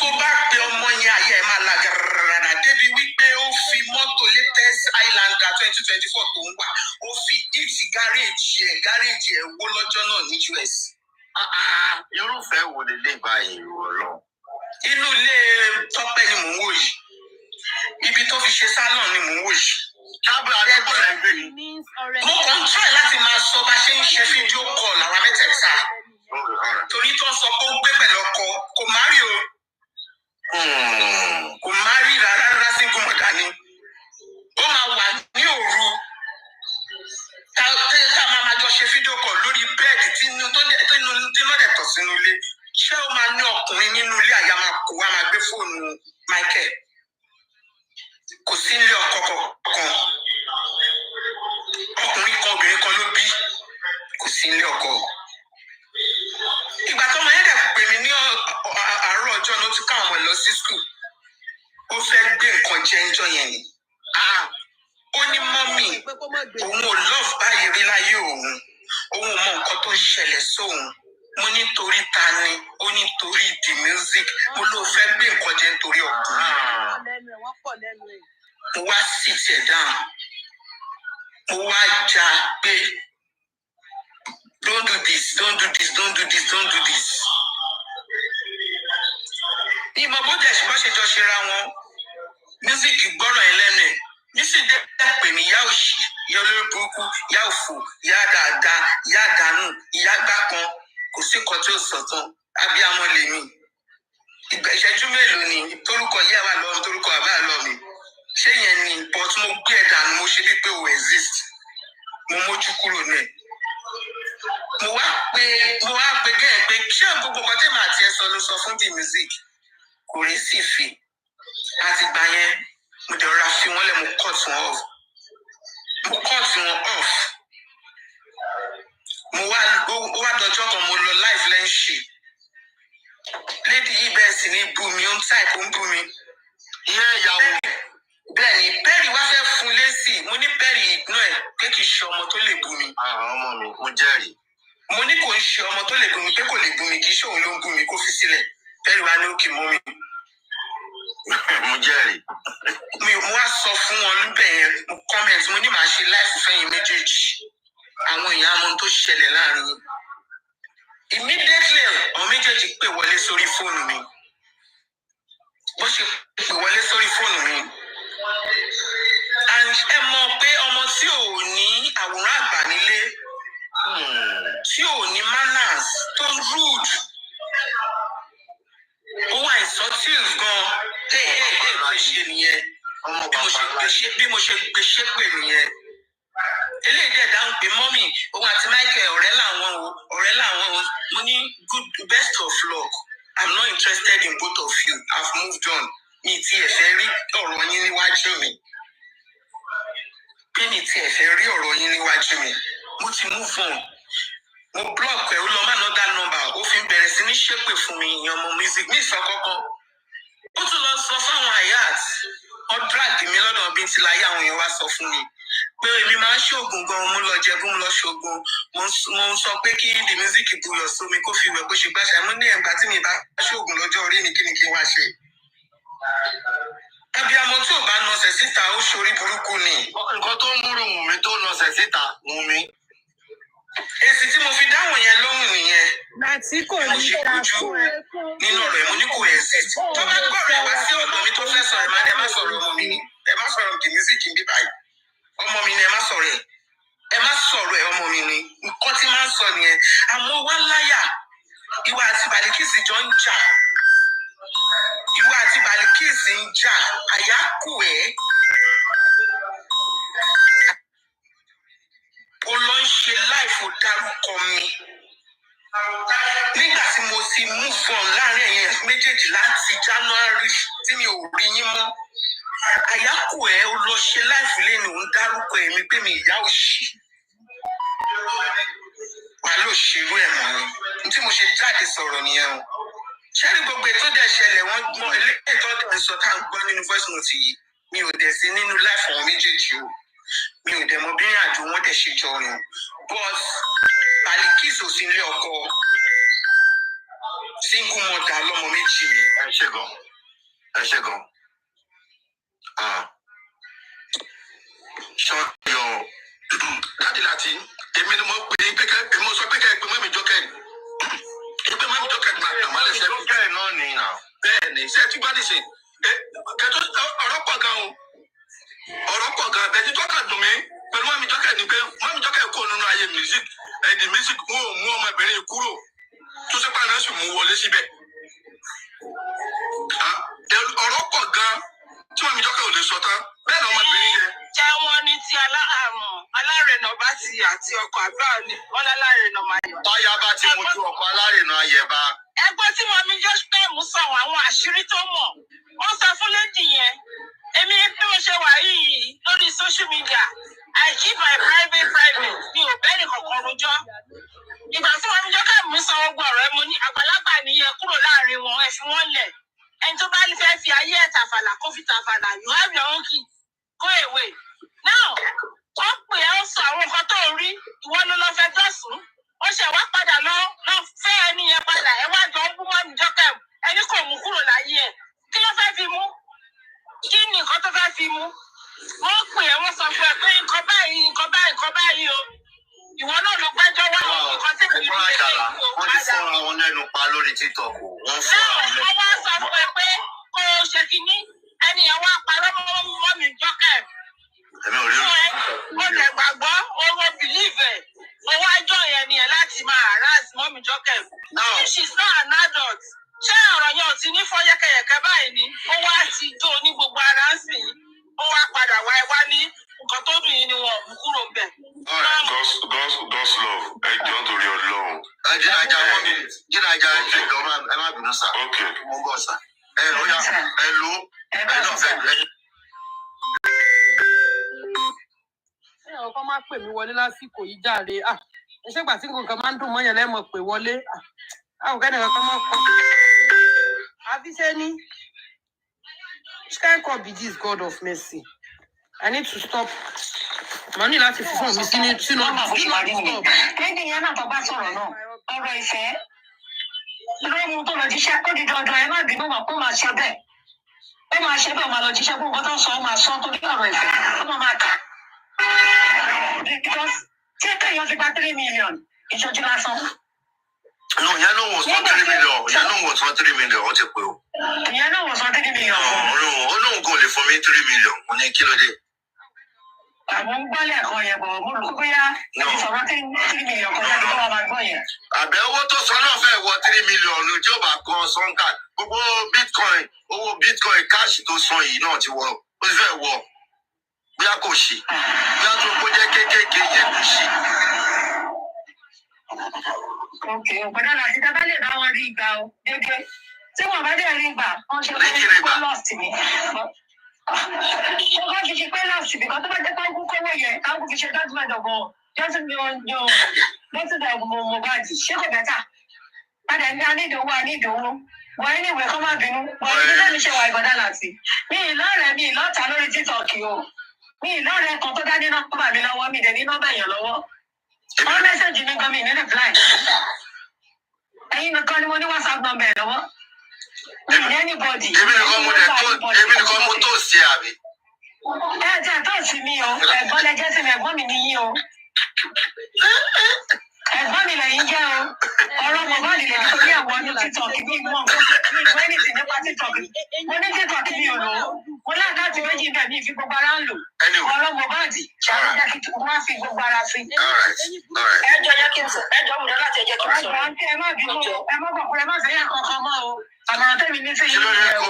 Tó bá pe ọmọ yẹn ayé ẹ̀ máa la gàràràrà débi wípé ó fi mọ́tò latest Highlander 2024 tó ń wà. Ó fi ìtì gáréèjì ẹ̀ wó lọ́jọ́ náà ní US. Irúfẹ́ wo lè lè báyìí wọ̀ lọ? Inú ilé Tọ́pẹ́ ni mò ń wò yìí. Ibi tó fi ṣe sálọ̀ ni mò ń wò yìí. Kábọ̀ àdébọ̀ ẹ̀ gbé mi. Mo kàn ń try láti máa sọ bá ṣe ń ṣe fídíò call làwọn mẹ́tẹ̀ẹ̀ta. Torí tó ń sọ pé ó gbé pẹ̀lú ọkọ kò má rí o. Kò má rí rárá sí gbọmọdà ni. Ó máa wà ní òru. Ká máa jọ ṣe fídíò call lórí bẹ́ẹ̀dì tí iná dẹ̀ tọ̀ sínú ilé. Ṣé ó máa ní ọkùnrin nínú ilé àyà máa kó wa máa gbé fóònù Michael? Kò sí ilé ọkọ kan. Ọkùnrin kan obìnrin kan ló bí. Kò sí ilé ọkọ. Ìgbà tó máa ń dẹ̀ pè mí ní àárọ̀ ọjọ́ náà ó ti káwọn ọmọ lọ sí school. Ó fẹ́ gbé nǹkan jẹ ńjọ́ yẹn ni. Ó ní mọ́mì òun ò love báyìí rí láyé òun. Òun mọ nǹkan tó ń ṣẹlẹ̀ sóun. Mo ní torí ta ni? Ó ní torí the music. Mo ló fẹ́ gbé nǹkan jẹ nítorí ọkùnrin. Mo wá sit ẹ̀ down. Mo wá já pé don't do this, don't do this, don't do this, don't do this. Ìmọ̀ bó ṣe jọ ṣe ra wọn. Music gbọ́rọ̀ ẹ̀ lẹ́nu ẹ̀. Music dẹ́ pè mí yá òṣì, yá olórí burúkú, yá òfò, yá dáadáa, yá dànù, ìyá gbá kan. Kò sí nǹkan tí ó sọ tán. Abíamọ lèmi. Ìṣẹ́jú mélòó ni torúkọ ìyá wa lọ torúkọ bàbá lọ mi. Ṣé yẹn ni but mo gbé ẹ̀ dànù mo ṣe bí pé o exist. Mo mójú kúrò náà. Mo wá pé gẹ́gẹ́ pé ṣé gbogbo nǹkan tí màá tiẹ̀ sọ ló sọ fún the music. Kò rí sí fi. Láti gbà yẹn mo dẹ̀ rọra fi wọ́n lẹ̀ mo cut wọn off. Mo wá dọjọ́ kan mo lọ live lẹ́ńṣì. Lady yìí bẹ́ẹ̀ sì ní bú mi, ó ń type ó ń bú mi. Ìyẹn ìyàwó. Bẹ́ẹ̀ni, Perry wá fẹ́ fún lésì. Mo ní Perry ignore ẹ̀ pé kì í ṣe ọmọ tó lè bú mi. Ọmọ mi, mo jẹ́rìí. Mo ní kò ń ṣe ọmọ tó lè bú mi pé kò lè bú mi kì í ṣe òun ló ń bú mi kó fi sílẹ̀. Perry wá ní òkè mọ́ mi. Mo jẹ́rìí. Mo wá sọ fún wọn níbẹ̀ yẹn, mo comment, mo ní màá ṣe live fẹ́yìn méjèèjì. Àwọn èèyàn àmọ́ tó ṣẹlẹ̀ láàrin yìí. Immediately, àwọn méjèèjì pè wọlé sórí fóònù mi. Bó ṣe pè wọlé sórí fóònù mi. And ẹ mọ̀ pé ọmọ tí ò ní àwòrán àgbà nílé, tí ò ní manners, tó rude, ó wà insulting gan. Bó ṣe nìyẹn. Bí mo ṣe gbé ṣépè nìyẹn. Eléyìí dẹ̀ dáhùn pé mọ́mì òun àti Michael ọ̀rẹ́ làwọn o mo ní good best of luck I'm not interested in both of you I've moved on mi ti ẹ̀ fẹ́ rí ọ̀rọ̀ yín níwájú mi pé mi ti ẹ̀ fẹ́ rí ọ̀rọ̀ yín níwájú mi mo ti move on mo block ẹ̀ ó lọ má another number ó fi bẹ̀rẹ̀ sí ní ṣépè fún mi ìyẹn ọmọ music ní ìsọkọ́kọ́ ó tún lọ sọ fáwọn ayat ó drag mi lọ́dọ̀ bíi ti láyé àwọn èèyàn wá sọ fún mi pé èmi máa ń ṣoògùn gan mo lọ jẹ bó mo lọ ṣoògùn mo ń sọ pé kí the music buyọ̀ sómi kó fi wẹ̀ bó ṣe gbàṣà mo ní ẹ̀gbà tí mi bá ṣoògùn lọ́jọ́ orí mi kí ni kí wá ṣe. Abiyamọ tí ò bá nọsẹ̀ síta ó ṣorí burúkú ni. Nǹkan tó ń múrù Wùnmí tó nọsẹ̀ síta Wùnmí. Èsì tí mo fi dáhùn yẹn lóhùn nìyẹn. Láti kò ní ta fún ẹ. Nínú ọ̀rọ̀ ẹ̀ mo ní kò exist. Tó bá gbọ́rọ̀ ẹ wá sí ọ̀dọ̀ mi tó fẹ́ sọ̀rọ̀ ẹ má sọ̀rọ̀ ọmọ mi ni. Ẹ má sọ̀rọ̀ the music ń bí báyìí. Ọmọ mi ni ẹ má sọ̀rọ̀ ẹ̀. Ẹ má sọ̀rọ̀ ẹ̀ ọmọ mi ni. Nǹkan tí máa ń sọ nìyẹn. Àmọ́ wá láyà. Ìwà àti Bàlíkìsì jọ ń jà. Ìwà àti Bàlíkìsì ń jà. Àyà kù ẹ́. Ó lọ ń ṣe láìfò dárúkọ mi. Nígbà tí mo ti move on láàrin ẹ̀yẹn méjèèjì láti January tí mi ò rí yín mọ́. Àyákù ẹ̀ ó lọ ṣe láìfò lẹ́nu ń dárúkọ ẹ̀mí pé mi ìyá òṣì. Wà ló ṣerú ẹ̀ mọ́ ni. Ní tí mo ṣe jáde sọ̀rọ̀ nìyẹn o. Ṣẹ́rí gbogbo ètò dẹ̀ ṣẹlẹ̀ wọ́n gbọ́ eléyìí tó dẹ̀ sọ tá à ń gbọ́ nínú voice note yìí. Mi ò dẹ̀ sí nínú life àwọn méjèèjì o. Mi ò dẹ̀ mọ bí ìrìn àjò wọn dẹ̀ ṣe jọ rìn. But Bàlíkìsì ò sí ilé ọkọ. Single mother lọ́mọ méjì ni. Ẹ ṣé gan. Ṣọ́yọ̀ láti èmi ni mo pè é pé èmi sọ pé kẹ́ ẹ pé mọ́mí jọ́kẹ́ ni. Ìpè mọ́mí jọ́kẹ́ ni màá tàn mọ́lẹ̀ sẹ́yìn. Jọ́kẹ́ náà ni nà. Bẹ́ẹ̀ ni ṣé ẹ ti gbádùn sí kẹtọ́ ọ̀rọ̀ pọ̀ gan o. Ọ̀rọ̀ pọ̀ gan bẹ́ẹ̀ ni jọ́kẹ́ dùn mí pẹ̀lú mọ́mí jọ́kẹ́ ni pé mọ́mí jọ́kẹ́ kó nínú ayé music ẹ̀dì music wọn ò mú ọmọbìnrin kúrò tó ṣe pàdánù sì mú wọlé síbẹ̀. Ọ̀rọ̀ pọ̀ gan tí mọ́mí jọ́kẹ́ ò lè sọ tán bẹ́ẹ̀ ni ọmọbìnrin yẹn. Jẹ́ wọ́n ní ti alárènà bá ti àti ọkọ̀ àbúrò ni wọ́n lálárènà máa yọ̀. Táyà bá ti mojú ọkọ̀ alárènà ayẹ̀bá. Ẹgbẹ́ tí mo mi jọ́ pẹ̀mú sọ̀rọ̀ àwọn àṣírí tó mọ̀. Wọ́n sọ fún lédì yẹn. Èmi bí mo ṣe wà yìí lórí social media, I keep my private. Mi ò bẹ́ẹ̀ ní kankan rojọ́. Ìgbà tí mo mi jọ́ pẹ̀mú sọ ọgbọ̀n ọ̀rọ̀ ẹ mo ní àgbàlagbà nìyẹn kúrò láàrin wọn ẹ fi wọ́n lẹ̀. Ẹni tó bá fẹ́ fi ayé ẹ̀ tàfàlà kó fi tàfàlà, you have your own key. Go away. Now, wọ́n pè é ó sọ àwọn nǹkan tó rí, ìwọ ló lọ fẹ́ dọ́sùn. Ó ṣe wá padà lọ fẹ́ ẹni yẹn padà, ẹ wá jọ ń bú mọ́mí jọ́kẹ́ ẹni kò mú kúrò láyé ẹ̀. Kí ló fẹ́ fi mú? Kí ni nǹkan tó fẹ́ fi mú? Wọ́n pè é wọ́n sọ fún ẹ pé nǹkan báyìí o. Ìwọ náà ló gbẹ́jọ́ wá nǹkan tí kò ní ṣe é. Wọ́n ti fún àwọn lẹ́nu pa lórí TikTok. Wọ́n fún àwọn lẹ́nu pa. Wọ́n wá sọ fún ẹ pé kó o ṣe kinní ẹni yẹn wá parọ́ mọ́mí jọ́kẹ́. Mo lè gbàgbọ́ owó believe ẹ̀. Owó ẹjọ́ yẹn ni ẹ̀ láti máa harass mọ́mí jọ́kẹ́. She's not an adult. Ṣé ọ̀rọ̀ yẹn ò ti ní fọ́ yẹ́kẹ́yẹ̀kẹ́ báyìí ni? Ó wá ti jó ní gbogbo ara ń sìn. Ó wá padà wá ní nǹkan tó dùn yín ni wọn ò mú kúrò bẹ̀. God's love. Ẹ jọ nítorí Ọlọ́run. Jìnnàjà wọ́n mi. Jìnnàjà ẹ má bínú sá. Mo ń bọ̀ sá. Ẹ ló yá ẹ ló ẹ náà fẹ́ ẹ. Ṣé ọkọ máa pè mí wọlé lásìkò yìí jàre? Ẹ ṣègbà tí nǹkan máa ń dùn mọ́yàn lẹ́mọ̀ pé wọlé. Àwọn kẹ́ni kankan máa kọ́. Abiseni, which kind God be this God of mercy? I need to stop. Mo ní láti fi fún mi sínú stop. Lẹ́yìn yẹn náà tó bá sọ̀rọ̀ náà, ọ̀rọ̀ ìfẹ́. Lóhun tó lọ jíṣẹ́ kó di dandan ẹ má bínú mọ̀ kó máa ṣe bẹ́ẹ̀. Ó máa ṣe bẹ́ẹ̀ máa lọ jíṣẹ́ fún nǹkan tó ń sọ ó máa sọ torí ọ̀rọ̀ ìfẹ́. Ó máa kà. Because tí ẹ kéèyàn ti gba 3 million ìṣojú lásán. No, ìyẹn náà wò sọ 3 million. Ìyẹn náà wò sọ 3 million. Ó ti pè o. Ìyẹn náà wò sọ 3 million. Ó lóun kò lè fún mi 3 million. Mo ní kí ló dé. Àwọn ń gbọ́lẹ̀ ẹ̀kọ́ yẹn bọ̀ mo rò pé bóyá ẹni sọ̀rọ̀ 3 million kọjá tó wà máa gbọ́ yẹn. Àbẹ̀ owó tó sọ náà fẹ́ wọ 3 million tí ó bá kan sọ́ńkà. Gbogbo owó bitcoin káàṣì tó san yìí náà ti wọ. Ó ti fẹ́ wọ. bí a kò ṣe bí a tún kó jẹ́ kéékèèké yẹn kò ṣe. Okay, ọ̀pọ̀dá láti dábàá lè bá wọn rí ìgbà o gẹ́gẹ́ tí wọ́n bá dẹ̀ rí ìgbà wọ́n ṣe pé lọ́ọ̀sì mi. Ṣé wọ́n fi ṣe pé lọ́ọ̀sì mi kan tó bá jẹ́ káńkú kówó yẹn káńkú fi ṣe document ọ̀gbọ̀n jọ́sìn mi ọ̀jọ́ lọ́sìn ọ̀gbọ̀n Mohbad ṣé kò bẹ́tà? Padà ní anídòwó wọ́n ní ìwé kọ́ máa bínú wọ́n ní bẹ́ẹ̀ mi ṣe wà ìbọ̀dá láti. Mi ìlọ́rẹ̀ẹ́ mi ìlọ́ta lórí TikTok o. Mi ìlọ́rẹ̀ẹ́ kan tó dá ní nọ́mbà mi lọ́wọ́ mi dẹ̀ ní nọ́mbà èèyàn lọ́wọ́. Wọ́n mẹ́sẹ̀jì ní gómìnà ní reply. Ẹ̀yin nìkan ni mo ní WhatsApp number ẹ̀ lọ́wọ́. Mi ní anybody. Èmi nìkan mo tó sí àbí. Ẹ jẹ́ tó sí mi o, ẹ̀gbọ́n lẹ jẹ́ sí mi, ẹ̀gbọ́n mi níyí o. Ẹ̀gbọ́n mi lẹ́yìn jẹ́ o. Ọ̀rọ̀ Mohbad lè torí àwọn ọdún TikTok bí wọ́n kó ní ti nípa TikTok. Mo ní TikTok mi ò lò ó. Mo láǹkàtì méjì bẹ́ẹ̀ mi fi gbogbo ara ń lò. Ọ̀rọ̀ Mohbad ṣàlùjá kí n má fi gbogbo ara sí. Ẹjọ́ yẹ kí n sọ, ẹjọ́ wùdọ́ láti ẹjẹ́ kí n sọ. Ẹ má bínú o, ẹ má bọ̀ ẹ má fẹ́ yàn kankan mọ́ o. Àmọ̀ràn tẹ́mi ní fẹ́ yín nìyẹn o.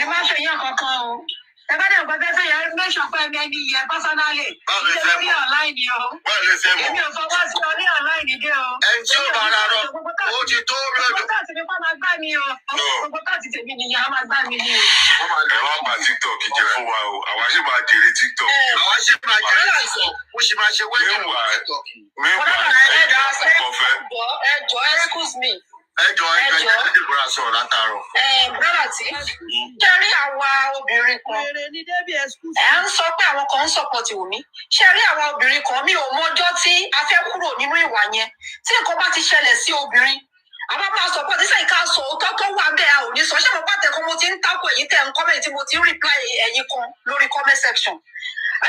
Ẹ má fẹ́ yàn kankan o. Ẹ bá dẹ̀ gbọ́dọ̀ fẹ́ yàn mẹ́sàn pé ẹni ẹni yẹn pásánálì. Ìṣe lórí online ni o. Èmi ò fọwọ́ sí orí online dé o. Ẹni tí ó bá ara rọ, ó ti tó lọ́dọ̀. Gbogbo táàtì mi kọ́ máa gbá mi o. Gbogbo táàtì tèmi nìyẹn á máa gbá mi ni o. Ẹ wá gba TikTok jẹ fún wa o, àwa ṣì máa jèrè TikTok. Àwa ṣì máa jèrè TikTok, mo ṣì máa ṣe wẹ́ẹ̀dì lórí TikTok. Excuse me. Ẹjọ́ Débora sọ̀rọ̀ látàárọ̀. Brọ́dà tí ṣe rí àwa obìnrin kan. Ẹ ń sọ pé àwọn kan ń sọ̀pọ̀tì Wùmí. Ṣe rí àwa obìnrin kan mi ò mọjọ́ tí a fẹ́ kúrò nínú ìwà yẹn. Tí nǹkan bá ti ṣẹlẹ̀ sí obìnrin, àwọn máa sọ̀pọ̀tì sẹ́yìn ká sọ òótọ́ tó wà bẹ́ẹ̀ a ò ní sọ. Ṣé mo pàtẹ́ kan mo ti ń tákò ẹ̀yin tẹ̀ ń comment tí mo ti ń reply ẹ̀yin kan lórí comment section. Ẹ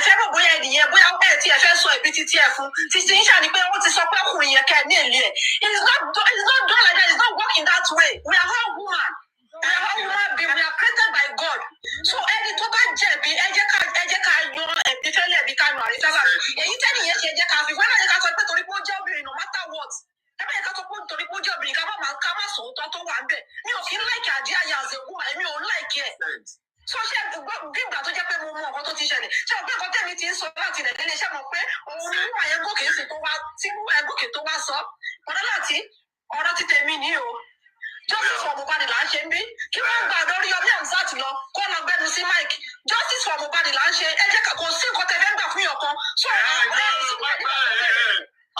fẹ́ mọ̀ bóyá ènìyàn bóyá ẹ ti ẹ fẹ́ sọ ẹ̀bí títí ẹ fún títí ń ṣàní pé wọ́n ti sọ pé ọkùnrin yẹn kẹ́ ẹ ní èlé ẹ̀. It's not done like that. It's not working that way. We are all woman. We are all human being. We are created by God. So ẹni tó bá jẹ̀bi ẹ jẹ́ ká yan ẹ̀bí fẹ́lẹ̀ ẹ̀bí ká yan àrífẹ́lá. Èyí tẹ́lẹ̀ yẹn ṣe ẹ jẹ́ ká fi wẹ́n náà yẹ ká sọ pé torí pé ó jẹ́ obìnrin no matter what. Ẹ bá yẹ ká sọ pé torí pé ó jẹ́ obìnrin ká má sọ òótọ́ tó wà ń bẹ̀. Mi ò kí ń láìkì àdíyà yà as a woman. Mi ò láìkì ẹ̀. So ṣe bí ìgbà tó jẹ́ pé mo mọ nǹkan tó ti ṣẹlẹ̀ ṣe ọ̀pẹ́ nǹkan tẹ̀mí ti ń sọ láti rẹ̀ délé ṣe mọ̀ pé òun ni wúwà yẹn gòkè sí tó wá tí wúwà yẹn gòkè tó wá sọ ọ̀rọ̀ láti ọ̀rọ̀ ti tèmi ní o justice for Mohbad là ń ṣe ń bí kí wọ́n gbà lórí ọmọ Hamzat lọ kó lọ gbẹnu sí Mike justice for Mohbad là ń ṣe ẹ jẹ́ kò sí nǹkan tẹ fẹ́ gbà fún yọkan so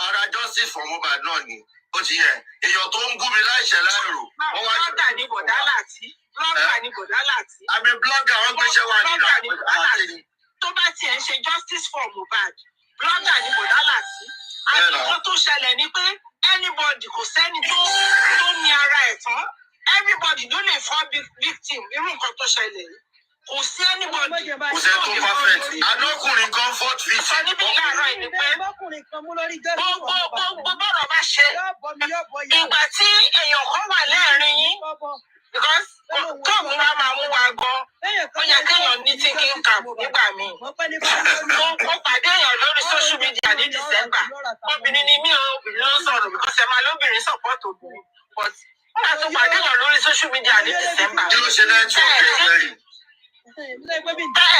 ara justice for Mohbad náà ni ó ti yẹ èèyàn tó ń gún mi láìṣẹ̀ láìrò. blogger ní bọ̀dá láti blogger ní bọ̀dá láti. àmì blogger wọn gbéṣẹ́ wà nínú àwọn tó bá tiẹ̀ ń ṣe justice for Mohbad blogger ní bọ̀dá láti. àtúntò tó ṣẹlẹ̀ ni pé anybody kò sẹ́ni tó ní ara ẹ̀ tán everybody ló lè fọ́ victim irú nǹkan tó ṣẹlẹ̀ yìí kò sí anybody. kò sẹ́ tó perfect adókùnrin comfort victim. sọ níbi láàárọ̀ yìí ni pé gbogbo bọ́rọ̀ bá ṣe ìgbà tí èèyàn kan wà láàrin yín because tóòmù wa máa mú wa gan ó yẹ kéèyàn ní thinking cap nígbà míì. mo pàdé èèyàn lórí social media ní December obìnrin ni mí o obìnrin ló sọ̀rọ̀ because ẹ máa lóbìnrin support obìnrin but nígbà tó pàdé èèyàn lórí social media ní December kí ló ṣe network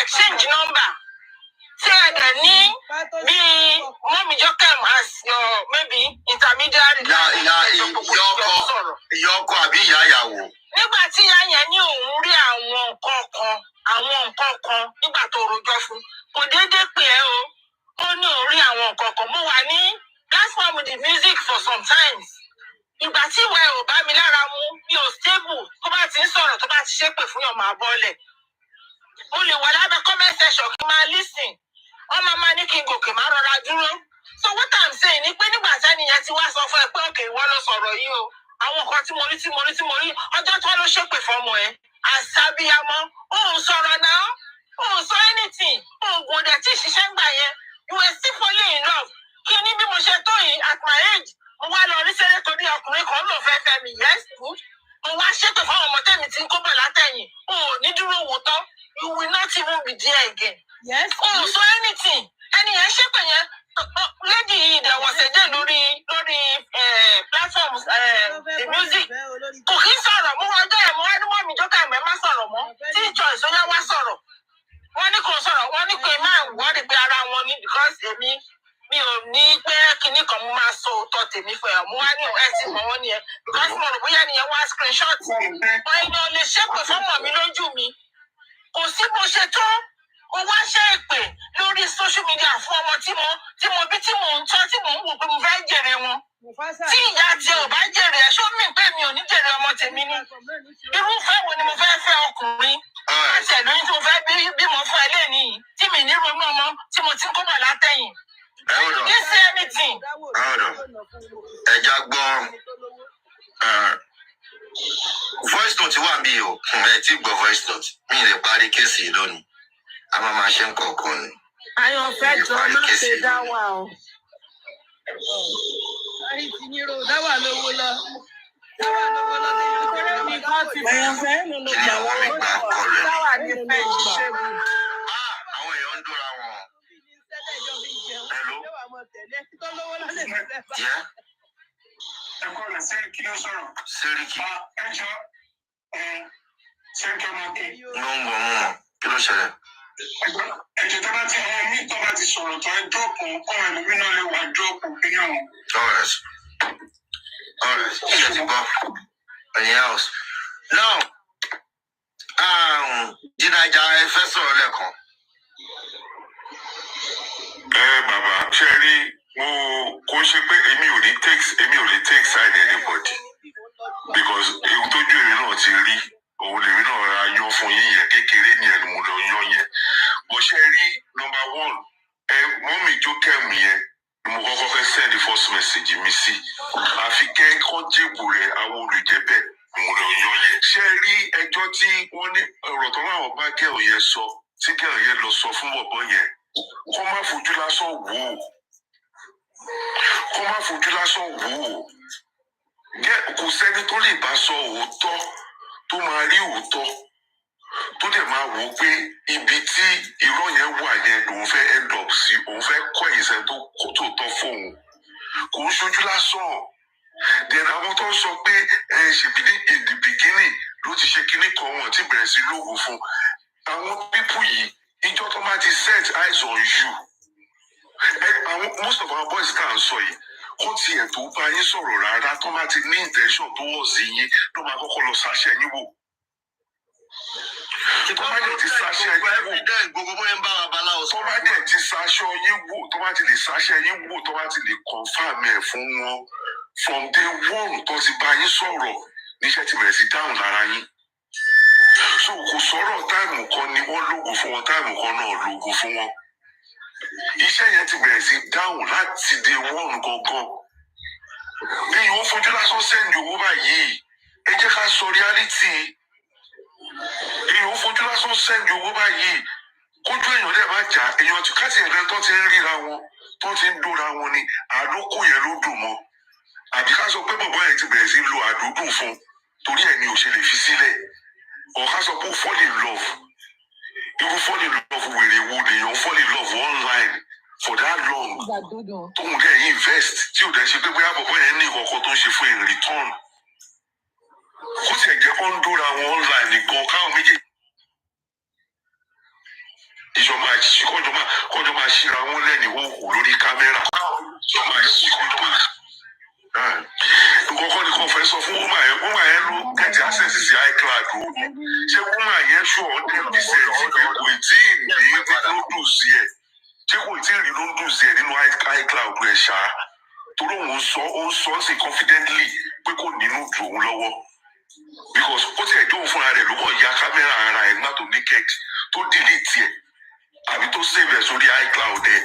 exchange number tí ẹ dẹ̀ ní bí mọ́mí Jọ́kẹ́m as your maybe intermediary. ìyá ọkọ àbí ìyá ìyàwó. nígbà tí ìyá yẹn ní òun rí àwọn nǹkan kan nígbà tó rojọ́ fún kò déédéé pè é o ó ní òun rí àwọn nǹkan kan mo wà ní platform with the music for some times ìgbà tí ìwà ẹ̀ ò bá mi lára mu mi ò stable tó bá ti ń sọ̀rọ̀ tó bá ti ṣépè fún yàn máa bọ́lẹ̀ mo lè wà lábẹ́ comment section kí n máa listen ọmọ máa ní kí n gòkè máa rọra dúró so what I'm saying ni pé nígbà tí ẹnìyẹn ti wá sọ fún ẹ pé òkè ìwọ ló sọ̀rọ̀ yìí o àwọn nǹkan tí mo rí ọjọ́ tó ló ṣépè fọmọ ẹ àṣàbíyamọ òun sọ̀rọ̀ náà òun sọ anything òun kò dẹ̀ tí ìṣiṣẹ́ ń gbà yẹn you were still falling in love kí ni bí mo ṣe tó yìí at my age mo wá lọ rí sẹ́lẹ̀ torí ọkùnrin kan ló fẹ́ mi yes good mo wá ṣépè fún ọmọ tẹ́mi tí ń kó bọ̀ látẹ̀yìn òun ní dúró wò tán you will not even be there again. Yes. Oh, so anything. Ẹni yẹn ṣépè yẹn. Lady yìí there was a day lórí platforms the music. Kò kí ń sọ̀rọ̀ mú ọjọ́ ẹ̀ mú ẹni mọ́ mi Jọ́kẹ́m má sọ̀rọ̀ mọ́. Tí Joyce ó yá wá sọ̀rọ̀. Wọ́n ní kò sọ̀rọ̀ wọ́n ní tèmi fún ẹ mo wá ní ẹ ti mọ̀ wọ́n ni ẹ because mo rò bóyá nìyẹn wá screenshot wọn èèyàn lè ṣépè fọ́mọ mi lójú mi kò sí bó ṣe tó mo wá ṣe èpè lórí social media fún ọmọ tí mo bí tí mò ń tọ́ tí mò ń wò pé mo fẹ́ jèrè wọn tí ìyá tí ò bá jèrè ẹ̀ ṣó mi pé mi ò ní jèrè ọmọ tèmi ni irúfẹ́ wo ni mo fẹ́ fẹ́ ọkùnrin láti ẹ̀ lóyún tí mo fẹ́ bímọ fún ẹ lẹ́ni yìí tí mi ní ronú ọmọ tí mo ti ń kó bà látẹ̀yìn. Kí sí anything. Ẹja gbọ́ voice note wà bí o ẹ ti gbọ́ voice note mi lè parí kéèsì lónìí a máa ṣe ń kọ̀ọ̀kan ni. Àyànfẹ́ jọ má ṣe dá wà o. Ayé ti ní ro dáwà lówó lọ. Dáwà lówó lọ sí ìyókòrò mi kan ti fẹ́. Àyànfẹ́ ló ló gbà wọ́n lọ́wọ́. Dáwà ní fẹ́ ṣiṣẹ́ mi. Àwọn èèyàn ń dúra wọn. Hello. Yeah. Ẹ̀kọ́ rẹ̀ Sẹ́ríkì ló sọ̀rọ̀. Sẹ́ríkì. Ẹjọ́ Sẹ́ríkì ọmọ kí. Ló ń bọ̀ mọ́ kí ló ṣẹlẹ̀? Ẹ̀jẹ̀ tó bá ti àwọn mí tó bá ti sọ̀rọ̀ tó ẹ dọ́ọ̀pù kọ́ ẹ̀lú náà lè wà dọ́ọ̀pù opinion. Alright. Ṣé ti gbọ́? Ẹ̀yin house. Now, Jìnnàjà ẹ fẹ́ sọ̀rọ̀ lẹ́ẹ̀kan. Bàbá ṣe rí mo kò ṣe pé èmi ò lè take side anybody because ewu tójú èmi náà ti rí òun lèmi náà ra yan fún yín yẹn kékeré ni ẹni mo lọ yan yẹn bó ṣe rí number one mọ́mì jókèm yẹn ni mo kọ́kọ́ fẹ́ send the first message mi sí àfi kẹ́kọ́ jébù rẹ̀ àwọn olùjẹ́bẹ̀ mo lọ yan yẹn. ṣe rí ẹjọ́ tí wọ́n ní ọ̀rọ̀ tó máa wọ́n bá gẹ̀ọ́ yẹn sọ tí gẹ̀ọ́ yẹn lọ sọ fún bọ̀bọ̀ yẹn kó má fojú lásán wò ó kò sẹ́ni tó lè bá sọ òótọ́ tó máa rí òótọ́ tó dẹ̀ máa wò ó pé ibi tí irọ́ yẹn wà yẹn lòun fẹ́ end up sí òun fẹ́ kọ́ ìṣẹ́ tó tọ́ fóun kò ń ṣojú lásán then àwọn tó ń sọ pé ṣèbí in the beginning ló ti ṣe kinní kan wọn tí bẹ̀rẹ̀ sí lóògùn fún àwọn pípù yìí ìjọ tó máa ti set eyes on you most of our boys tá à ń sọ yìí kó tiẹ̀ tó bá yín sọ̀rọ̀ rárá tó máa ti ní intention tó wọ̀ sí yín ló máa kọ́kọ́ lọ ṣàṣẹ yín wò. tó bá dẹ̀ ti ṣàṣẹ yín wò tó bá dẹ̀ ti ṣàṣọ yín wò tó bá ti lè ṣàṣẹ yín wò tó bá ti lè confirm ẹ̀ fún wọn from day one tó ti bá yín sọ̀rọ̀ níṣẹ́ ti bẹ̀rẹ̀ sí dáhùn lára yín. so kò sọ̀rọ̀ táìmù kan ni wọ́n lògùn fún wọn táìmù kan náà lògùn fún wọn. iṣẹ́ yẹn ti bẹ̀rẹ̀ sí dáhùn láti day one gangan. bí yóò fojú lásán sẹ́ndì owó báyìí ẹ jẹ́ ká sọ reality. bí yóò fojú lásán sẹ́ndì owó báyìí kójú èèyàn dẹ̀ má jà èèyàn ti káàtì ẹ̀rẹ́ tó ti ń ríra wọn tó ti ń dóra wọn ni àlòkù yẹn ló dùn mọ́. àbí ká sọ pé bọ̀bọ̀ yẹn ti bẹ̀rẹ̀ sí lo àdúdùn fún torí ẹ̀ ni ò ṣe lè fi sílẹ̀. or ká sọ pé ó fall in love. People fall in love with a wood, you fall in love online for that long. Tóun dẹ̀ invest tí ò dẹ̀ ṣe pé bóyá bọ̀bọ̀ yẹn ní ìkọ̀kọ̀ tó ń ṣe fún in return. Kó tiẹ̀ jẹ́ kó ń dóra wọn online nìkan káwọn méjèèjì. Kọjọ máa ṣíra wọn lẹ́nu òhù lórí kámẹ́rà. Nkọ́kọ́ ni kò fẹ́ sọ fún woman yẹn ló get access sí iCloud o. Ṣé woman yẹn ṣù ọ́ 10% pé kò tí ì rí lódùn sí ẹ̀? Ṣé kò tí ì rí lódùn sí ẹ̀ nínú iCloud ẹ̀ ṣá? Torí òun sọ sí confidently pé kò nínú ju òun lọ́wọ́. Because ó ti ẹ̀jọ́ òun fúnra rẹ̀ ló kọ̀ ya kámẹ́rà ara ẹ̀ gbà tó naked tó delete ẹ̀ àbí tó save ẹ̀ sórí iCloud ẹ̀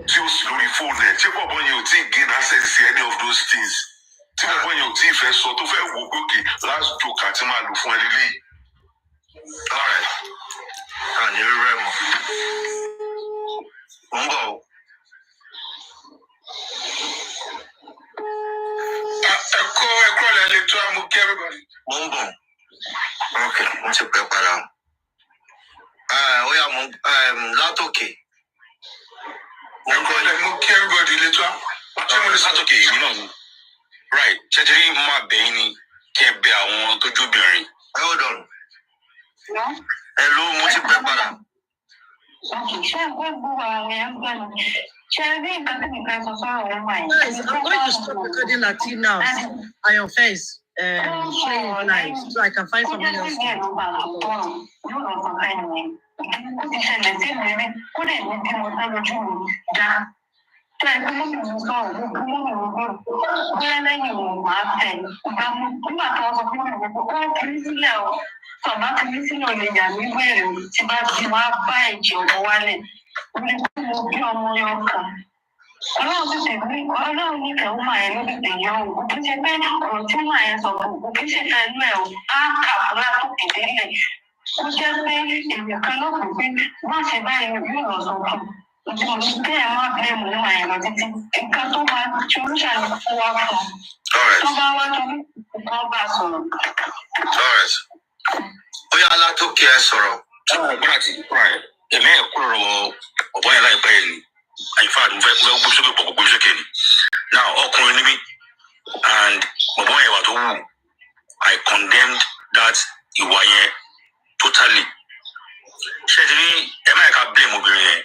tí ó sì lórí fóònù ẹ̀ tí bọ̀bọ̀ yẹn ò tí ì gain access sí any of those things. Tí bọ̀bọ̀ yẹn ò tí ì fẹ́ sọ tó fẹ́ wò gòkè last joke àti máa lò fún ẹ lílé. Àní rẹ̀ mọ̀. Mo ń bọ̀ o. Ẹ̀kọ́ rẹ̀ lè tó àmú kí everybody. Mo ń bọ̀. Ok, mo ti pẹ́ padà. Ó yá mo látòkè. Ẹ̀kọ́ rẹ̀ mú kí everybody lè tó àmú. Ṣé mo lè sátòkè yìí náà ni? Right, ṣẹ́jẹ́rí máa bẹ̀yìn ni kí ẹ bẹ àwọn tó jóbìnrin. Hold on. Hello, mo ti pẹ́ padà. Okay, I'm going to stop recording Latin now on your face. Share it live so I can find someone else. Tọ́ba ti ní sínú ìyá mi wẹ̀rẹ̀ tí bá bí wá bá ẹ̀jẹ̀ ọmọ wálẹ̀. Mo bí ọmọ yẹn kan. Ọlọ́run ti tẹ̀lé Ọlọ́run nífẹ̀ẹ́ ó máa yẹn ló tètè yọ òun. Kì í ṣe pé ọ̀rọ̀ tí màá yẹn sọ gbogbo kì í ṣe fẹ́ inú ẹ̀ o. Á kà fún látòkè délẹ̀. Ó jẹ́ pé èèyàn kan ló pè pé má ṣe báyìí yóò lọ sọ fún un. Ìjọba bẹ́ẹ̀ má bẹ́ẹ̀ mú máa yẹn lọ títí. Nǹkan tó máa ṣe olúṣàlẹ̀ fún wa fún un. Tó bá wá tó ní nǹkan bá sọ̀rọ̀. Bóyá alátòkè ẹ sọ̀rọ̀. Bọ́láti èmi ẹ̀ kúrò lọ́wọ́ ọ̀bọ̀n yẹn láìpẹ́ yẹn ni. Àyífà mo fẹ́ gbé sókè pọ̀ gbé sókè ni. Now ọkùnrin ni mí and ọ̀bọ̀n yẹn wà tó wù. I condemned that ìwà yẹn totally. Ṣé ti rí ẹ máa ká blame obìnrin yẹn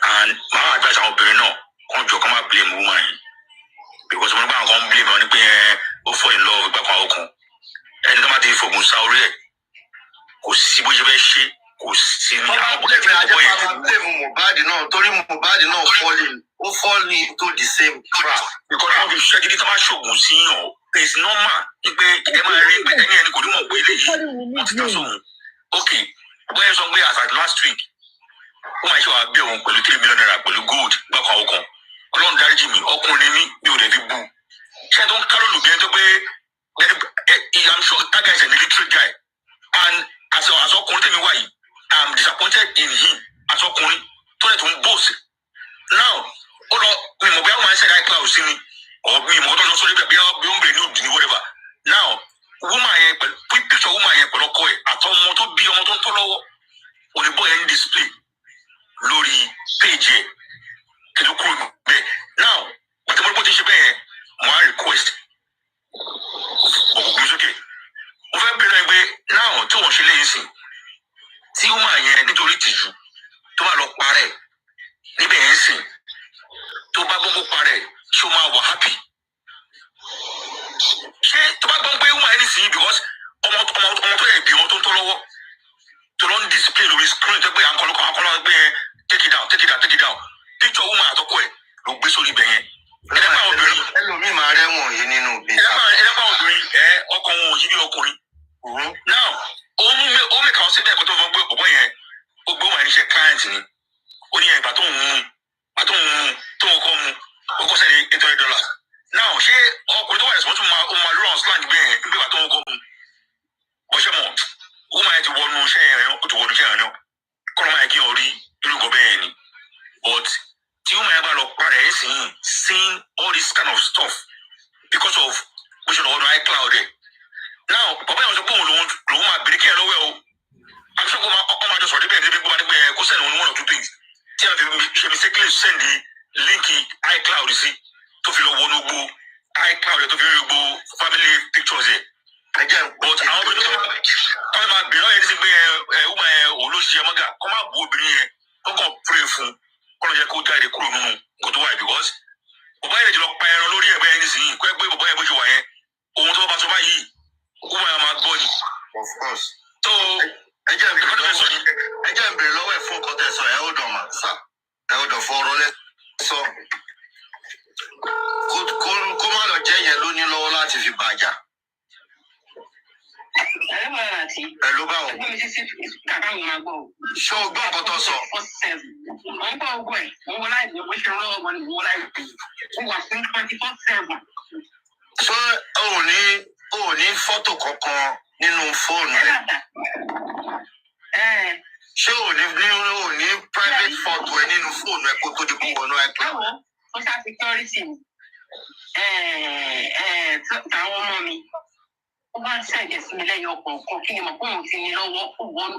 and màá advice àwọn obìnrin náà kàn jọ kàn má blame woman yẹn because mo ní bá àwọn kan blame wọn ni pé ó fall in love ìgbà kan ọkùn ẹni tó má ti fògùn sa orí ẹ̀ kò sí bó ṣe fẹ́ ṣe kò sí ní àwọn ẹgbẹ́ àjẹpọ̀ yẹn. blame Mohbad náà torí Mohbad náà fall into the same trap. because wọ́n fi ṣẹ́ gidi tó má ṣògùn sí yàn it's normal pé ẹ máa rí pé ẹni ẹni kò ní mọ̀ pé eléyìí wọ́n ti tán sóhun. ok bóyá sọ pé as at last week ó máa ṣe wàá bí òun pẹ̀lú $3 million pẹ̀lú gold gbàkan ọkàn ọlọ́run dáríjì mi ọkùnrin mi ò dẹ̀ fi bú ṣé tó ń kárò lù bí ẹni tó pé I'm sure that guy is a military guy and as ọkùnrin tẹ̀mí wá yìí I'm disappointed in him as ọkùnrin tó lẹ̀ tó ń bọ́ọ̀sì now ó lọ mi mọ̀ bí àwọn máa ń ṣẹ̀dá ìpínlẹ̀ òsì ni or mi mọ̀ tó lọ sórí bí ó ń bèrè ní òdì ní whatever now woman yẹn pẹ̀lú picture woman yẹn pẹ̀lú ọkọ ẹ̀ àtọmọ tó bí ọmọ tó ń tọ́ lọ́wọ́ òyìnbó yẹn ń display lórí page ẹ̀ kí ló kúrò bẹ́ẹ̀ now àtẹ̀mọ́lẹ́pọ̀ ti ṣe bẹ́ẹ̀ mo á request òkùnkùn sókè mo fẹ́ bẹ̀rẹ̀ pé now tí wọ́n ṣe léyìn sìn tí woman yẹn nítorí tìjú tó bá lọ parẹ́ níbẹ̀ yẹn sìn tó bá gbogbo parẹ́ ṣé o máa wà happy ṣé tó bá gbọ́n pé woman yẹn ní sìn because ọmọ tó yẹ bí ọmọ tó ń tọ́ lọ́wọ́ tó lọ ń display lórí screen tó pé àkọlọ́ pé take it down picture woman àtọkọ ẹ̀ ló gbé sórí ibẹ̀ yẹn. ẹlẹ́pàá obìnrin ẹlòmíì máa rẹ́wọ̀n yìí nínú bí. ẹlẹ́pàá obìnrin ọkàn wọn ò yí bí ọkùnrin. now ó mẹ́ka ọ̀sẹ̀ bẹ́ẹ̀ kó tó fọ́ pé ọ̀pọ̀ yẹn ó gbé wọn níṣẹ́ client ni ó ní ìgbà tó ń mú tó ń kọ́ mu ó kọ́ sẹ́ni $800. now ṣé ọkùnrin tó wà ẹ̀sìn wọ́n tún máa lọ́rọ̀ on slang bẹ́ẹ̀ nígbà tó ń kọ́ mu ọ̀ṣẹ́ mọ̀ ó máa ti wọnú iṣẹ́ yẹn ó ti wọnú iṣẹ́ yẹn náà kọ́ ló máa kí ọ rí lórúkọ bẹ́ẹ̀ ni but tí ó máa bá lọ parẹ́ ẹ̀ sì yìn seeing all this kind of stuff because of bó ṣe lọ́wọ́ ní iCloud ẹ̀ now bàbá yẹn sọ pé òun lòun máa bèrè kí ẹ lọ́wọ́ ẹ o àbísọ̀ kó máa jọ sọ̀rọ̀ níbẹ̀ níbi gbọ́dọ̀ níbẹ̀ kó sẹ́ni òun one or two things tí a fi ṣe mistakenly send the link iCloud sí tó fi lọ wọnú gbó iCloud ẹ̀ tó fi rí gbó family pictures ẹ̀ but àwọn obìnrin tó máa bèrè ẹ̀ ní sí pé ọmọ ẹ̀ òun ló ṣiṣẹ́ mọ́gà kó má bu obìnrin yẹn kó kàn pray fún kó lọ yẹ kó jáde kúrò nínú kó tó wáyé because bàbá yẹn jùlọ pa ẹran lórí ẹ̀bẹ̀ yẹn nísìnyí kó ẹ pé bàbá yẹn bó ṣe wà yẹn ohun tó bá sọ báyìí ó máa gbọ́ ni. of course. so ẹ jẹ́ ìbéèrè lọ́wọ́ ẹ̀ fún ọkọ̀ tẹ̀sán ẹ̀ ó dàn mà sà ẹ̀ ó dàn fún ọ̀rọ̀ lẹ́ sọ kó má lọ jẹ́ yẹn ló ní lọ́wọ́ láti fi bàjá. ẹ ló bá wọn. ṣé o gbọ́ nǹkan tó sọ. ṣé o ò ní fọ́tò kankan nínú fóònù ẹ. ṣé o ní private photo ẹ nínú fóònù ẹ kó tó di kó wọnú ẹ pé. ó ṣá security táwọn ọmọ mi ó bá ń ṣẹ̀jẹ̀ sí mi lẹ́yìn ọkọ̀ọ̀kan kí ni mo kó òun ti ní lọ́wọ́ ó wọ́n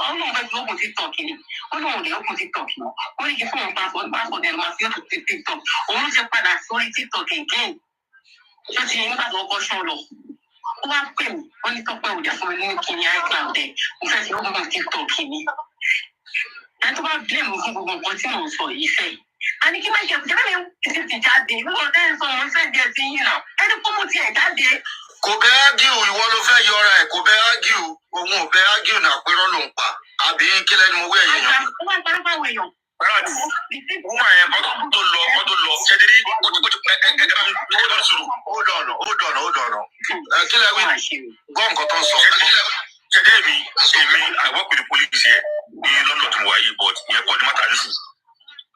ọlọ́run bẹ́ẹ̀ fi open TikTok ni ó lóun lè open TikTok mọ́ ó ní kí fún òun passport ẹ̀ máa fi open TikTok òun ṣe padà sórí TikTok again tó ti nígbà tó kọ́ ṣọ́ lọ ó wá pè mí wọ́n ní tọ́pẹ́ òjà fún mi ní kí ni iCloud ẹ̀ mo fẹ́ fi open TikTok ni ẹni tó bá blame fún gbogbo nǹkan tí mò ń sọ yìí fẹ́. A ní kí má ṣe àpòjá mi ti jáde nígbà tó ń sọ wọn fẹ́ díẹ̀ sí yín náà ẹni kó mo tiẹ̀ jáde. Kò bẹ́ ágíù ìwọ ló fẹ́ yọra ẹ̀ kò bẹ́ ágíù òun ò bẹ́ ágíù náà pérọ́ ló ń pa àbí kílẹ̀ ni mo wé èèyàn. Àgbà ó wá ń parọ́ fáwọn èèyàn. Wúmà yẹn kọ́ tó lọ ṣẹ́dírí Hold on. Kílẹ̀ wí gbọ́ nǹkan tó ń sọ. ṣẹ́dí èmi I work with the police here ní London tó wà yìí but ìyẹn kọ́ ni má tàbí sùn.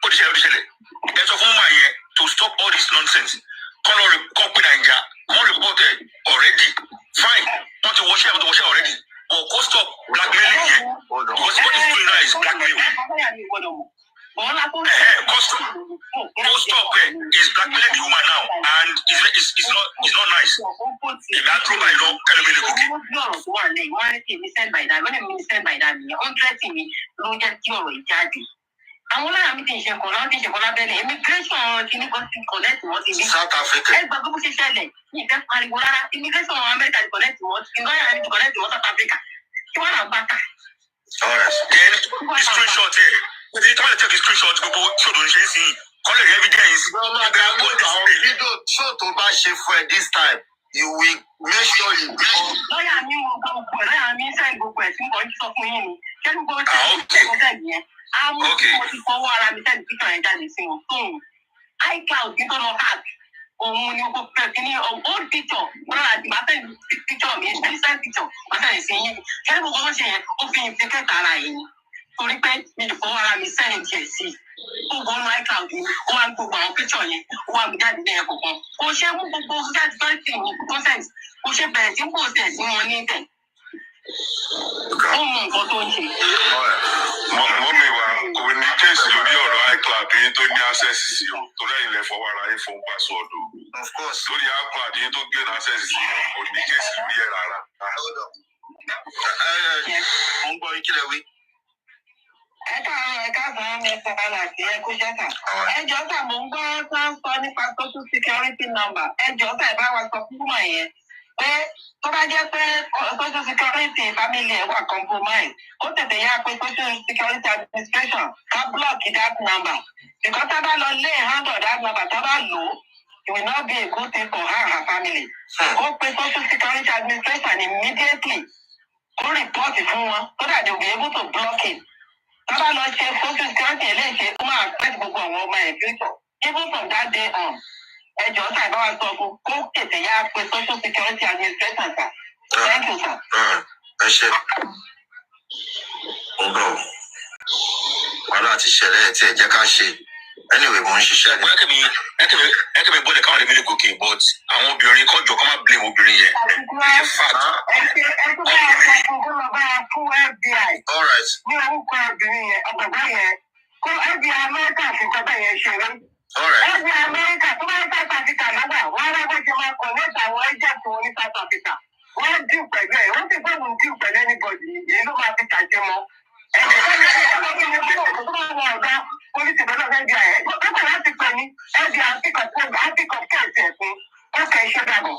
Ó ti ṣẹlẹ̀. Ẹ sọ fún wúmà yẹn to stop all this nonsense. Kọ́ pé Naija wọ́n reported already fine wọ́n ti wọṣẹ́ already but go stop blackmailing yẹn because what is doing now is blackmail. Go stop is blackmailing the woman now and it's not nice. If that drop by law tell me the cookie. Àwọn lára mi ti ń ṣe kọ̀ láwọn ti ń ṣe kọ̀ lábẹ́lẹ̀ immigration kìíní kan ti connect wọn ti bí. South Africa. Ẹ gbàgbé bó ṣe ṣẹlẹ̀ ní ìfẹ́ pariwo rárá immigration America ti connect wọn ìgbáyà ti connect wọn South Africa kí wọ́n náà bá kà. Alright, then the screenshot here. The time I take the screenshot gbogbo ṣòdò ń ṣe é sí i call it evidence. Fídíò ṣó tó bá ṣe fún ẹ this time you will make sure you go. Lọ́yà mi wo gbogbo ẹ̀ lọ́yà mi sẹ́yìn gbogbo ẹ̀ tí mo ń sọ fún yín ni ṣé gbogbo ẹ̀ tí mo sẹ́yìn yẹn. Mo ti fọwọ́ ara mi sẹ́ni píkàn ẹ̀ jáde sí wọn fóònù iCloud kí tó lọ hack òun ni ó pẹ̀ kí ní old picture wọn náà àti bàtẹ́ picture mi recent picture bàtẹ́ sí yín ṣé gbogbo tó ṣe yẹn ó fi implicate ara yìí torí pé mi ti fọwọ́ ara mi sẹ́ni tiẹ̀ sí ó gbọ́ ní iCloud mi ó wá gbogbo àwọn picture yẹn ó wá mi jáde lẹ́yìn kọ̀ọ̀kan kò ṣe mú gbogbo jáde tọ́sí mi process kò ṣe bẹ̀rẹ̀ sí process ní wọn ní tẹ̀ ó mọ nǹkan tó ń ṣe. Mọ́mí wa kò ní kéèsì lórí ọ̀rọ̀ iCloud yín tó ní access sí o tó lẹ́yìn lẹ́ fọwọ́ ara yín fún password o. Of course. Lórí iCloud yín tó gbé access sí o kò ní kéèsì lórí ẹ̀ rárá. Mo ń gbọ́ yín kílẹ̀ wí. Ẹ káàárọ̀ mi ẹ̀ka àti ẹ̀kú jẹ́ta. Ẹ jọ sà mo ń gbọ́ tó ń sọ nípa social security number. Ẹ jọ sà ìbá wa sọ fún mọ̀ yẹn pé tó bá jẹ́ pé social security family ẹ̀ wà compromise ó tètè yá pé social security administration ká block that number. Because tá a bá lọ lé hand on that number tá a bá lò ó it will not be a good thing for her and her family. Ó pe social security administration immediately ó report fún wọn so that they will be able to block it. Bàbá lọ ṣe social security eléṣe ó máa pẹ́ gbogbo àwọn ọmọ ẹ̀ future. Even from that day on, ẹjọ́ sáì bá wa sọ fún kó tètè yá pé social security administration sir. Thank you sir. Ẹ ṣe. Ń bọ̀. Wàhálà ti ṣẹlẹ̀ ẹ̀ tí ẹ jẹ́ ká ṣe. Anyway, mo ń ṣiṣẹ́ ni. Ẹ kẹ́mi bọ́lẹ̀ káwọn lè mílí gòkè but àwọn obìnrin kọjọ kọ́ máa blame obìnrin yẹn. In fact. Ẹ tó bá yà sọ fún kó lọ bá yà fún FBI. All right. Ní orúkọ obìnrin yẹn ọ̀gbọ̀gbọ̀ yẹn kó FBI Amẹ́ríkà fi kọ́ bẹ́ẹ̀ yẹn ṣe rí. All right. FBI Amẹ́ríkà tó bá South Africa lọ́gbà wọ́n á bá jẹ máa kọ̀ lẹ́tà àwọn agent wọn ní South Africa. Wọ́n á dín pẹ̀lú ẹ̀ wọ́n ti gbọ́dọ̀ dín pẹ̀lú anybody èyí ló máa fi tàjẹ́ mọ́. Ẹ̀jẹ̀ sẹ́ni police development guy ọkọ láti pè ní ẹbí article kẹsì ẹsìn ọkọ iṣẹ́ dàbọ̀.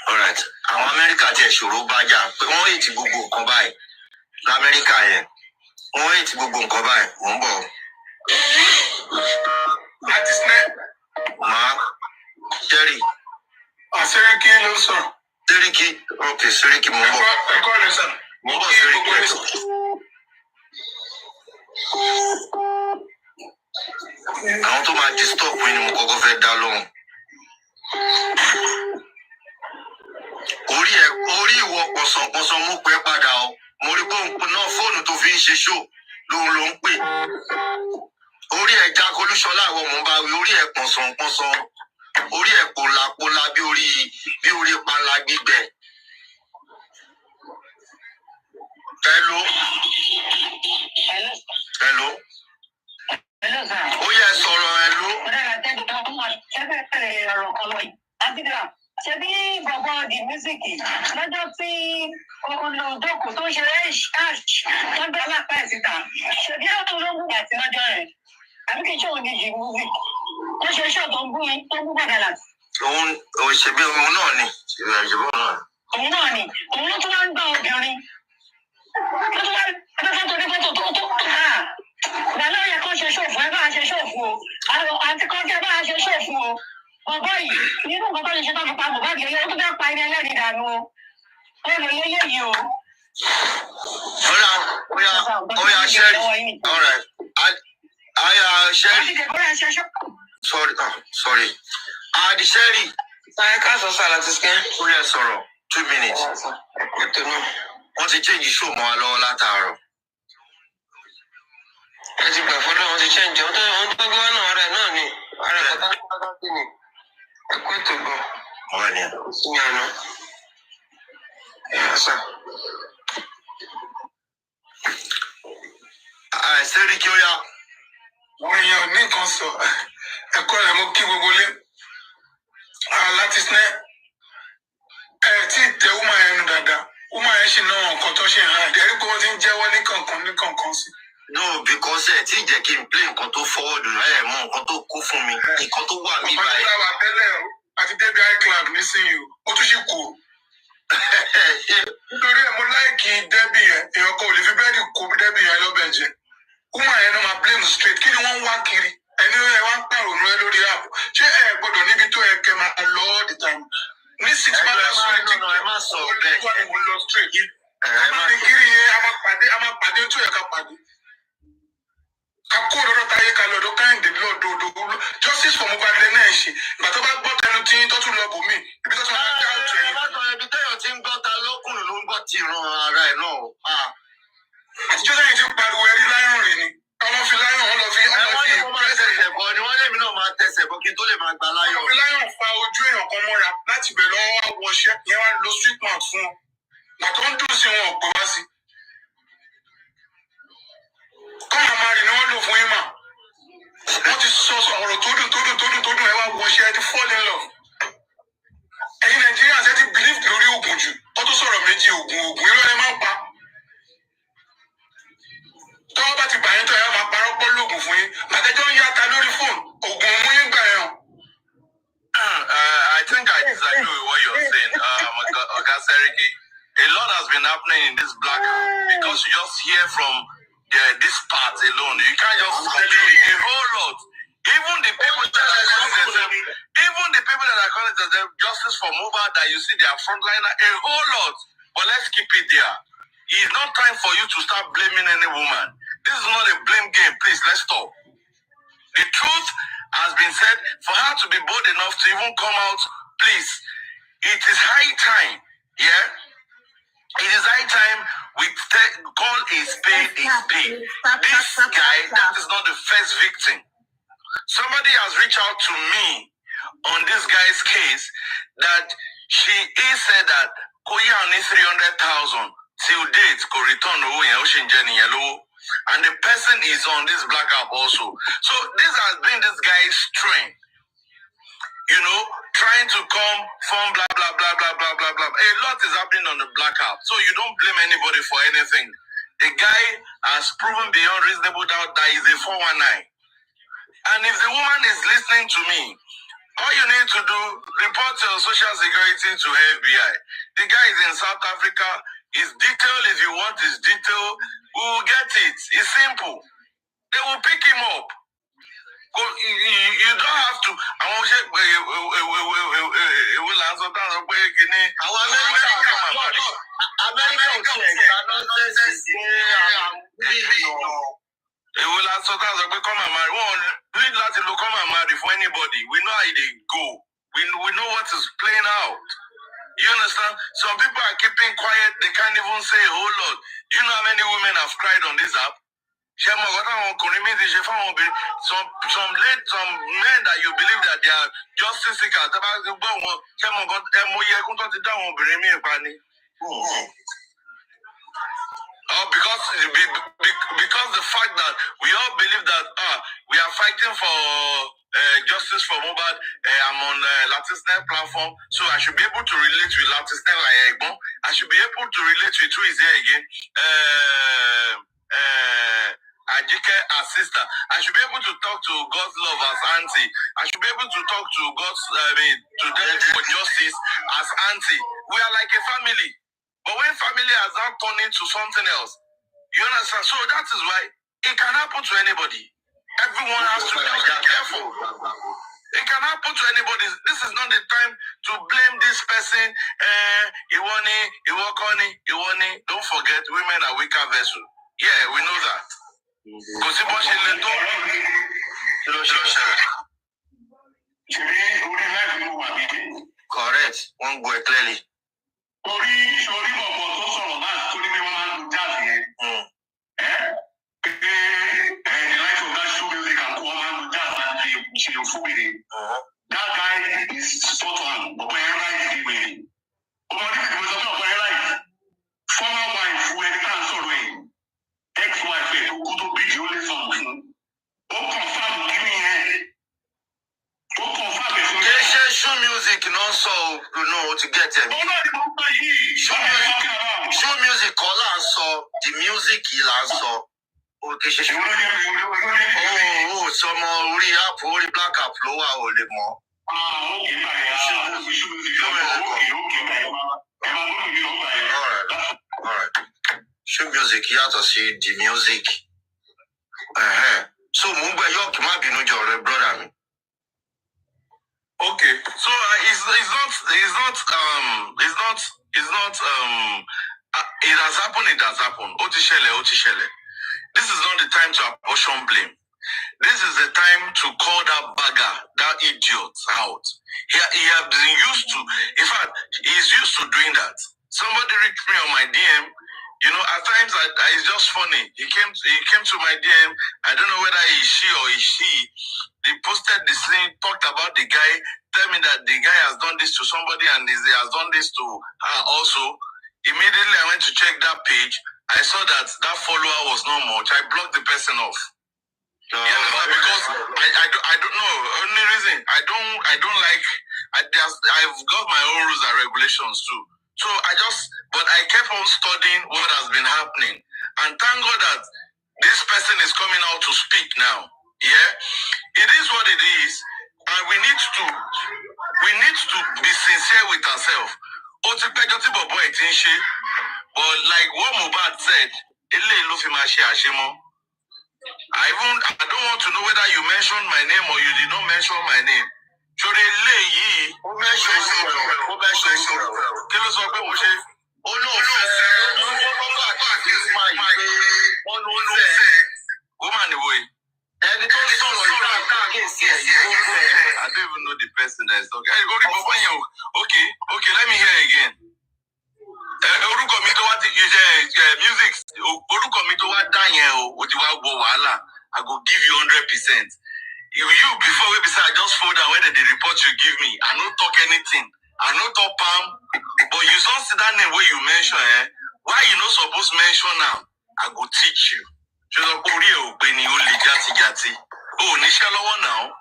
Alright, àwọn Amẹ́ríkà tiẹ̀ ṣòro bájà pé wọ́n yìí ti gbogbo nǹkan báyìí l'Amẹ́ríkà yẹn wọ́n yìí ti gbogbo nǹkan báyìí mò ń bọ̀. Àti sinẹ́. Màá Jerry. Sẹ́ríkì ló sọ. Sẹ́ríkì ok Sẹ́ríkì mò ń bọ̀. Ẹ̀kọ́ rẹ̀ sàn. Mò ń bọ̀ Sẹ́ríkì ẹ̀jọ̀. Àwọn tó máa disturb mi ni mo kọ́kọ́ fẹ́ dá lóhùn. Orí ìwọ pọ̀sánpọ̀sán mú pẹ́ padà o. Mo rí bóun náà fóònù tó fi ń ṣe ṣó lòun ló ń pè. Orí ẹ̀ já Kolúṣọlá àwọn mò ń bá wí orí ẹ̀ pọ̀sánpọ̀sán. Orí ẹ̀ pòlápòlá bí orí panla gbígbẹ. Hello. Hello. Hello sir. Ó yẹ sọ̀rọ̀ hello. Ṣé bí bọ̀bọ̀ di mísíkì lọ́jọ́ tí olùdókòó tó ń ṣe ash tó gbé alápá ẹ̀ síta ṣe bí àwọn olóńgbò àti lọ́jọ́ rẹ̀ àbí kì í ṣe òun ní jì múvì ó ṣe iṣẹ́ tó ń bú gbàgàlà. Òun ṣe bí òun náà ni ìṣèlú náà. Òun náà ni òun ló tún wá ń gbọ́ obìnrin ló tún wá ń gbọ́ tó àti kọ́ńtẹ́ bá a ṣe ṣòfò ọgbọ́n yìí nínú nǹkan tó lè ṣe tó fi pa Mohbad yẹn tó fẹ́ pa ilé ẹlẹ́rìí dànù o ó lè léyìí o. Oya Sherry. All right. Sherry. Sorry. The Sherry. I can't answer that again. Oya sọ̀rọ̀ 2 minutes. Wọ́n ti change show mọ́ wa lọ́wọ́ látàárọ̀. Ẹ ti gbà fọ́dọ̀ wọn ti change ọ̀tọ̀ ohun tó gbé wá náà ara ẹ̀ náà ni ara ẹ̀ kọ́tà sí ni ẹ kó ètò gbọ́. Wọ́n ní. Sí àná. Ẹ sà. Sẹ́rí kí ó yá. Àwọn èèyàn ní nǹkan sọ ẹ̀kọ́ rẹ̀ mo kí gbogbo lé. Láti sinẹ́ tí tẹ ọmọ yẹn nù dáadáa ọmọ yẹn ṣì náà nǹkan tó ṣe hàn ẹ̀rí pé wọ́n ti ń jẹ́wọ́ ní kankan sí. No, because ẹ tí jẹ́ kí n play nǹkan tó forward ẹ mọ nǹkan tó kó fún mi nǹkan tó wà mí báyìí. ọ̀pọ̀ nígbà wà tẹ́lẹ̀ àti débi iCloud nísìnyí ó tún ṣì kù. Nítorí ẹ̀ mo láìkí dẹ́bì yẹn èèyàn kan ò lè fi bẹ́ẹ̀dì kó dẹ́bì yẹn lọ́bẹ̀ jẹ. Ọmọ yẹn náà máa blame straight kí ni wọ́n ń wá kiri ẹni ẹ wá ń pàrònú ẹ lórí app ṣé ẹ gbọ́dọ̀ níbi tó ẹ kẹ máa lọ all the time. Ní 6 months ẹ má sọ bẹ́ẹ̀ kiri yẹn a máa pàdé tó yẹ ká pàdé. Kakó lọ́dọ̀ táyé ká lọ́dọ̀ káyìndé lọ́dọ̀ justice for Mohbad náà ń ṣe ìgbà tó bá gbọ́ tẹnu tí tó tún lọ bò mí ibi tó tún máa dá òtún ẹ̀yìn. Ibi tẹ́yọ̀ ti ń gbọ́ ta lọ́kùnrin ló ń gbọ́ ti ran ara ẹ̀ náà. Àtijọ́ sẹ́yìn ti pariwo ẹrí láyọ̀n rè ni ọmọ fi láyọ̀n wọn lọ fi tẹsẹ̀ bọ̀ ni wọ́n lé mi náà máa tẹsẹ̀ bọ̀ kí n tó lè máa gbà láyọ̀. ọmọ fi láyọ̀n fa ojú èèyàn kan mọ́ra láti bẹ̀ lọ́wọ́ wọṣẹ́ ìyẹn wá lo sweet mouth fún wọn gbàtọ́ ń dùn sí wọn ò pè wá sí. Kọ́mà máa rìn ni wọ́n lò fún yín mà. Wọ́n ti sọ ọ̀rọ̀ tó dùn ẹ wá wọṣẹ́ ẹ ti fall in love. Ẹ̀yin Nigerians ẹ ti believe lórí oògùn jù. Wọ́n tó sọ̀rọ̀ méjì oògùn irọ́ ẹ máa ń pa. Tọ́wọ́ bá ti bà yín tọ́ ẹ máa parọ́ pọ́ lóògùn fún yín. Àtẹ̀jọ́ ń yáta lórí fóònù. Oògùn ọmú yín gbà yẹn. I think I disagree with what you're saying, Oga Seriki. A lot has been happening in this black because you just hear from this part alone. You can't just complete a whole lot. Even the people that are calling themselves justice for Mohbad that you see they are frontliner, a whole lot. But let's keep it there. It's not time for you to start blaming any woman. This is not a blame game. Please, let's stop. The truth has been said. For her to be bold enough to even come out, please, it is high time. Yeah? It is high time we call a spade a spade. This guy, that is not the first victim. Somebody has reached out to me on this guy's case that she said that Koya only 300,000 till date could return and the person is on this black app also. So this has been this guy's strength. You know, trying to come from blah, blah, blah, blah, blah, blah, blah. A lot is happening on the black app. So you don't blame anybody for anything. The guy has proven beyond reasonable doubt that he's a 419. And if the woman is listening to me, all you need to do, report your social security to FBI. The guy is in South Africa. His detail, if you want his detail, we will get it. It's simple. They will pick him up. You don't have to. I won't say it will answer that. It will answer that. Come and marry. We need to come and marry for anybody. We know how they go. We know what is playing out. You understand? Some people are keeping quiet. They can't even say a whole lot. Do you know how many women have cried on this app? Some men that you believe that they are justice seekers. Because the fact that we all believe that we are fighting for justice for Mohbad. I'm on Latisnet platform, so I should be able to relate with Latisnet like I should be able to relate with who is here again. Ajike as sister. I should be able to talk to God's love as auntie. I should be able to talk to God's to them for justice as auntie. We are like a family. But when family has now turned into something else, you understand? So that is why it can happen to anybody. Everyone has to be careful. It can happen to anybody. This is not the time to blame this person. Don't forget, women are weaker vessel. Yeah, we know that. Correct. One boy clearly. That guy is spot on. Former wife, when the cancer ring, ex-wife, who could be the only son. Confirm, give me a. Show music, so you know to get them. Show music, call and so the music he'll answer. Okay, some more black up lower or the more. Alright. Show music, you have to see the music. So Mumbai York might be no your brother. Okay, so it has happened. Otishele. This is not the time to apportion blame. This is the time to call that bagger, that idiot out. He has been used to, in fact, he's used to doing that. Somebody reached me on my DM. You know, at times it's just funny. He came to my DM. I don't know whether he's she or is she. They posted this thing, talked about the guy, tell me that the guy has done this to somebody and he has done this to her also. Immediately I went to check that page. I saw that follower was not much. I blocked the person off. Because I don't know. Only reason I don't like. I've got my own rules and regulations too. So but I kept on studying what has been happening, and thank God that this person is coming out to speak now. Yeah, it is what it is, and we need to be sincere with ourselves. But like what Mohbad said, I don't want to know whether you mentioned my name or you did not mention my name. So they lay ye. Who mentioned I don't even know the person that is talking. Okay, let me hear again. Music. I go give you 100%. You before we I just fold down whether the report you give me. I don't talk anything. I don't talk palm. But you don't see that name where you mention, why you not supposed to mention now? I go teach you. Oh, Nishalawa now.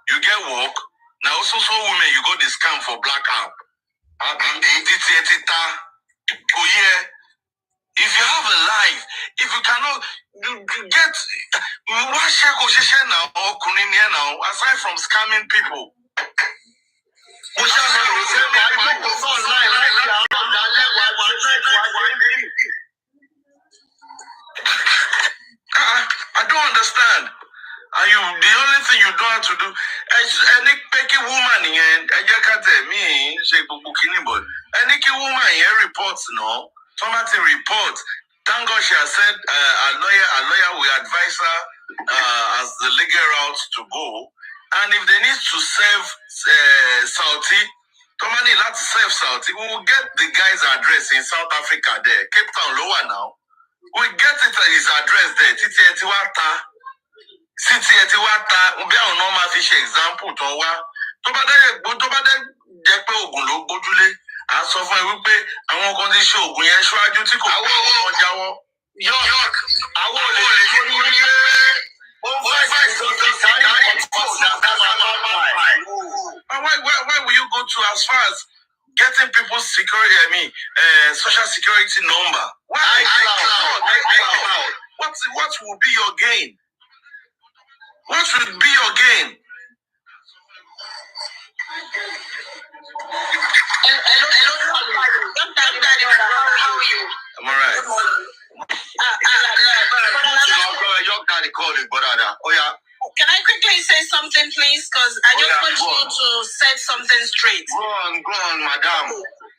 You get work. Now also women you got the scam for black app. If you have a life, if you cannot get now, aside from scamming people. I don't understand. And the only thing you don't have to do is any picky woman here, any woman here reports no. Somebody report. Thank God she has said a lawyer will advise her as the legal route to go. And if they need to serve Saudi, somebody like to serve Saudi, we will get the guy's address in South Africa there. Cape Town lower now. We get it at his address there. City Etiwata, we are normal fish example to our I sọ fún ẹ wípé àwọn kan ti ṣe oògùn yẹn ṣáájú tí kò kọ́ wọn jáwọ́. York àwọn olè tó ní wípé why will you go to as far as getting people's security, social security number? Why? What will be your gain? What should be your gain? I'm alright. Your daddy calling, brother. Oh yeah. Can I quickly say something, please? Because I just want you to set something straight. Go on, madam.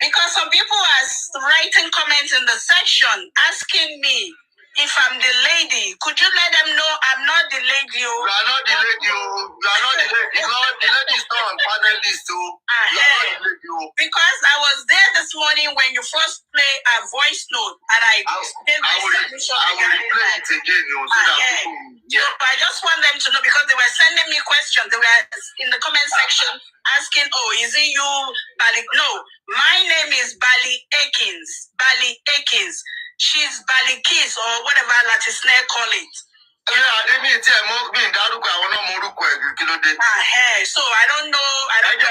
Because some people are writing comments in the section asking me if I'm the lady. Could you let them know I'm not the lady? You are not the lady. You are not the lady. The lady is not on panel list. You are not the lady. Because I was there this morning when you first play a voice note and I gave my submission. I will replay it again. So I just want them to know because they were sending me questions. They were in the comment section asking, oh, is it you, Bali? No, my name is Bali Akins. Bali Akins. She's Bali Kiss or whatever Latisne call it. So I don't know. I don't know.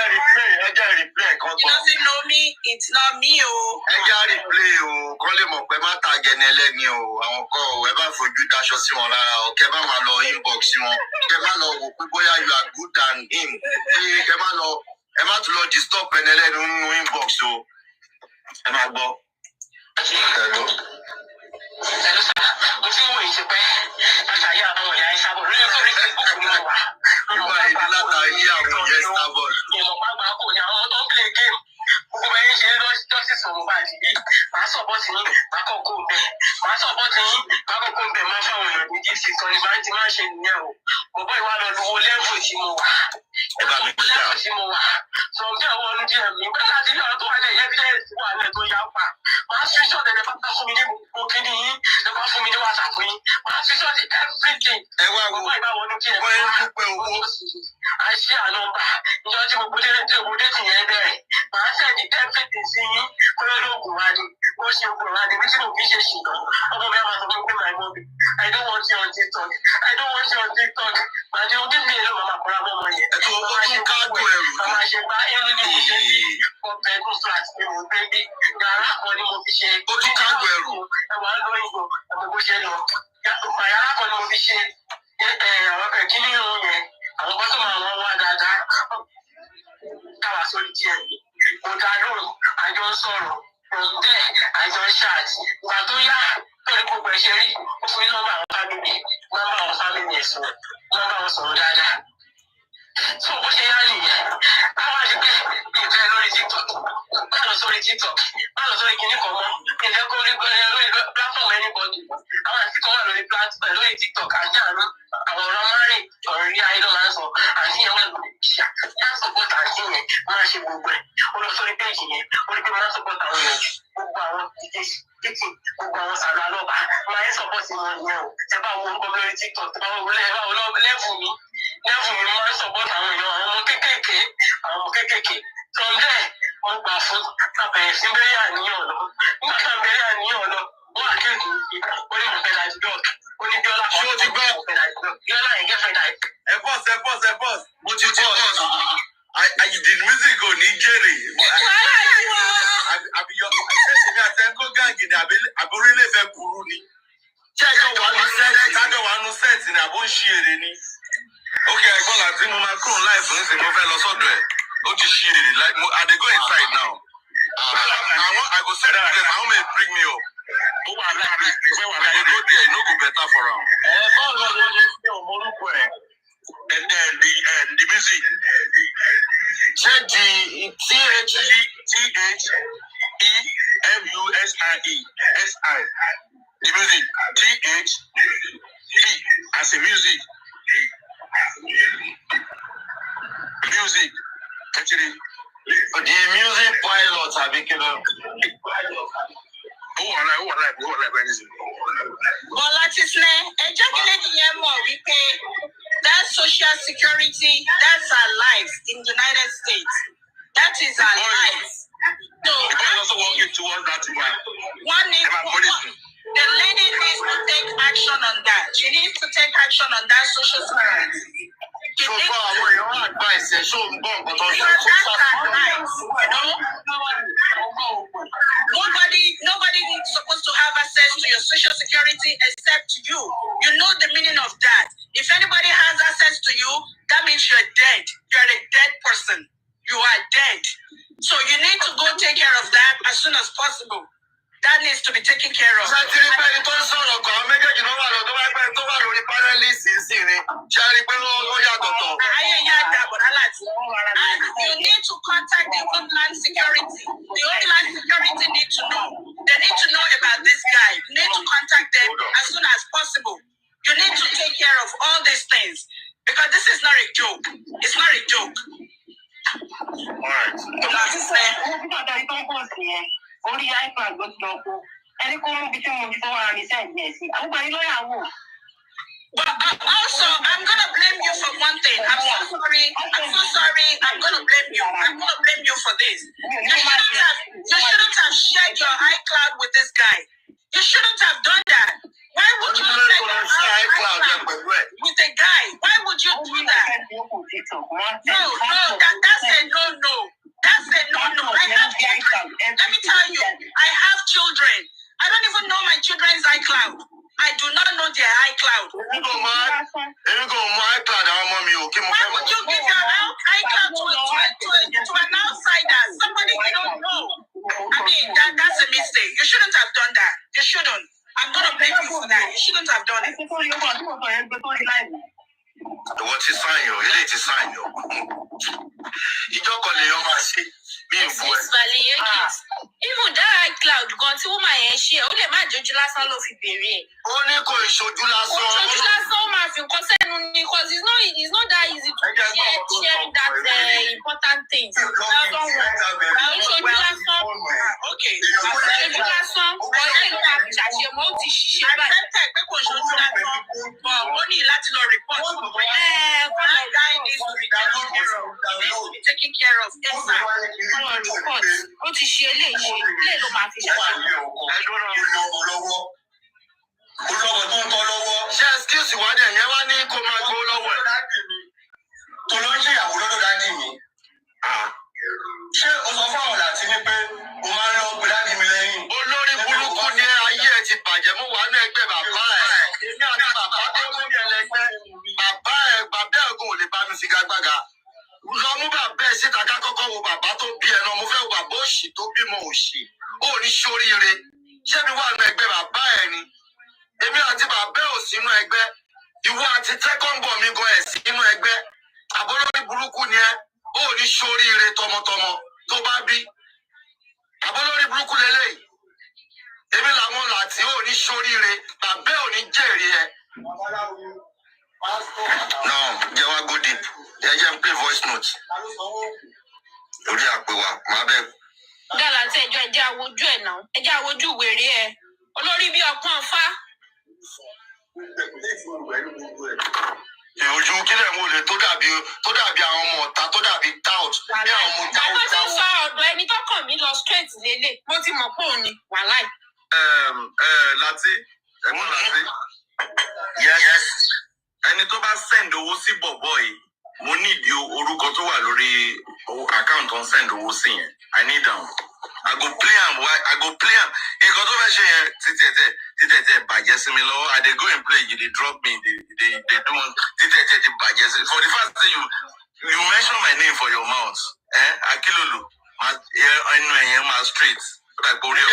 Replay. He doesn't know me. It's not me. Hello. I don't want you on TikTok. I don't want you on TikTok. But you give me a little mama for a moment. I don't sorrow. From there, I don't shout. So what you are here? I want to be very TikTok. I was on TikTok. I was on Kinikomo. In the platform anybody. I want to come on the platform on TikTok. I can't. I will marry or idol answer. I think I want to support and sing it. I should go back. Or sorry, page here. Or you can support our my support is on you. About one community TikTok. About level me. Level me. My support àwọn kékèké from there wọ́n gbà fún abẹ̀rẹ̀ sí bẹ́rẹ̀ àníyàn lọ nígbà tí wọ́n bẹ̀rẹ̀ àníyàn lọ wọ́n àkéèkó ó ní ìfẹ́ láti dọ́ọ̀k ó ní bíọ́lá kan ó ti gbọ́ bíọ́lá yẹn gẹ́fẹ́ láì. ẹ bọ́s mo ti bọ́s the music ò ní jèrè àbíyọ ẹsẹ̀ àtẹ̀kọ́ gáàgì ni àbórílẹ̀ fẹ́ burú ni ṣé ẹjọ́ wà nù sẹ́ẹ̀tì ni àbó ń ṣí èrè ni. Okay, I call Azim Macron live for this. Mo fẹ́ lọ sọ́dọ̀ ẹ̀. Ó ti ṣí èrè like I dey go inside now. I go send you this. I want me bring me up. I dey go there. E no go better for am. Báwo ló ṣe ṣe òmòrúkọ ẹ̀? And then the music. Ṣé di THEMUSIE. The music THE as a music. Music. Actually, the music pilot have been But Latisne, ejaculate yẹn mọ̀ wípé that social security, that's our life in the United States. That is our life. So also working towards that the lady needs to take action on that. She needs to take action on that social security. So far, your advice is so important. Nobody is supposed to have access to your social security except you. You know the meaning of that. If anybody has access to you, that means you're dead. You're a dead person. You are dead. So you need to go take care of that as soon as possible. That needs to be taken care of. You need to contact the Homeland Security. The Homeland Security need to know. They need to know about this guy. You need to contact them as soon as possible. You need to take care of all these things because this is not a joke. It's not a joke. But also, I'm gonna blame you for one thing. I'm so sorry. I'm gonna blame you. I'm gonna blame you for this. You shouldn't have shared your iCloud with this guy. You shouldn't have done that. Why would you share your iCloud with a guy? Why would you do that? No, that's a no. That's a no. I have children. Let me tell you, I have children. I don't even know my children's iCloud. I do not know their iCloud. Why would you give your iCloud to an outsider? Somebody you don't know. I mean, that's a mistake. You shouldn't have done that. You shouldn't. I'm going to blame you for that. You shouldn't have done it. What is sign yo? It is sign yo. You don't call it your mercy. Even that iCloud gan tí wọ́n máa yẹn ṣe ó lè má jojú lásán ló fi béèrè. Ó ní kò ìṣojú lásán. Ìṣojú lásán ó máa fi nǹkan sẹ́nu ni because it's not that easy to share that important things. Ìṣojú lásán. Okay. Ìṣojú lásán. Ọ̀rẹ́ ìgbà ṣàṣemọ́ ó ti ṣiṣẹ́ báyìí. Àtẹ́tẹ̀ pé kò ṣojú lásán. But ó ní láti lọ report. Guy needs to be taken care of. Report. Ó ti ṣe eléyìí ló máa fi ṣàṣeyọrí. Olówó tó ń kọ́ lọ́wọ́. Ṣé excuse wá dẹ̀ yẹn wá ní kó máa gbó lọ́wọ́ ẹ̀? Tó ló ń ṣe ìyàwó lọ́dọ̀ dájú mi. Ṣé o sọ fún àwọn láti ní pé o máa ń lọ pé dájú mi lẹ́yìn? Olórí burúkú ni ayé ẹ̀ ti bàjẹ́ mú wà ní ẹgbẹ́ bàbá ẹ̀. Èmi àti bàbá tó mú mi ẹlẹgbẹ́. Bàbá ẹ̀gùn ò lè bá mi figagbága. Lọ mú bàbá ẹ̀ síta ká kọ́kọ́ wo bàbá tó bí ẹ̀ náà. Mo fẹ́ wo bàbá òṣì tó bímọ òṣì. Ó ní ṣoríire. Ṣé mi wà ní ẹgbẹ́ bàbá ẹ̀ ni? Èmi àti bàbá ò sínú ẹgbẹ́. Ìwọ àti tẹ́kọ̀ǹbọ̀ mi gan ẹ̀ sínú ẹgbẹ́. Àbólórí burúkú ni ẹ́. Ó ní ṣoríire tọmọtọmọ tó bá bí. Àbólórí burúkú lélẹ́yìí. Èmi làwọn làtí ó ní ṣoríire. Bàbá ò ní jèrè ẹ. Now, jẹ́ wá go deep. Ẹ jẹ́ n play voice note. Lórí àpè wa, màá bẹ̀. Gàlà tí ẹjẹ́ àwojú ẹ̀ náà. Ẹjẹ́ àwojú wèrè ẹ̀. Olórí bí ọpọ́n ọfá. Ìròjú kílẹ̀ mo lè tó dàbí àwọn ọmọ ọ̀tá tó dàbí tout. Bí àwọn ọmọ jáwó. Àbọ̀ ti sọ ọ̀dọ̀ ẹni tó kàn mí lọ straight lélẹ̀. Mo ti mọ̀ pé òun ni wàláì. Láti, ẹ̀gbọ́n Láti. Yes. Ẹni tó bá send owó sí bọ̀bọ̀ yìí, mo need orúkọ tó wà lórí account on send owó sí yẹn. I need am. I go play am. Nǹkan tó fẹ́ ṣe yẹn títẹ̀tẹ̀ bàjẹ́ sí mi lọ́wọ́. I dey go and play, you dey drop me, they do títẹ̀tẹ̀ ti bàjẹ́ sí. For the fact that you mention my name for your mouth, Akilolu, ẹnu ẹ̀yẹn máa straight. Like Borio.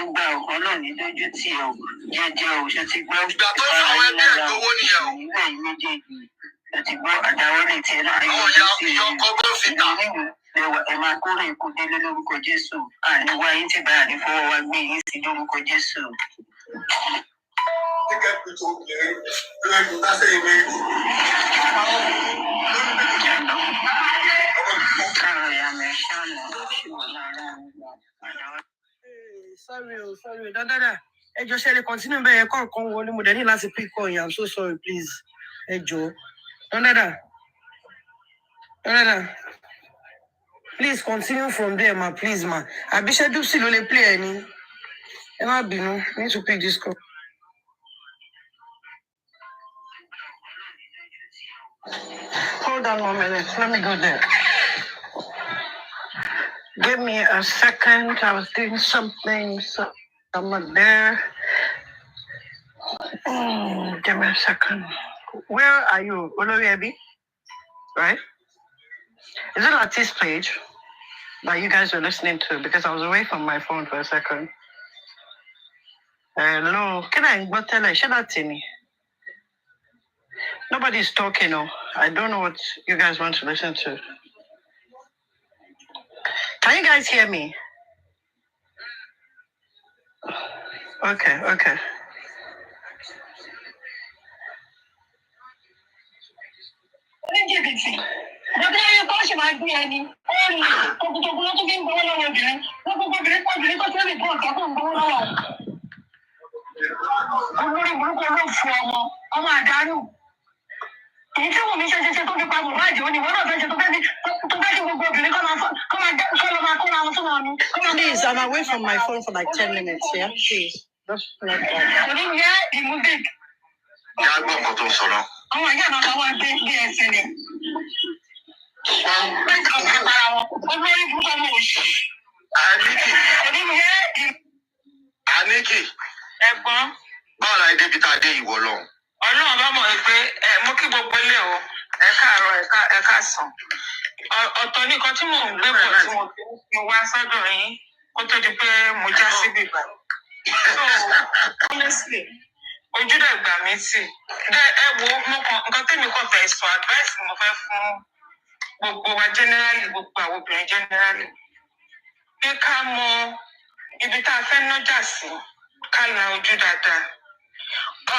Ìgbà ọlọ́run ní dójú tì ọ́ jẹ́jẹ́ o ṣe ti gbọ́. Ìgbà tó fún àwọn ẹgbẹ́ ìgbowó nìyẹn o. Ìgbà yìí méjèèjì ṣe ti gbọ́ àdáwọ́lé tiẹ̀ náà. Àwọn ìyá ọkọ̀ bó fi tà. Ẹ máa kórè ikú délé lórúkọ Jésù. Àníwá yín ti bá àdífọwọ́ wa gbé yín sí lórúkọ Jésù. Sorry. Dáadáa. Ẹ jọ̀ọ́ ṣe lè continue bẹ́ẹ̀ kọ̀ọ̀kan wọlé mo dẹ̀ ní láti pick call yẹn. I'm so sorry, please. Ẹ jọ̀ọ́. Dáadáa. Please continue from there, ma. Please, ma. Àbíṣẹ́ Dúsì ló lè play ẹ ní. Ẹ má bínú. I need to pick this call. Hold on 1 minute. Let me go there. Give me a second. I was doing something. So I'm not there. Give me a second. Where are you, Oloriebi? right? Is it Latif's page that you guys were listening to? Because I was away from my phone for a second. Hello, can I go tell her? Should I tell me? Nobody's talking. Oh, I don't know what you guys want to listen to. Can you guys hear me? Okay. Please, I'm away from my phone for like 10 minutes, yeah? Please. Just let go. Aniki. Ẹ̀gbọ́n. Báwo la débi tá a dé ìwọ lọ? Ọlọ́run bá mọ̀ pé mo kí gbogbo ilé o. Ẹ káàárọ̀ ẹ káàsán. Ọ̀tọ̀ ní nǹkan tí mò ń gbé bọ̀ tí mo wá sọ́dọ̀ yín kó tó di pé mo já síbí báyìí. So honestly, ojú dẹ̀ gbà mí tì. Ẹ wo nǹkan tẹ́mi kàn fẹ́ sọ advice mo fẹ́ fún gbogbo wa generally, gbogbo àwọn obìnrin generally. Pé ká mọ ibi tá a fẹ́ nájà sí, ká la ojú dáadáa.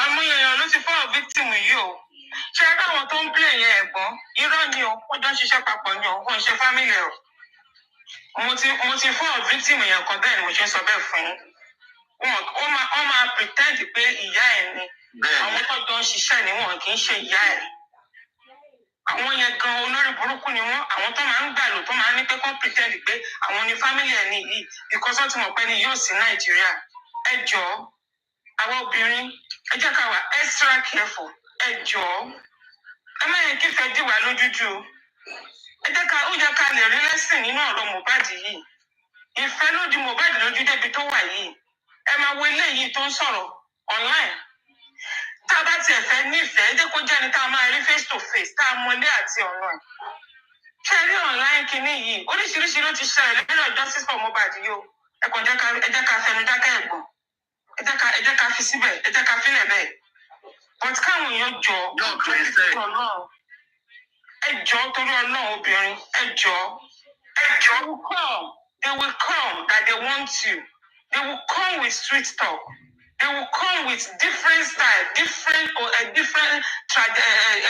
Àwọn èèyàn ló ti fọ́ victim yìí o. Ṣé ẹ ráwọn tó ń play yẹn ẹ̀gbọ́n? Irọ́ ni o, wọ́n jọ ń ṣiṣẹ́ papọ̀ ni o, wọ́n ń ṣe family o. Mo ti fọ́ victim yẹn kan bẹ́ẹ̀ ni mo ṣe ń sọ bẹ́ẹ̀ fún yín. Wọ́n máa pretend pé ìyá ẹ̀ ni. Àwọn tó jọ ń ṣiṣẹ́ ni wọn kì í ṣe ìyá ẹ̀. Àwọn yẹn gan olórí burúkú ni wọ́n. Àwọn tó máa ń gbàlò tó máa ń ní pé kọ́ pretend pé àwọn ni family ẹ̀ ni yìí because wọ́n ti mọ̀ pé ni yóò sí Nàìjíríà. Ẹ jọ̀ọ́, àwọn obìnrin ẹ jẹ́ ká wà extra careful. Ẹ jọ̀ọ́, ẹ má yẹ kí fẹ́ dì wá lójújú. Ó jẹ́ ká lè rí lẹ́sìn nínú ọ̀rọ̀ Mohbad yìí. Ìfẹ́ ló di Mohbad lójú débi tó wà yìí. Ẹ máa wo eléyìí tó ń sọ̀rọ̀ online. Tá a bá tiẹ̀ fẹ́ nífẹ̀ẹ́, jẹ́ kó jẹ́ ni tá a máa rí face to face, tá a mọlé àti ọ̀nà ẹ̀. Ṣé rí online kinní yìí? Oríṣiríṣi ló ti ṣẹlẹ̀ lórí justice for Mohbad yìí o. Ẹ jẹ́ ká fẹnu dákẹ́ ẹ̀gbọ́n. Ẹ jẹ́ ká fi síbẹ̀, ẹ jẹ́ ká fílẹ̀ bẹ́ẹ̀. But káwọn èèyàn jọ torí Ọlọ́run. Ẹ jọ torí Ọlọ́run obìnrin. Ẹ jọ will come. They will come that they want you. They will come with street talk. They will come with different style, different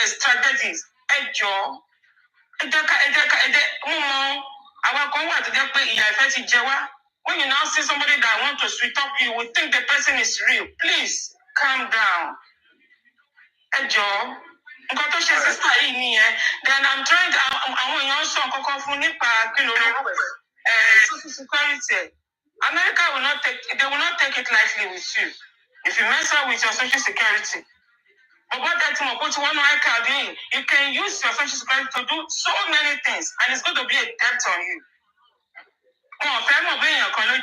strategies. Ẹ jọ. Ẹ jẹ́ mo mọ àwọn kan wà tó jẹ́ pé ìyà ìfẹ́ ti jẹ wá. When you now see somebody that want to sweet up you, will think the person is real. Please calm down. Ẹ jọ̀ọ́, nǹkan tó ṣe sísá yìí nìyẹn. Then I'm trying to àwọn èèyàn sọ nǹkan fún nípa social security. America will not take it lightly with you if you mess up with your social security. But what that thing put one iCard in, you can use your social security to do so many things, and it's going to be a debt on you.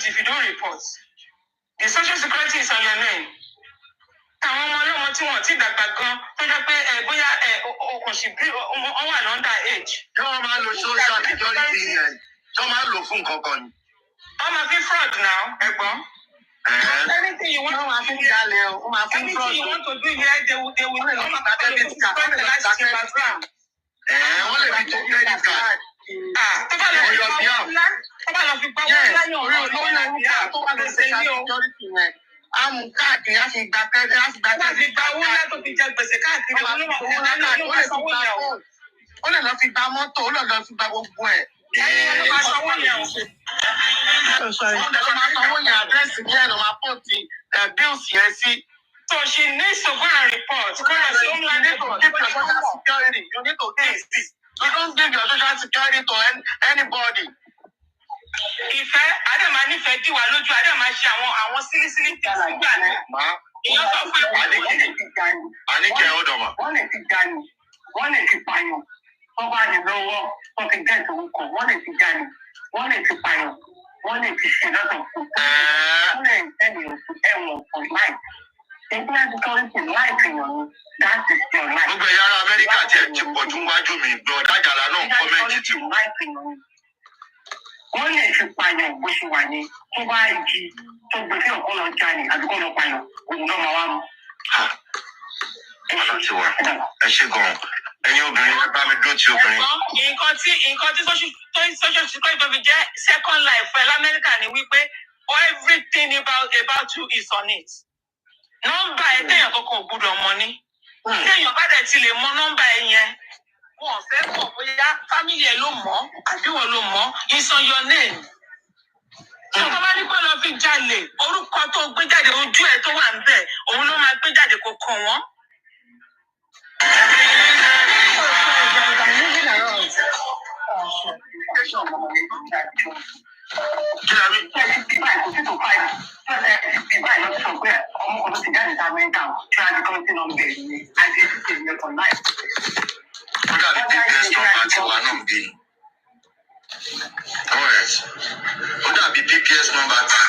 If you don't report, the social security is on your name. Àwọn ọmọ ọlọ́mọ tí wọ́n ti dàgbà gan tó jẹ́ pé bóyá òkùnṣì bí wọ́n wà lọ́ndà age. Ṣé wọ́n máa ń lo social security yẹn? Ṣé wọ́n máa ń lò fún nǹkan kan ni? Wọ́n máa fi fraud now, ẹ̀gbọ́n. Anything you want to do here, anything you want to do here, they will come and spend the last year background. Wọ́n lè fi tó credit card. Tó bá lọ fi gbá wọn láyọ̀ orí olóyún orúkọ tó wà lọ sí ilé o. Àmú káàkiri á fi gba kẹ́kẹ́ á fi gba kẹ́kẹ́. Wọ́n fi gba owó látò fi jẹ gbèsè káàkiri. Ó lè lọ fi gba mọ́tò, ó lè lọ fi gba gbogbo ẹ̀. Ẹni ló máa sanwó yẹn o. Wọ́n lè máa sanwó yẹn àdírẹ́sì ní ẹ̀nà máa pọ̀ ti bills yẹn sí. So she needs to go and report. You need to keep your social security. You need to keep it. You don't give your social security to anybody. Ìfẹ́ Adéma nífẹ̀ẹ́ dì wá lójú Adéma ṣe àwọn sílísílí tí a gbà náà. Ìyẹn sọ fún ẹ̀kọ́ wọ́n lè fi ga ni. Àníkẹ́ ọ̀dọ̀ mà. Wọ́n lè fi ga ni. Wọ́n lè fi pààyàn. Wọ́n bá ní lọ́wọ́ wọ́n fi gẹ́ẹ̀tì orúkọ. Wọ́n lè fi ga ni. Wọ́n lè fi pààyàn. Wọ́n lè fi ṣe lọ́dọ̀ fún. Wọ́n lè tẹ̀lé òkú ẹ̀wọ̀n for life. If you have to call it in life, that is your life. Gbogbo ẹ̀yà ara Amẹ́ríkà tiẹ̀ ti pọ̀ jù wájú mi gbọ́ dájàlá náà kọ́mẹ́ǹtì tí mo. Wọ́n lè fi pààyàn bó ṣe wà ní tó bá jí tó gbé sí ọ̀kọ́ lọ jalè àdúgbò lọ pààyàn òun náà máa wá mú. Ọ̀nà ti wà. Ẹ ṣe gan-an. Ẹ̀yin obìnrin ẹ bá mi dó ti obìnrin. Nǹkan tí social security fi jẹ́ second life ẹ̀ l'Amẹ́ríkà ni wípé everything about you is on it. Nọ́mbà ẹ̀ téèyàn kankan ò gbúdọ̀ mọ̀ ní. Téèyàn bá dẹ̀ ti lè mọ nọ́mbà ẹ̀ yẹn, wọn fẹ́ mọ̀ bóyá fámìlì ẹ̀ ló mọ̀ àbí wọn ló mọ̀, it's on your name. Tó bá ní kó lọ fi jalè, orúkọ tó gbé jáde ojú ẹ̀ tó wà ń bẹ̀, òun ló máa gbé jáde kó kàn wọ́n. PPS number tí.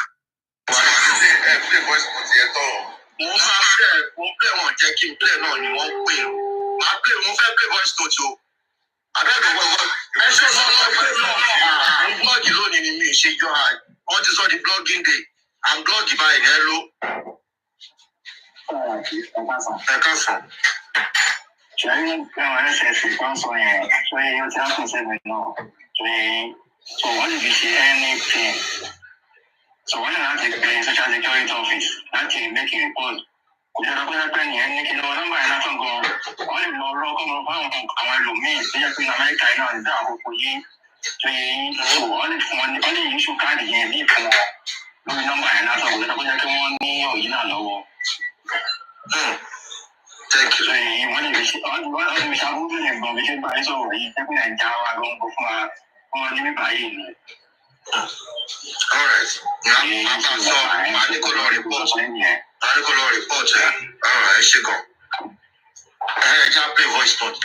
Wà á ṣe play voice note yẹn tọ̀. Mo máa play wọn jẹ́ kí n play náà ni wọ́n pè o. Mo fẹ́ play voice note o. Àbẹ́ẹ̀dọ̀ wọ́n ẹ ṣe sọ fún play náà. Mo blọ́ọ̀gì lónìí ni mi ṣe jọ àì. Wọ́n ti sọ di blogging day. I'm blọ́ọ̀gì báyìí ẹ ló. Ẹ káàsán. Ṣé ẹ̀wọ̀n SSC kan sọ yẹn? Ṣé yóò ti á sùn sẹ́gbẹ̀ẹ́ náà? So what if you see anything? So when I have to pay social security office, that will make a report. Kò jẹ́ lọ́pẹ́ lọ́pẹ́ nìyẹn ní kí lọ nọ́mbà yẹn lásán gan. Wọ́n lè lọ rọ́ kọ́mọ fáwọn àwọn ẹlòmíì tó yẹ pé ní Amẹ́ríkà náà ní àkókò yìí. So wọ́n lè fún wọn ní wọ́n lè yíṣu káàdì yẹn ní ìfún wọn lórí nọ́mbà yẹn lásán. Kò jẹ́ lọ́pẹ́ jẹ́ kí wọ́n ní òyìn náà lọ́wọ́. Thank you. So wọ́n lè fi ṣàbúrò yẹn gan bí ṣe bá yín sọ̀rọ̀ yìí pé Nàìjíríà wa gan kó fún wa ní bíbáyìí ni. All right. Màá bá sọ màá ní kó lọ report. All right, ṣe gan. Já play voice note.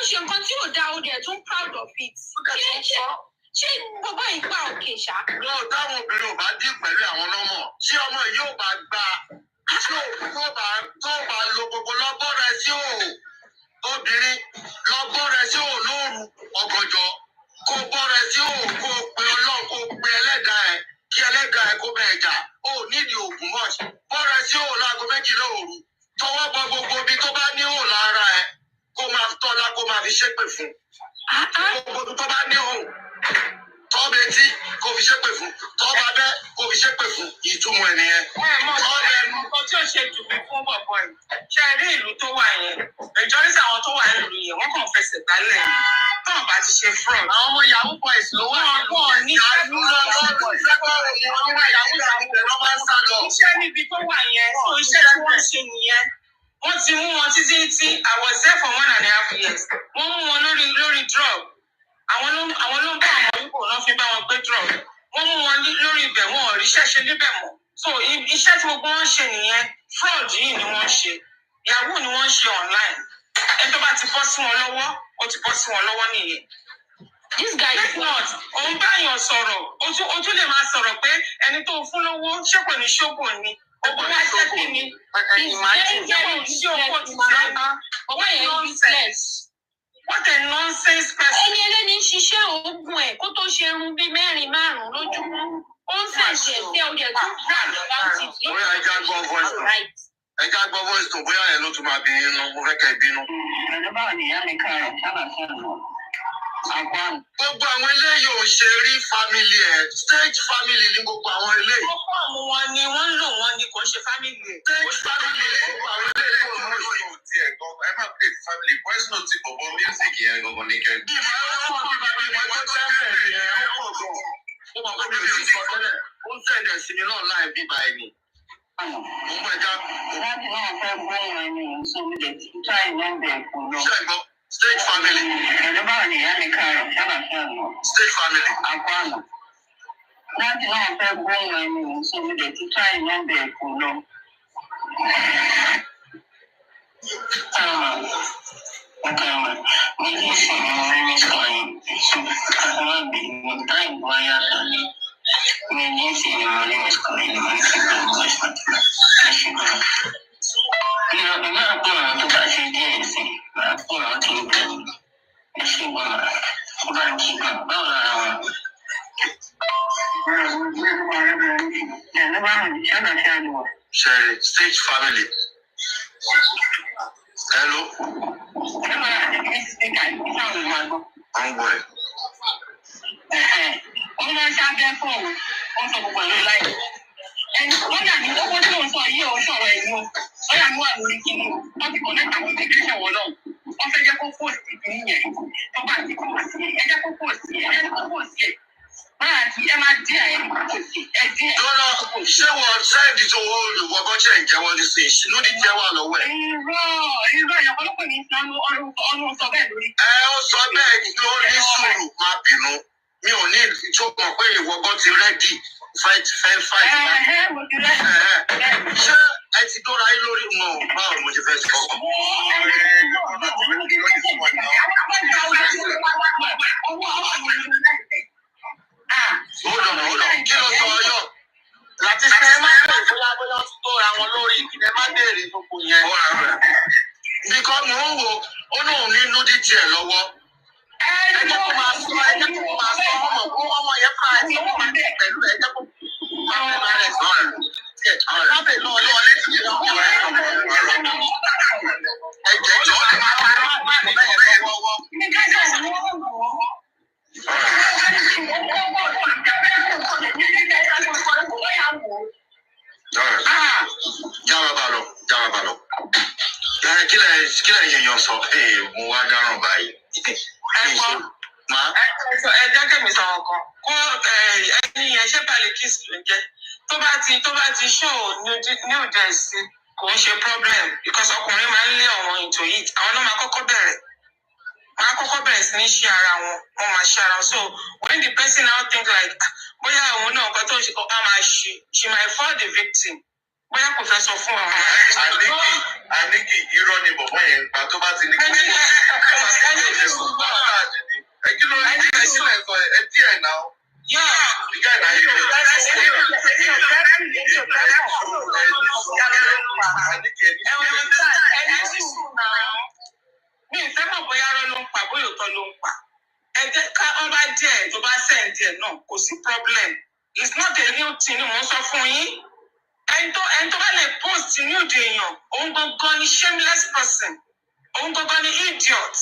Ṣé nǹkan tí ò dá o dẹ̀ tún proud of it? Ṣé bàbá yìí gbà òkè ṣá? Lọ táwọn obìnrin ò bá dín pẹ̀lú àwọn ọmọ tí ọmọ yóò bá gba tó bá lo gbogbo lọ́gbọ́n rẹ̀ sí òòrùn obìnrin lọ́gbọ́n rẹ̀ sí òòrùn lóòrùn ọ̀gànjọ́ kó bọ́ rẹ̀ sí òòrùn kó pe Ọlọ́run kó pe ẹlẹ́dàá ẹ̀ kí ẹlẹ́dàá ẹ̀ kó bẹ̀ jà ó nídìí oògùn mọ́ọ̀sì bọ́ rẹ̀ sí òòrùn láago 12 òru tọwọ́ bọ gbogbo ibi tó bá ní òòrùn lára ẹ̀ kó máa tọ́lá kó máa fi ṣépè fún gbogbo ibi tó bá ní òòrùn tọ́ betí kó fi ṣépè fún tọ́ bá bẹ́ kó fi ṣépè fún ìtumọ̀ ẹ̀ nìyẹn. Nǹkan tí ó ṣe jù mí fún bọ̀bọ̀ yìí ṣe rí ìlú tó wà yẹn majority àwọn tó wà nílùú yẹn wọ́n kàn fẹsẹ̀ gbálẹ̀ tán bá ti ṣe fraud. Àwọn ọmọ yahoo boys ló wà nílùú yẹn. Ní ìlú iṣẹ́ níbi tó wà yẹn tó iṣẹ́ tí wọ́n ṣe nìyẹn. Wọ́n ti mú wọn títí tí I was there for 1.5 years. Wọ́n mú wọn lórí drug. Àwọn ló ń bá àwọn Ìgbò náà fi bá wọn gbé drug. Wọ́n mú wọn lórí ibẹ̀ wọn ò ríṣẹ́ ṣe níbẹ̀ mọ́. So iṣẹ́ tí gbogbo wọn ṣe nìyẹn fraud yìí ni wọ́n ṣe yahoo ni wọ́n ṣe online ẹni tó bá ti bọ́ sí wọn lọ́wọ́ ó ti bọ́ sí wọn lọ́wọ́ nìyẹn. This guy is not òun báyọ̀ sọ̀rọ̀ o tún lè máa sọ̀rọ̀ pé ẹni tó fún lówó ṣé kò ní ṣókò ni owó wá jẹ́ kí ni what a nonsense person. Ẹni ẹlẹ́ni ṣiṣẹ́ oògùn ẹ̀ kó tó ṣe irun bíi 4-5 lójúmọ́. Ó ń ṣẹ̀ṣẹ̀ tẹ́ ọdẹ tó wà láti fi. Bóyá ẹja gbọ́ voice tó bóyá ẹ̀ ló tún máa bí inú mo fẹ́ kẹ́ ẹ bínú. Ìjọba ni ìyá mi ká ẹ̀ sábà sọ̀rọ̀. Gbogbo àwọn eléyìí ò ṣe rí family ẹ̀. Stage family ní gbogbo àwọn eléyìí. Ọ̀pọ̀ àwọn wọn ni wọ́n ń lò wọ́n ni kò ń ṣe family ẹ̀. Stage family ní gbogbo àwọn eléyìí tó ń lò yìí. Ẹ má pè family voice note ti bọ̀bọ̀ music yẹn gangan ní kẹ́kẹ́. Ìmọ̀ ọ̀pọ̀ bíbá mi wọ́n tó tẹ́lẹ̀ yẹn ọ̀pọ̀ gan. Ó máa kọ́ mi ò sí sọ tẹ́lẹ̀. Ó ń sẹ̀dẹ̀ sí mi náà láì bíbá ẹni. Mo mọ̀ ẹja. Láti náà fẹ́ gbọ́ ẹni sórí ẹ̀ tí táì lẹ́ńdẹ̀ kò lọ. Ṣé ìgbọ́? Stage family. Ẹ̀rọ báwo ni ìyá mi kárọ̀ sábà fẹ́ lọ? Stage family. Àgbọ̀nà. Láti náà fẹ́ gbọ́ ẹni sórí ẹ̀ tí táì lẹ́ńdẹ̀ kò lọ. Sherry, stage family. Hello. I'm boy. Wọ́n máa ń ṣáájú fóònù, wọ́n sọ gbogbo ẹ̀rọ láì. Wọ́n yà ní owó tí wọ́n sọ yìí ò sọ̀rọ̀ ẹ̀yìn o. Wọ́n yà ní wà lórí kíni o. Wọ́n ti kọ̀nẹ́tà àwọn ìgbésẹ̀ wọn náà. Wọ́n fẹ́ jẹ́ kó fòsì nìyẹn. Tó bá ti kó sí ẹ̀, ẹ jẹ́ kó fòsì ẹ̀, ẹ jẹ́ kó fòsì ẹ̀. Máa di ẹ máa dín àyè fòsì ẹ̀ dín ẹ̀. Lọ́nà ṣé wọ́n sẹ́ǹdì tó wọ́n olùwọ́ bọ́ ṣe ń jẹ́wọ́ ní sí ìṣúná ní jẹ́wọ́ lọ́wọ́ ẹ̀? Irọ́ ìyàwó ló pè ní ìsìlámù ọ̀run sọ bẹ́ẹ̀ lórí. Ó sọ bẹ́ẹ̀ ló ní sùúrù máa bínú. Mi ò ní ìjókòó pé ìwọ gan ti rẹ́dì fight. Ṣé ẹ ti dóra yín lórí wọn ò báwo mo ti fẹ́ sọ? Hold on. Kí ló sọ ọyọ́? Láti ṣe ẹ má bèrè bóyá ó ti dóra wọn lórí ẹ má bèrè gbogbo yẹn. Bíkọ́ mò ń wò ó lóun ní lódì tiẹ̀ lọ́wọ́. Ẹ jẹ́ kó máa sọ ọmọ yẹn máa ní ọmọ máa bẹ̀ pẹ̀lú ẹ jẹ́ kó máa rẹ̀ sọ rẹ̀. Lábẹ́ náà lọ létí ìlọ́wọ́ ẹ̀ ẹ̀jẹ̀ jọ ẹ̀ máa bẹ̀rẹ̀ lọ́wọ́. Jáwọ́ bá lọ. Kí lẹ̀ yẹn sọ? Mo wá dáràn báyìí. Ẹ jẹ́ kí mi sọ̀rọ̀ kan. Kó ẹni yẹn ṣé Palikis ló jẹ́. Tó bá ti show ní òde sí kò ń ṣe problem because ọkùnrin máa ń lé àwọn into it. Àwọn náà máa kọ́kọ́ bẹ̀rẹ̀ sí ní ṣe ara wọn. Wọ́n máa ṣe ara wọn. So when the person now think like bóyá àwọn náà nǹkan tó ń ṣe ọ̀gá máa ṣe, she might fall the victim. Bóyá kò fẹ́ sọ fún àwọn. Àníkì irọ́ ni bọ̀bọ́ yẹn gbà tó bá ti ní kí wọ́n kí ló ní kí sílẹ̀ sọ ẹ díẹ̀ náà. Ìjà ìdáyé mi ìfẹ́ mọ̀ bóyá arọ́ ló ń pa bóyá òótọ́ ló ń pa. Ẹ jẹ́ ká wọ́n bá díẹ̀ tó bá send díẹ̀ náà kò sí problem. It's not a new thing ni mò ń sọ fún yín. Ẹni tó bá lè post nude èèyàn, òun gangan ni shameless person. Òun gangan ni idiot.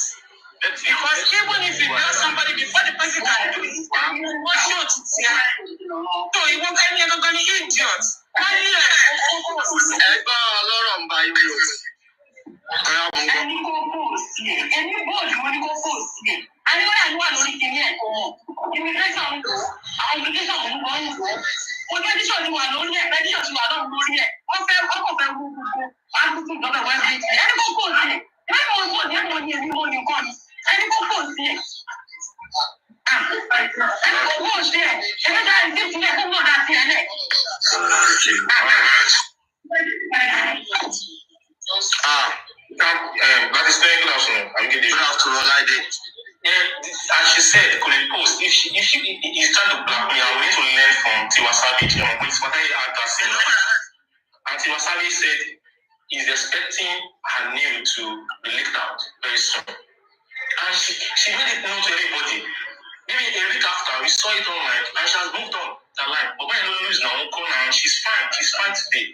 Because even if you tell somebody before the person can do it, wọ́n ṣe òtítì ẹ̀. So ìwọ ẹni ẹ̀ gangan ni idiot. Wọ́n ní ẹgbẹ́ ọlọ́rọ̀ ń ba ibi o. Ẹni kò post ẹ̀, ẹni bọ́ọ̀lù wọn ni kò post ẹ̀. Àníwáyà ló wà lórí kìíní ẹ̀kọ́ wọn. Immigration ń lò, àwọn immigration ń bọ̀ ń lò. Petition ti wà lórí ẹ̀, petition ti wà lórí ẹ̀. Wọ́n fẹ́ wú gbogbo àtúntò ìjọba ìwé ẹgbẹ́ ìjì. Ẹni kò post ẹ̀, ẹni kò post ẹ̀ mọ̀ ní ẹni mọ̀ ní nǹkan ni. Ẹni kò post ẹ̀. Ẹni kò post ẹ̀, ẹni ká ẹni tí ìpínlẹ̀ kó mọ̀ dá sí ẹ̀ lẹ̀. That is very good afternoon. I'm giving you. Good afternoon, Lady. As she said, could it post? If he's trying to blackmail, I need to learn from Tiwa Savage. And Tiwa Savage said he's expecting her name to be leaked out very soon. And she made it known to everybody. Maybe a week after, we saw it online, and she has moved on her life. But when I don't lose now, she's fine. She's fine today.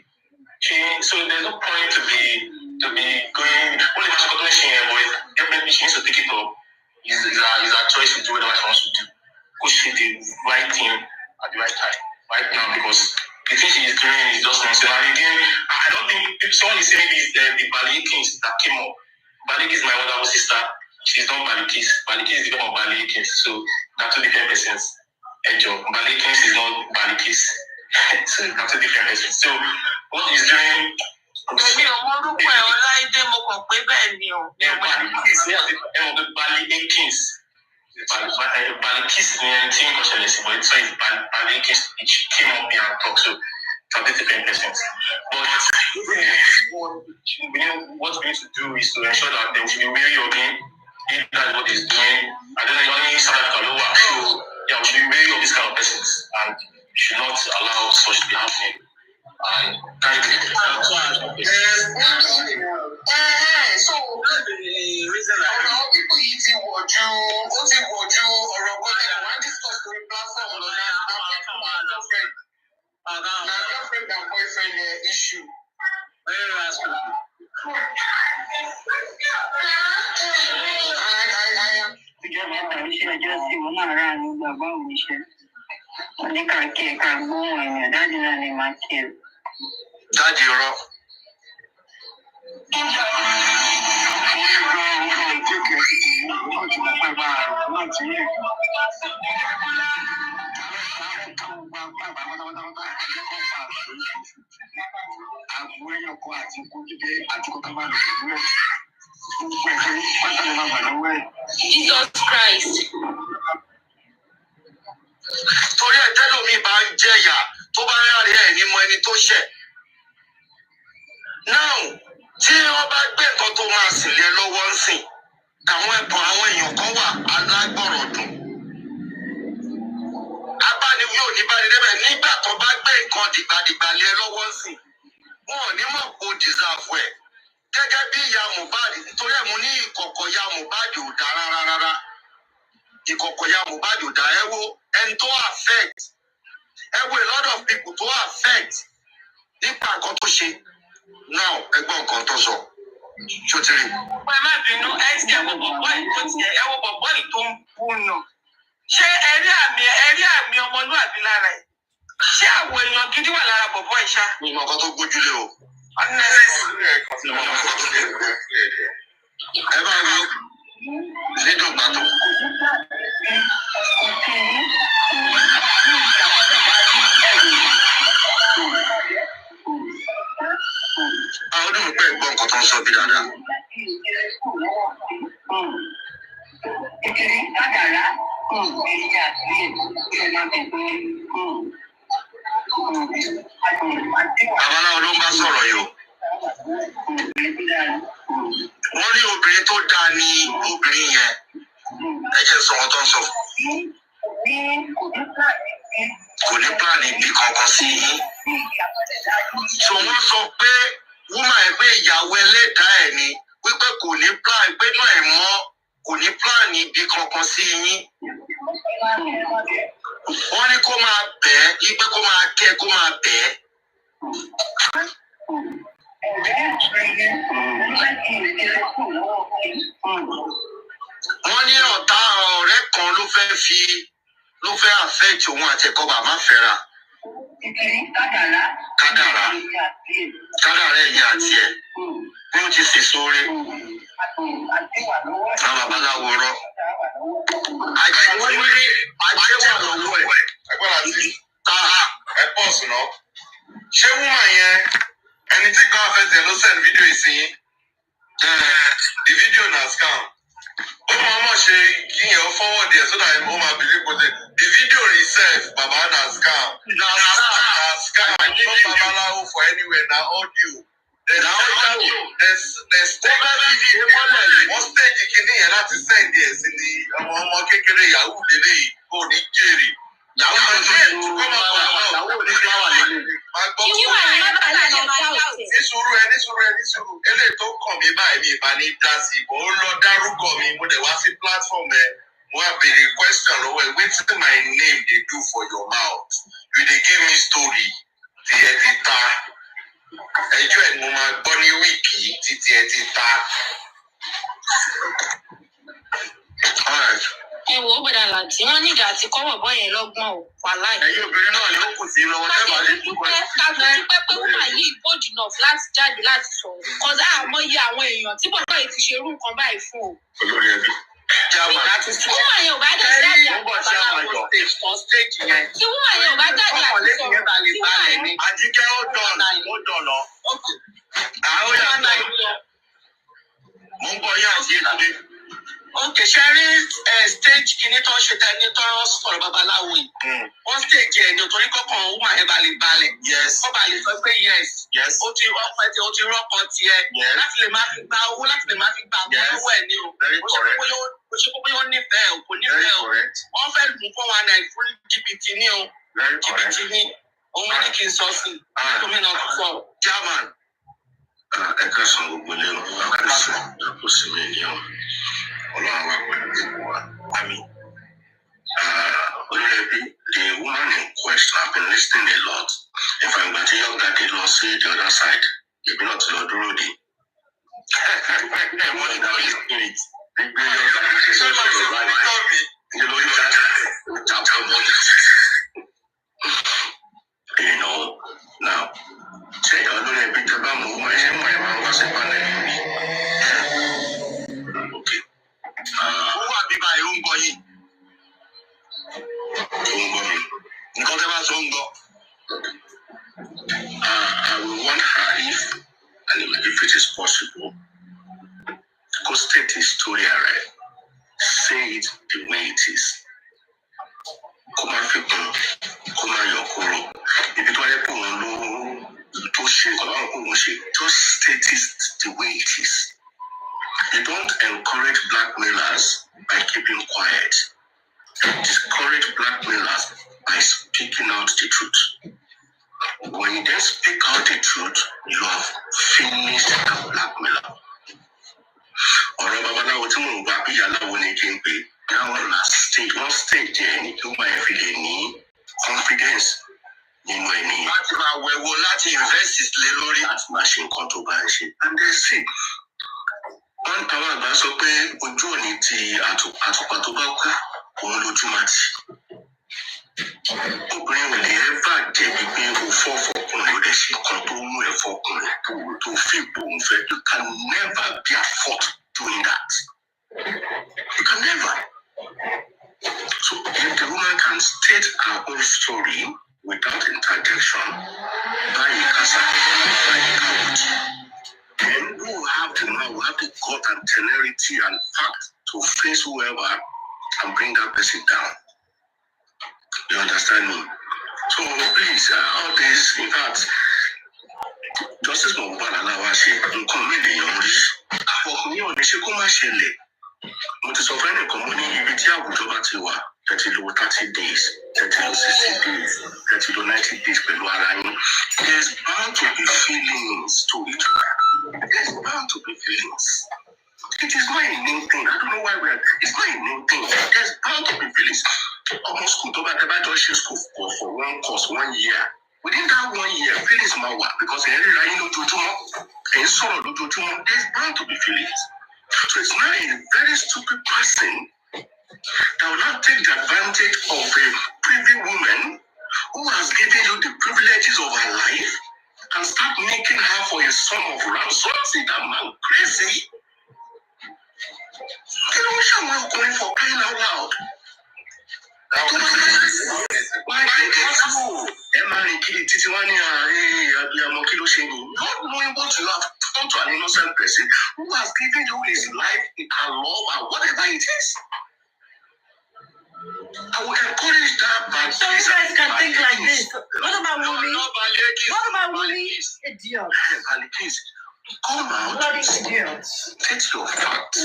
So there's no point to be going. Only she got she needs to take it up It's a choice to do whatever she wants to do. Because she did the right thing at the right time, right now, because the thing she is doing is just nonsense. And again, I don't think someone is saying this, the Bali Kings that came up. Bali is my older sister. She's not Bali Kings. Bali Kings is the name of Bali Kings. So that's two different persons. Bali Kings is not Bali Kings. So that's two different persons. So what he's doing. Èmi ò mọ orúkọ ẹ̀ Ọláìdé mo kàn pé bẹ́ẹ̀ ni o. Bali Kings. Balikis ni ẹni tí nǹkan ṣẹlẹ̀ sí, but it's why Balikis she came up here and talked to different persons. But what we need to do is to ensure that there will be wary of him. If that's what he's doing, I don't know, only South Africa lower. So yeah, we should be wary of these kind of persons and we should not allow such to be happening. And kind of so the reason people eating what you or what discuss the platform on girlfriend and boyfriend issue. Daddy, you're up. Jesus Christ. Torí ẹ̀ tẹ́lómi bá ń jẹ̀yà tó bá rárí ẹ̀ ní mọ ẹni tó ṣẹ̀. Now, tí wọ́n bá gbé nǹkan tó máa sìn lé lọ́wọ́ ń sìn, àwọn ẹ̀bùn àwọn èèyàn kan wà alágbọ̀rọ̀ dùn. Abániwí ò ní bá ní débẹ̀ nígbà tó bá gbé nǹkan dìgbàdìgbà lé lọ́wọ́ ń sìn. Wọn ò ní mọ̀ kó deserve ẹ̀. Gẹ́gẹ́ bí ìyá Mohbad, nítorí ẹ̀ mú ní ìkọ̀kọ̀ ìyá Mohbad ò dá rárá. Ìkọ̀kọ̀ ìyá Mohbad ò dá ẹ wo ẹni tó affect. Ẹ wo a lot of people tó affect nípa nǹkan tó ṣe. Now, ẹgbọ́n nǹkan tó sọ. Ṣó ti rí? Ẹ má bínú, ẹ wo bọ̀bọ́ yìí tó tiẹ̀, ẹ wo bọ̀bọ́ yìí tó ń bú yàn. Ṣé ẹ rí àmì ọmọlúwàbí lára ẹ̀? Ṣé àwọn èèyàn gidi wà lára bọ̀bọ́ yìí ṣá? Mi mọ nǹkan tó gbójúlé o. Ẹ bá rí lídò gbàtọ̀. Àwọn onímọ̀ pẹ́ gbọ́ nǹkan tó ń sọ bí dáadáa. Babaláwo ló ń bá sọ̀rọ̀ yìí o. Wọ́n ní obìnrin tó dáa ní obìnrin yẹn. Ẹ jẹ́ sọ wọn tó ń sọ. Kò ní plan ibi kankan sí yín. So wọ́n sọ pé woman ẹ̀ pé ìyàwó ẹlẹ́dàá ẹ̀ ni wípé kò ní plan pé náà ẹ̀ mọ́ kò ní plan ibi kankan sí yín. Wọ́n ní kó máa bẹ̀ ẹ́ ipe kó máa kẹ́ kó máa bẹ̀ ẹ́. Wọ́n ní ọ̀tá ọ̀rẹ́ kan ló fẹ́ affect òun àti ẹ̀kọ́ bàbá fẹ́ra. Kádàrá ẹ̀yìn àti ẹ̀ bí ó ti sì sóore. Àwọn babaláwo rọ. Ajé wà lọ́wọ́ ẹ̀. Ẹgbẹ́ láti ẹ pọ̀ sùn náà. Ṣé wúmà yẹn ẹni tí gan afẹsẹ̀ ló send video ìsìn? The video na scam. Ó máa mọ̀ ṣe kíyàn ó forward ẹ̀ so that ó máa believe pé the video itself baba na scam. Na scam. No babaláwo for anywhere na audio. There's wọ́n stage kìíní yẹn láti send ẹ̀ sí ni ọmọ kékeré yahoo lélẹ̀ yìí kò ní jèrè. Yahoo ló ṣe kọ́mọ̀ ní sùúrù eléyìí tó kàn mí báyìí mi ìbá ní dá sí ó lọ dárúkọ mi mo dẹ̀ wá sí platform ẹ̀ mo wá béèrè question lọ́wọ́ ẹ̀ wetin my name dey do for your mouth you dey give me story ti ẹ ti ta ẹjọ́ ẹ̀ mo máa gbọ́ ní wíìkì títí ẹ ti ta. àti wọn nígbà àti kọ́wọ̀ bọ́ yẹn lọ́gbọ́n ò wà láì. Ẹ̀yin obìnrin náà ló kù sí lọ́wọ́ tẹ́lẹ̀ lè dúpẹ́. Dúpẹ́ pé wúmà yìí bold enough láti jáde láti sọ̀rọ̀. Kọ́sá àmọ́ iye àwọn èèyàn tí bọ̀dọ̀ yìí ti ṣe irú nǹkan báyìí fún o. Olórí ẹbí. Wúmà yẹn ò bá dé jáde àti babaláwo stage yẹn. Tí wúmà yẹn ò bá jáde àti sọ̀rọ̀. Tí wúmà yẹn. Àjíkẹ́ ó dọ̀nà. Àwọn yàrá mo ń gbọ́ yín àti ìlànà. Òkè ṣe rí stage kìíní tó ń ṣe tẹ ní tó ń sọ̀rọ̀ babaláwo yìí. Wọ́n stage ẹ̀ ní torí kọ́kàn wúmà yẹn bá lè balẹ̀. Ó bá lè sọ pé yes. Ó ti rọ́pọ̀ tiẹ̀. Láti lè máa fi gba owó láti lè máa fi gba àwọn owó ẹ̀ ní o. Ó ṣe kókó yóò nífẹ̀ẹ́ o kò nífẹ̀ẹ́ o. Wọ́n fẹ́ lù fún wa náà fún jìbìtì ní o. Jìbìtì ní òun ní kí n sọ sí i. Gómìnà tó sọ. German. Ẹ ká sọ gbogbo ilé o. Kò sí mi ní o. Ọlọ́run wa pẹ̀lú gbogbo wa. Àmín. Olórí the woman in question, I've been listening a lot. In fact, but you young daddy lost the other side. You've been not to the road. What is that spirit? The young daddy is also right. You know, you know, now, say you're doing a bit about movement, and my man was a panel. Okay. Who are the my own boy? I will want her if it is possible, go state the story right. Say it the way it is. Come on, people. Come on, your kuro. If it were to shake, just state it the way it is. You don't encourage blackmailers by keeping quiet. Discourage blackmailers by speaking out the truth. When you then speak out the truth, you have finished the blackmailer. Ọ̀rọ̀ babaláwo tí mo ń gbà bí aláwo ni kí n pè dáwọn one stage ẹ̀ ní tó máa fi lè ní confidence nínú ẹni. Láti máa wẹ̀wò láti invest lé lórí. Láti máa ṣe nǹkan tó bá ń ṣe. And then see, wọ́n àwọn àgbà sọ pé ojú òní ti àtùpà tó bá kú òun lójú máa tì. Obìnrin ò lè ẹ́fà jẹ̀bi pé o fọ́ fọkùnrin ó lè ṣe kan tó mú ẹ̀ fọkùnrin tó fi bòun fẹ́. You can never be at fault doing that. You can never. So if the woman can state her own story without interjection, then we have the gut and temerity and fact to face whoever and bring that person down. You understand me? So please, all this, in fact, Justice Mohbad aláwa ṣe nǹkan mílíọ̀nù rí. Àfọkùnrin ò ní ṣe kó má ṣẹlẹ̀. Mo ti sọ fún ẹnìkan mo ní ibi tí àwùjọ bá ti wà, 30 lo 30 days, 30 lo 60 days, 30 lo 90 days pẹ̀lú ara yín. There's bound to be feelings to each other. There's bound to be feelings. It is not a new thing. I don't know why it's not a new thing. There's bound to be feelings. Almost school to back school for one course, 1 year. Within that 1 year, feelings matter because every line no and sorrow no there's bound to be feelings. So it's not a very stupid person that will not take the advantage of a previous woman who has given you the privileges of her life and start making her for a sum of ransom. See that man crazy. They don't show me going for crying out loud. Why not knowing what you have done to an innocent person who has given you his life, her love, and whatever it is. I will encourage that. Some guys can think like this. What about Wumi? What about Wumi? Idiot. Come out, state your facts.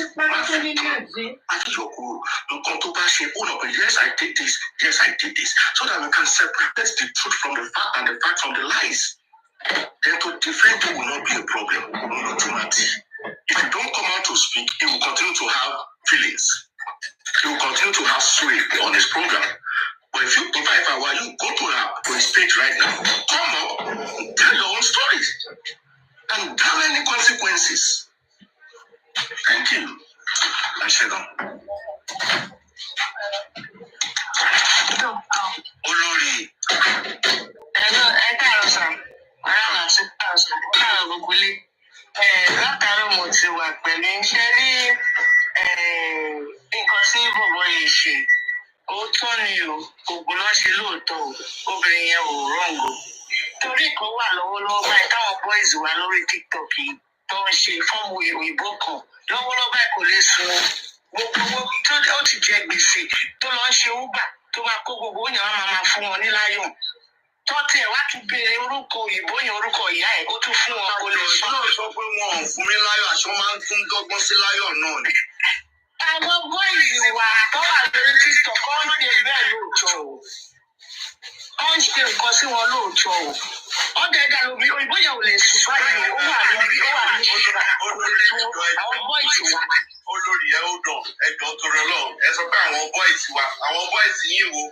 Yes, I did this. Yes, I did this. So that we can separate the truth from the fact and the fact from the lies. Then to defend you will not be a problem. If you don't come out to speak, he will continue to have feelings. He will continue to have sway on his program. But if I were you, go to his page right now. Come up, tell your own stories. And damn any consequences. Thank you. I said Olórí. Ẹ káàárọ̀ sà. Aráàlú sí káàárọ̀ sà. Káàárọ̀ gbogbo ilé. Látàárọ̀ mo ti wà pẹ̀lú iṣẹ́ rí nǹkan tí bọ̀bọ̀ yìí ṣe. Òótọ́ ni o, ògùn náà ṣe lóòótọ́ o, obìnrin yẹn ò rọ̀ǹgò. Torí kan wà lọ́wọ́lọ́wọ́ báyìí táwọn boys wà lórí TikTok yìí tó ń ṣe fọ́ọ̀mù òyìnbó kan. Lọ́wọ́lọ́wọ́ báyìí kò lè sun gbogbo tó ó ti jẹ gbèsè tó lọ ń ṣe Uber tó máa kó gbogbo òyìnbó máa fún wọn ní láyọ̀. Tọ́tí ẹ̀ wá tún béèrè orúkọ òyìnbó yẹn orúkọ ìyá ẹ̀ ó tún fún wọn kó lè ṣe. Náà sọ pé wọn ò fún mi láyọ̀ àṣọ máa ń tún dọ́gbọ́n sí láyọ̀ náà ni. Àwọn bọ́ìsì wà tó wà lórí TikTok kọ́ ń ṣe bẹ́ẹ̀ lóòótọ́ o. Kọ́ ń ṣe nǹkan sí wọn lóòótọ́ o. Ọ̀dọ̀ ẹ̀dá lóbi òyìnbó yẹn ò lè sùn báyìí o. Ó wà lórí àwọn bọ́ìsì wà. Olórí ẹ ó dàn ẹjọ́ tó rẹ lọ ẹ sọ pé àwọn bọ́ìsì wa àwọn bọ́ìsì yìí wo.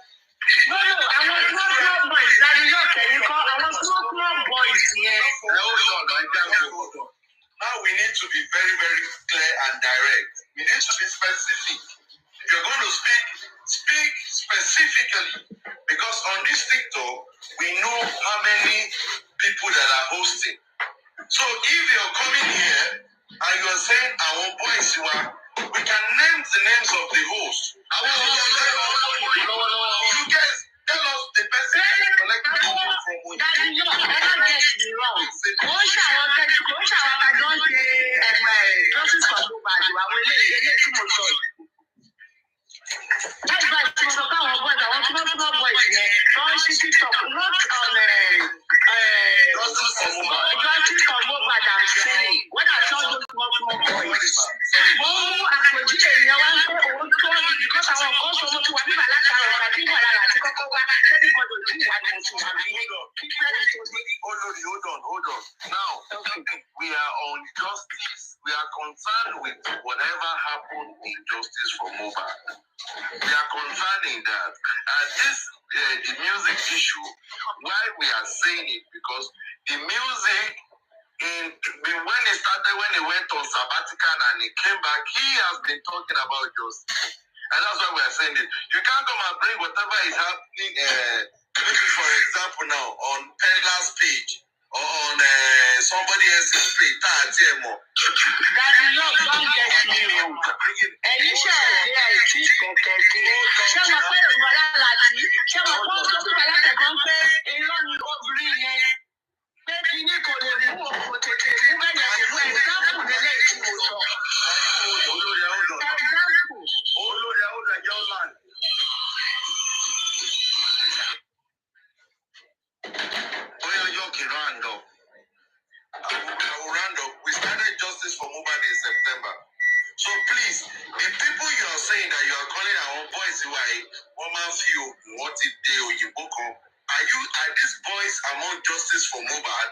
Lọ́nà àwọn small boys dájú yóò kẹ́yìn kọ́ àwọn small boys yẹn. Ẹ ó dàn ẹja gbogbo. Now we need to be very, very clear and direct. We need to be specific. If you're going to speak specifically. Because on this TikTok, we know how many people that are hosting. So if you're coming here and you're saying our boys, we can name the names of the hosts. You guys tell us the person that collected money from who. Daddy, you never get me wrong. Kò ń ṣàwọn àjọ ń ṣe justice for Mohbad àwọn ilé tí mo sọ yìí. That's why tí mo sọ pé àwọn boys àwọn small boys yẹn tó ń ṣí TikTok not on justice for Mohbad I'm saying when I saw those small boys. Mo mú àpèjúwe yẹn wá pé òun tó ní because àwọn kan sọ mo ti wà nígbà látara ọ̀gá tí wà lára àti kọ́kọ́ wá everybody ò tí wà ní oṣù àbí. Hold on. Now, we are on justice. We are concerned with whatever happened in justice for Mohbad. We are concerned in that. And this, the music issue, why we are saying it, because the music, when he went on sabbatical and he came back, he has been talking about justice. And that's why we are saying it. You can't come and bring whatever is happening, for example, now, on Peddler's page, or on somebody else's page. Daddy, you don't get me wrong. Ẹ̀yin ṣe ẹ̀dẹ́ àìtí kọ̀kẹ́kẹ́. Ṣé mo pé ìwọlá láti? Ṣé mo kọ́ tó bí bàlá tẹ̀kọ́ pé irọ́ ni obìnrin yẹn? Pé kíní kò lè mú òkò tètè mú bẹ́ẹ̀ yẹn mú ẹ̀dáàpù lélẹ̀ tí mo sọ. Ẹ̀dáàpù. Olórí àwọn ọ̀dà Jọ́lán. Oya Yoki round up. I will round up. We started Justice for Mohbad in September. So please, the people you are saying that you are calling our boys why woman feel what if they or you book up. Are these boys among Justice for Mohbad?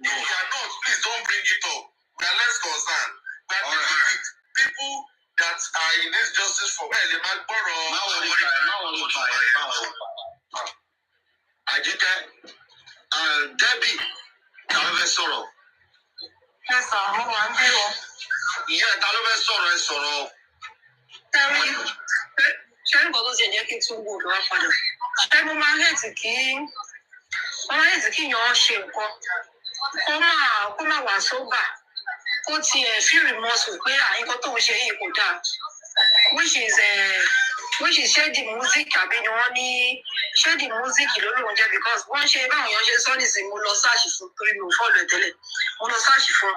No. If you are not, please don't bring it up. We are less concerned. We are dealing with people that are in this Justice for Mohbad. Ajita, Debbie, Talove sọ̀rọ̀. Yes, sir. Mo wà ń bí o. Ìyá Talove sọ̀rọ̀ ẹ sọ̀rọ̀. Ṣé nǹkan tó ṣe jẹ́ kí n tún gbòòdò wá padà? Ṣé mo máa ń hẹ̀tì kí yàn ṣe nǹkan kó má wà sóbà kó tiẹ̀ feel remorse pé nǹkan tó ń ṣe yìí kò dáa. Which is share the music àbí ni wọ́n ní share the music ló lóun jẹ́ because wọ́n ṣe báwọn èèyàn ṣe sọ nísìnyí mo lọ search fún torí mi ò fọ́ọ̀lù ẹ̀ tẹ́lẹ̀ mo lọ search fún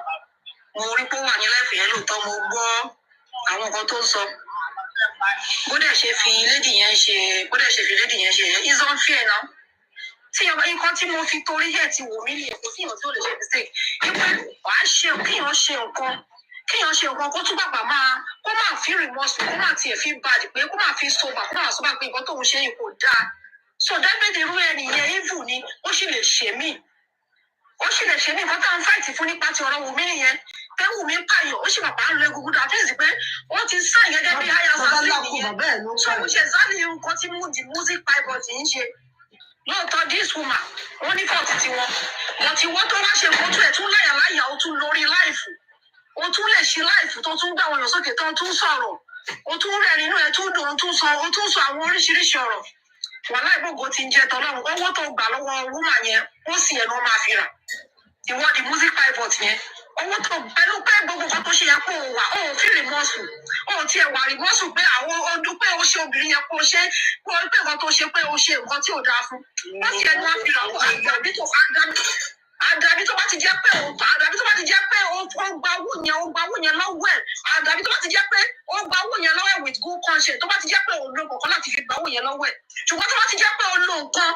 mo rí pé ó wà ní lẹ́fẹ̀ẹ́ yẹn lóòótọ́ mo gbọ́ àwọn nǹkan tó ń sọ bó dẹ̀ ṣe fi lady yẹn ṣe is unfair now tí nǹkan tí mo fi torí ẹ̀ ti wò mí nìyẹn kò sí èèyàn tó lè ṣe mistake nípa wàá ṣe kéèyàn ṣe nǹkan kó tún bàbá kó máa fi remorse kó máa tiẹ̀ fi bad pé kó máa fi sober kó máa sober pé nǹkan tóun ṣe yìí kò dáa so dábẹ́dẹ̀ irú ẹni yẹn evil ni ó sì lè ṣe mí nǹkan tá à ń fight fún nípa ti ọ̀rọ̀ Wùmí nìyẹn pé Wùmí pààyàn ó sì bàbá ń lo egungun dà fíìsì pé wọ́n ti sign gẹ́gẹ́ bí higher assassin nìyẹn so mo ṣe exactly nǹkan tí the music pilot ń ṣe lóòótọ́ this woman wọ́n ní fọ́ọ̀tì tiwọn but ìwọ́n tó wá ṣe kótó ẹ̀ tún láyà ó tún lórí láìfù ó tún lè ṣe láìfù tó tún gbà wọn yàn sókè tó tún sọ̀rọ̀ ó tún rẹ̀ nínú ẹ̀ tún dùn ó tún sọ àwọn oríṣiríṣi ọ̀rọ̀ Wàhálà ìgbógun ti ń jẹ́ tọ́lọ́run. Owó tó gbà lọ́wọ́ woman yẹn, ó sì ẹ̀ ló máa fi rà. Ìwọ di music pivot yẹn. Owó tó pẹ̀lú pé gbogbo nǹkan tó ṣe yẹ kó o wà, ó fi rìmọ́sù. Ó tiẹ̀ wà rìmọ́sù pé àwọn ọdún pé ó ṣe obìnrin yẹn kó o ṣe kó o pé nǹkan tó ṣe pé o ṣe nǹkan tí ò dáa fún. Wọ́n sì ẹ̀ ló máa fi rà ó àdàbí tó bá ti jẹ́ pé ó gba owó yẹn lọ́wọ́ ẹ̀. Àdàbí tó bá ti jẹ́ pé ó gba owó yẹn lọ́wọ́ ẹ̀ with good conscience. Tó bá ti jẹ́ pé ó lo kọ̀ọ̀kan láti fi gba owó yẹn lọ́wọ́ ẹ̀. Ṣùgbọ́n tó bá ti jẹ́ pé ó lo nǹkan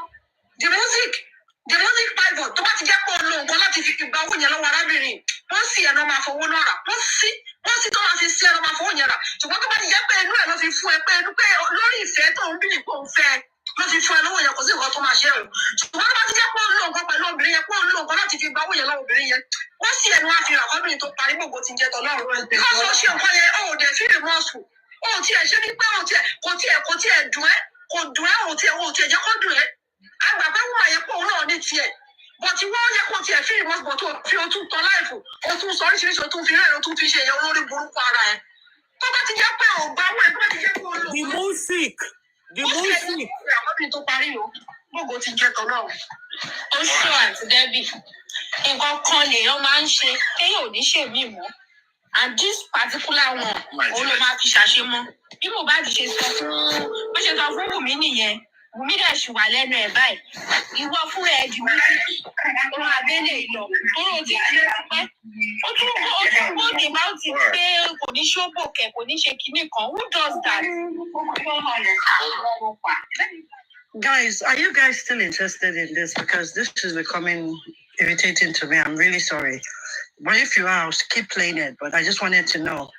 the music pivot tó bá ti jẹ́ pé ó lo nǹkan láti fi gba owó yẹn lọ́wọ́ arábìnrin, wọ́n sì ẹ̀nà máa fowó náà rà. Wọ́n sì tó máa fi sí ẹ̀nà máa fowó yẹn rà. Ṣùgbọ́n tó bá ti jẹ́ pé inú ẹ̀ ló fi fún ẹ pé inú pé lórí ìfẹ́ tó ń bí nìkan òun fẹ́ ló fi fún ẹ lọ́wọ́ yẹn kò sí nǹkan tó máa ṣe o. Ṣùgbọ́n tó bá ti jẹ́ pé ó lo nǹkan pẹ̀lú obìnrin yẹn pé ó lo nǹkan láti fi gba owó yẹn lọ́wọ́ obìnrin yẹn, wọ́n sì ẹ̀nà máa fi rà fọ́bìnrin tó parí gbogbo ti ń jẹ́ tọ́lọ́run. Because ó ṣe nǹkan yẹn ó dẹ̀ fi rìmọ́ọ̀sù. Ó tiẹ̀ ṣe ní pé kò tiẹ̀ dùn ẹ́ ó tiẹ̀ jẹ́ kó dùn ẹ́. Àgbà pé wọ́n àyẹ̀ pé òun náà ní tiẹ̀. Bọ̀tí wọ́n yẹ kó tiẹ̀ fi rìmọ́ọ̀sù bọ̀ tó fi o tún tọ́ láìfù, o tún sọ oríṣiríṣi, o tún fi rẹ́rìn, o tún fi ṣe ìyẹn olórí burúkú ara ẹ̀. Tó bá ti jẹ́ pé ò gbà wọ́n ẹ̀ tó bá ti jẹ́ pé o lò. The music. Àwọn tó parí o, gbogbo ti jẹ́ tọ́ náà. Ó ṣọ́ àti Dẹ́bì. Nǹkan kan lèèyàn máa ń ṣe kéèyàn ò ní ṣèmí mọ́. And this particular one, òun ló máa fi ṣàṣemọ́. Bí Mohbad ṣe sọ fún Wùmí nìyẹn. Wùmí dẹ̀ ṣì wà lẹ́nu ẹ̀ báyìí. Ìwọ fún ẹ̀ di múlẹ̀. Ó máa bẹ́lẹ̀ lọ. Tóró ti ṣe pẹ́. Ó tún gbòdì máa ti pé kò ní ṣóbò kẹ̀, kò ní ṣe kinní kan. Who does that? Guys, are you guys still interested in this? Because this is becoming irritating to me. I'm really sorry. But if you are, I'll keep playing it. But I just wanted to know.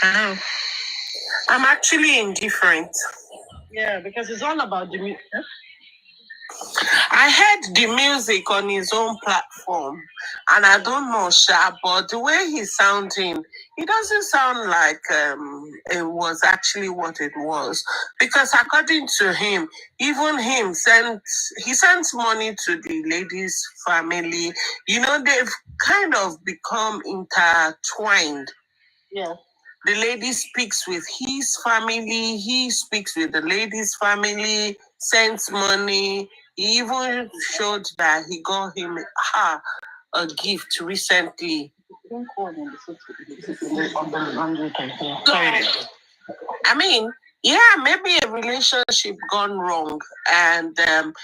Hello? I'm actually indifferent. Yeah, because it's all about the music. I heard the music on his own platform, and I don't know, Sha, but the way he's sounding, it doesn't sound like it was actually what it was. Because according to him, even him sends money to the lady's family. You know, they've kind of become intertwined. Yeah. The lady speaks with his family, he speaks with the lady's family, sends money. He even showed that he got her a gift recently. I mean, yeah, maybe a relationship gone wrong. And the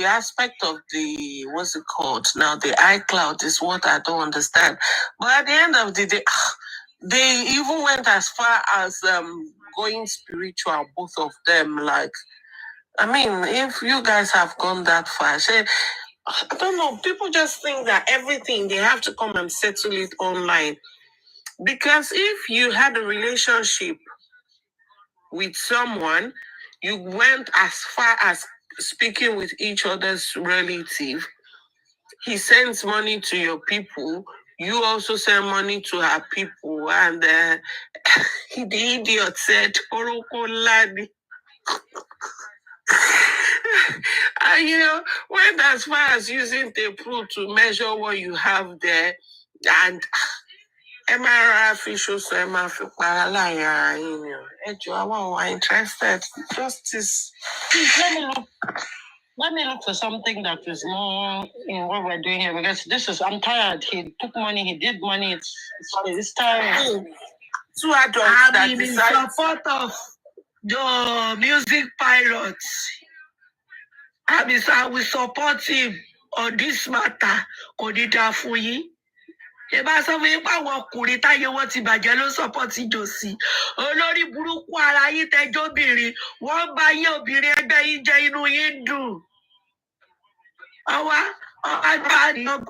aspect of the, what's it called now, the iCloud is what I don't understand. But at the end of the day, they even went as far as going spiritual, both of them. Like, I mean, if you guys have gone that far, I don't know, people just think that everything, they have to come and settle it online. Because if you had a relationship with someone, you went as far as speaking with each other's relative, he sends money to your people, you also send money to her people, and the idiot said, Orokolani. And went as far as using the proof to measure what you have there, and MRI officials, MRI are interested. Justice. Please, let me look for something that is more in what we're doing here, because I'm tired. He took money, he did money. It's tiring. Two adults I'm in support of the music pirates. I will support him on this matter. Kodida Fuyi. Eba sọ fún yín pé àwọn ọkùnrin táyé wọn ti bàjẹ́ ló sọ́pọ́tì Jòsí. Olórí burúkú ara yín tẹjọ́ obìnrin. Wọ́n bá yé obìnrin ẹgbẹ́ yín jẹ́, inú yín dùn.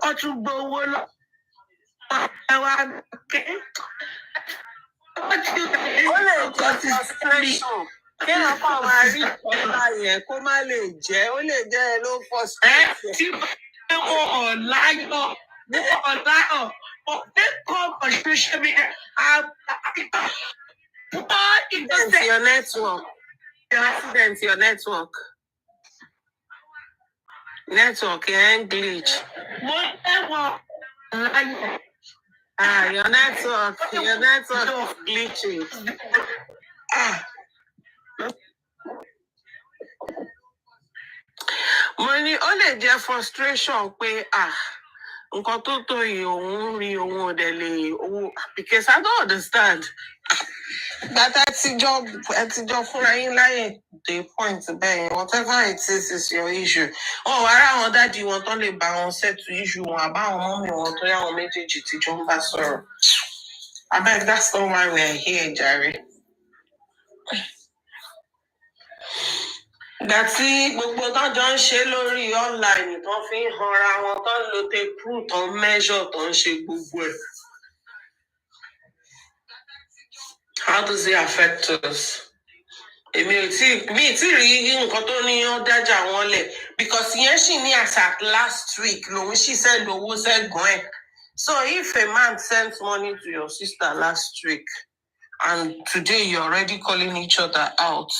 Ọtún gbowó lọ. Kéèyàn kàn máa rí ọ̀la yẹn kó má lè jẹ́, ó lè jẹ́ ẹ ló fọ́ sí. Tí wọ́n láyọ̀, they come on social media. Your network. Your network. Network, glitch. Your network glitching. Money only their frustration pé nǹkan tó tó yìí òun rí òun ò dẹ̀ lè owó because I don't understand. That ẹtijọ́ fúnra yín láyè the point bẹ́ẹ̀ whatever it is your issue. Ara àwọn dáàdi wọn tán lè bá wọn settle issue wọn àbáwọn mọ́mì wọn tó yá wọn méjèèjì tíjọ́ ń bá sọ̀rọ̀. Abeg that's not why we are here, Jare. Ìgbà tí gbogbo tán jọ ń ṣe lórí online tán fi ń hanra wọn tán lo tape proof tán measure tán ṣe gbogbo ẹ̀. How does it affect us? Mi ò tí rí nǹkan tó ní ó dájà wọn lẹ̀ because yẹn ṣì ní as at last week lòun ṣì send owó sẹ́gbọ̀n ẹ̀. So if a man sends money to your sister last week and today you're already calling each other out,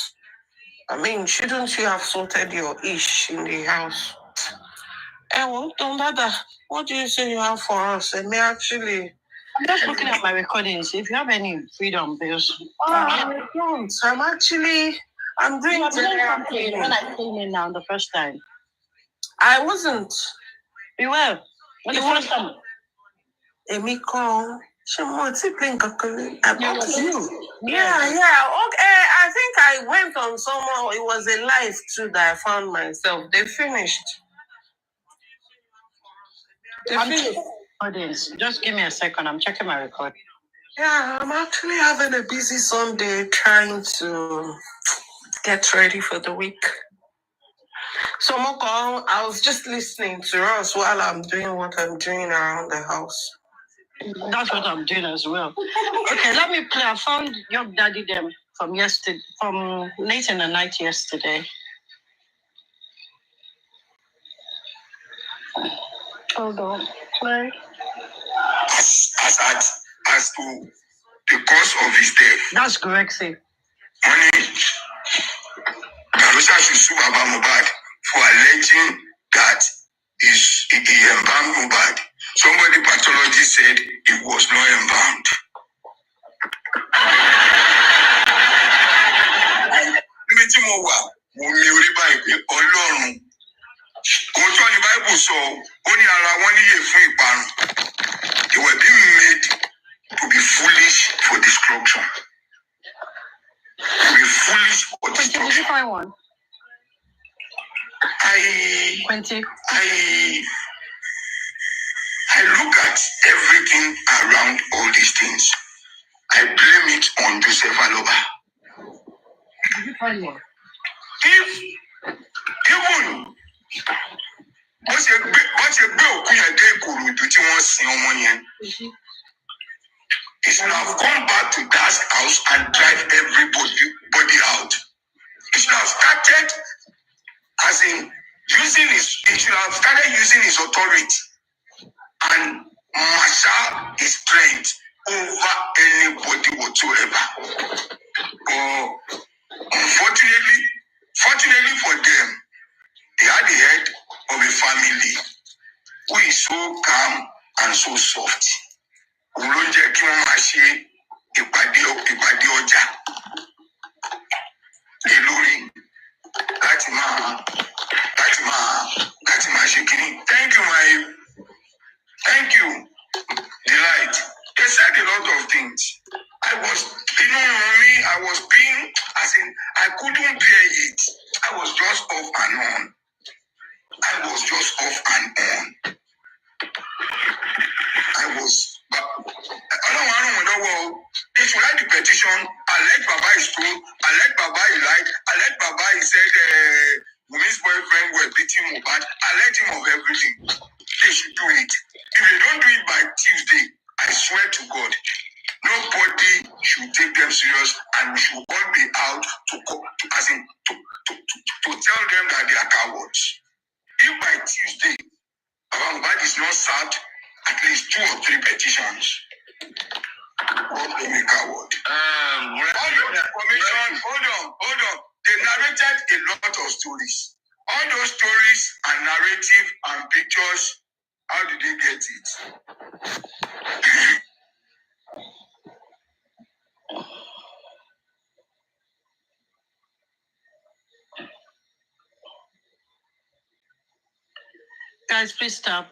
I mean, shouldn't you have sorted your ish in the house? Well, don't bother. What do you say you have for us? And me actually... I'm just looking at my recordings. If you have any freedom bills... I don't. I'm doing... When I came in now the first time. I wasn't. You were? When the first time? Emiko... About you. Yeah. Okay, I think I went on somehow. It was a live too that I found myself. They finished. Audience, just give me a second. I'm checking my record. Yeah, I'm actually having a busy Sunday trying to get ready for the week. So, Moko, I was just listening to us while I'm doing what I'm doing around the house. That's what I'm doing as well. Okay, let me play. I found your daddy them from late in the night yesterday. Hold on. Play. As to the cause of his death. That's correct, see. Money. Darusha should sue Baba Mohbad for alleging that he embalmed Mohbad. Somebody pathologist said he was not embalmed. Níbi mo wà, mo mi orí báyìí pé Ọlọ́run. Òótọ́ ni Bible sọ, ó ní ara wọn níyè fún ìparun. They were being made to be foolish for destruction. To be foolish for destruction. Did you find one? I look at everything around all these things. I blame it on Joseph Aloba. Did you find one? Even wọ́n ṣe gbé òkú yẹn dé Ìkòròdú tí wọ́n sin ọmọ yẹn. He should have come back to that house and drive everybody out. He should have started he should have started using his authority and marshal his strength over anybody whatsoever. But fortunately for them, they are the head of a family who is so calm and so soft. Òun ló jẹ́ kí wọ́n máa ṣe ìpàdé ọjà lé lórí láti máa ṣe kínní. Thank you, Delight. They said a lot of things. I couldn't bear it. I was just off and on. They should write the petition. Alleged Baba is true. Alleged Baba is right. Alleged Baba he said Wumi's boyfriend were beating Mohbad. Alleged him of everything. They should do it. If they don't do it by Tuesday, I swear to God, nobody should take them serious, and we should all be out to tell them that they are cowards. If by Tuesday, Baba Mohbad is not served at least 2 or 3 petitions, don't be a coward. All your information, hold on. They narrated a lot of stories. All those stories are narrative and pictures. How did they get it? guys, please stop.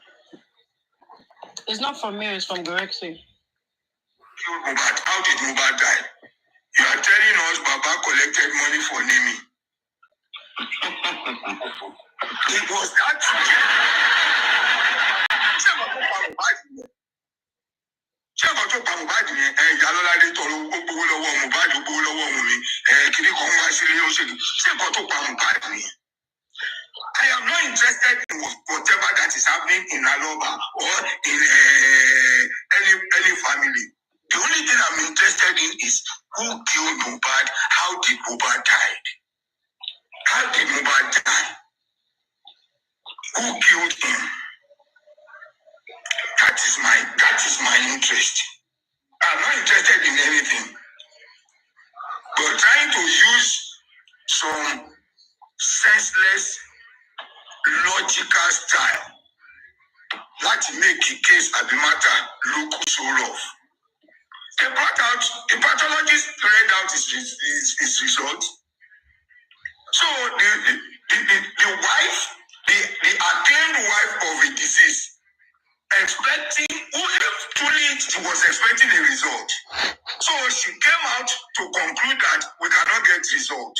It's not from me, it's from Gorexy. Mohbad, how did Mohbad die? You are telling us Baba collected money for naming. It was that. Ṣé ọ̀gá tó pa Mohbad yẹn ìyá Lọ́ládé tọrọ gbogbo lọ́wọ́ Mohbad gbogbo lọ́wọ́ Wùnmí kìnnì kan wá sílé ó ṣèlú ṣé ọ̀gá tó pa Mohbad yẹn. I am not interested in whatever that is happening in Aloba or in any family. The only thing I'm interested in is who killed Mohbad, how did Mohbad die? How did Mohbad die? Who killed him? That is my interest. I'm not interested in anything. But trying to use some senseless, logical style that make the case at the matter look so rough. The pathologist read out his result. So the wife, the acclaimed wife of a deceased, expecting, if truly she was expecting a result. So she came out to conclude that we cannot get result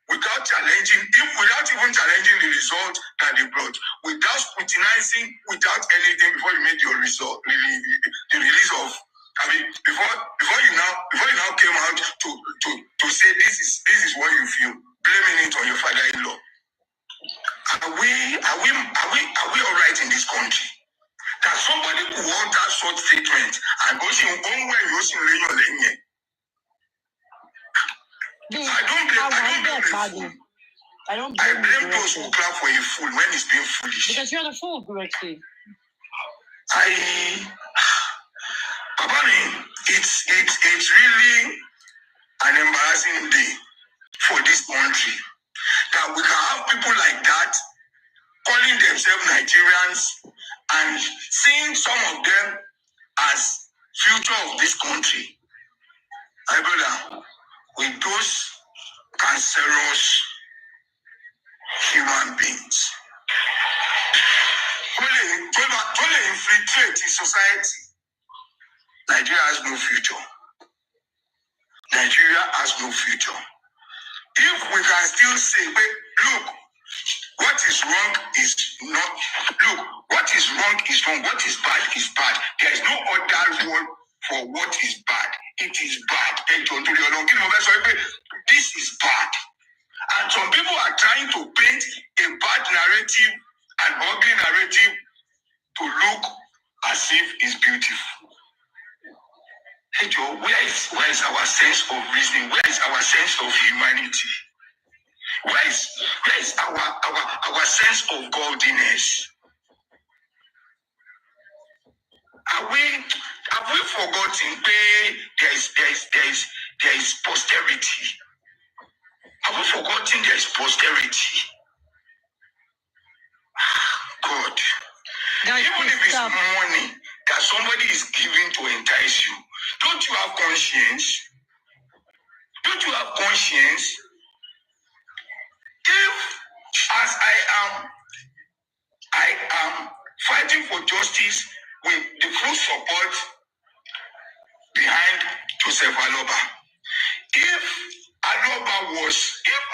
without even challenging the result that they brought, without scrutinizing, without anything before you made your result, the release of. I mean, before you now came out to say this is what you feel, blaming it on your father-in-law. Are we all right in this country? That somebody could want that short statement and go see one way you see Lenyo. I blame those who clap for a fool when it's being foolish. Because you're the fool, Gorexy. Babani, it's really an embarrassing day for this country that we can have people like that calling themselves Nigerians and seeing some of them as future of this country. My brother, with those cancerous human beings, only infiltrate in society. Nigeria has no future. Nigeria has no future. If we can still say, look, what is wrong is not. Look, what is wrong is wrong. What is bad is bad. There is no other word for what is bad. It is bad. This is bad. And some people are trying to paint a bad narrative, an ugly narrative, to look as if it's beautiful. Hey Joe, where is our sense of reasoning? Where is our sense of humanity? Where is our sense of godliness? Have we forgotten there is posterity? Have we forgotten there is posterity? God. Even if it's money that somebody is giving to entice you, don't you have conscience? Don't you have conscience? If, as I am fighting for justice with the full support behind Joseph Aloba, if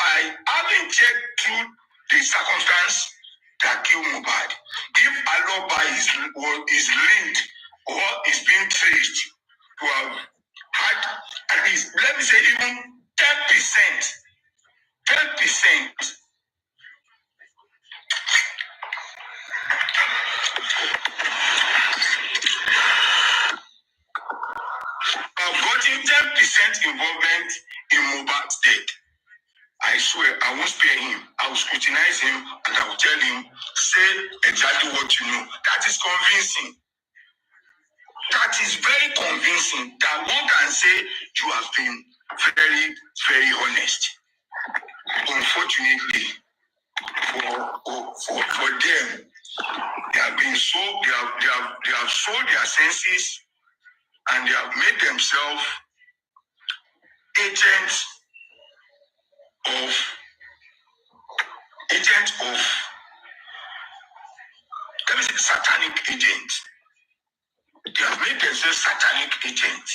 I haven't checked through the circumstance that killed Mohbad, if Aloba is linked or is being traced to have had at least, let me say, even 10% I've gotten 10% involvement in Mohbad's death. I swear, I won't spare him. I will scrutinize him and I will tell him, say exactly what you know. That is convincing. That is very convincing that one can say you have been very, very honest. Unfortunately, for them, they have been they have sold their senses and they have made themselves agents of let me say satanic agents. They have made themselves satanic agents.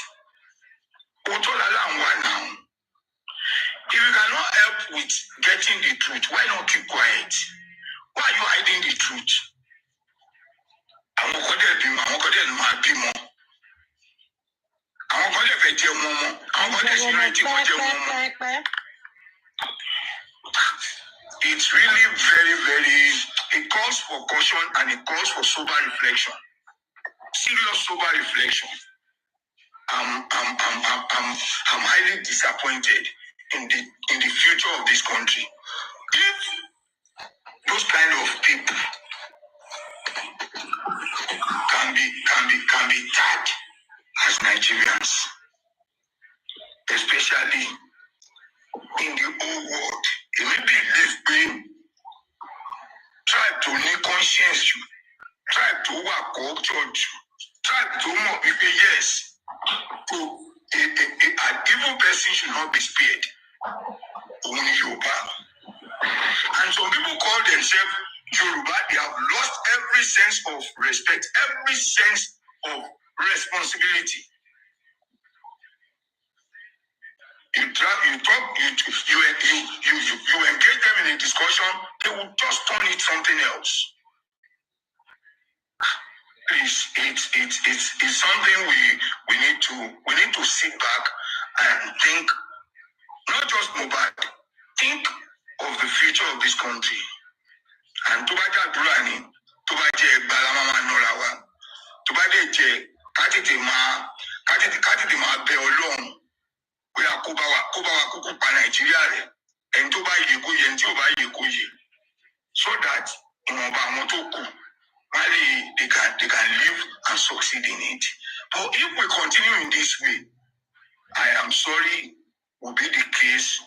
Now, if you cannot help with getting the truth, why not keep quiet? Why are you hiding the truth? It's really very, very, it calls for caution and it calls for sober reflection. Serious sober reflection. I'm highly disappointed in the future of this country. If those kind of people can be tagged as Nigerians, especially in the whole world. It may be this being tribe to need conscience you, tribe to work church, tribe to more people, yes. So an evil person should not be spared. Only Yoruba. And some people call themselves Yoruba, they have lost every sense of respect, every sense of responsibility. You engage them in a discussion, they will just turn it something else. Please, it's something we need to sit back and think, not just Mohbad, think of the future of this country. And to bá jàdúrà ni, tó bá jẹ́ Balama Norawa, tó bá dé jẹ́ kájètè máa bẹ Ọlọ́run. We are Kubawa pa Nigeria rẹ̀. Ẹni tó bá yẹ kó yẹ, ẹni tí ò bá yẹ kó yẹ. So that ìwọ̀nba àwọn tó kù, they can live and succeed in it. But if we continue in this way, I am sorry, will be the case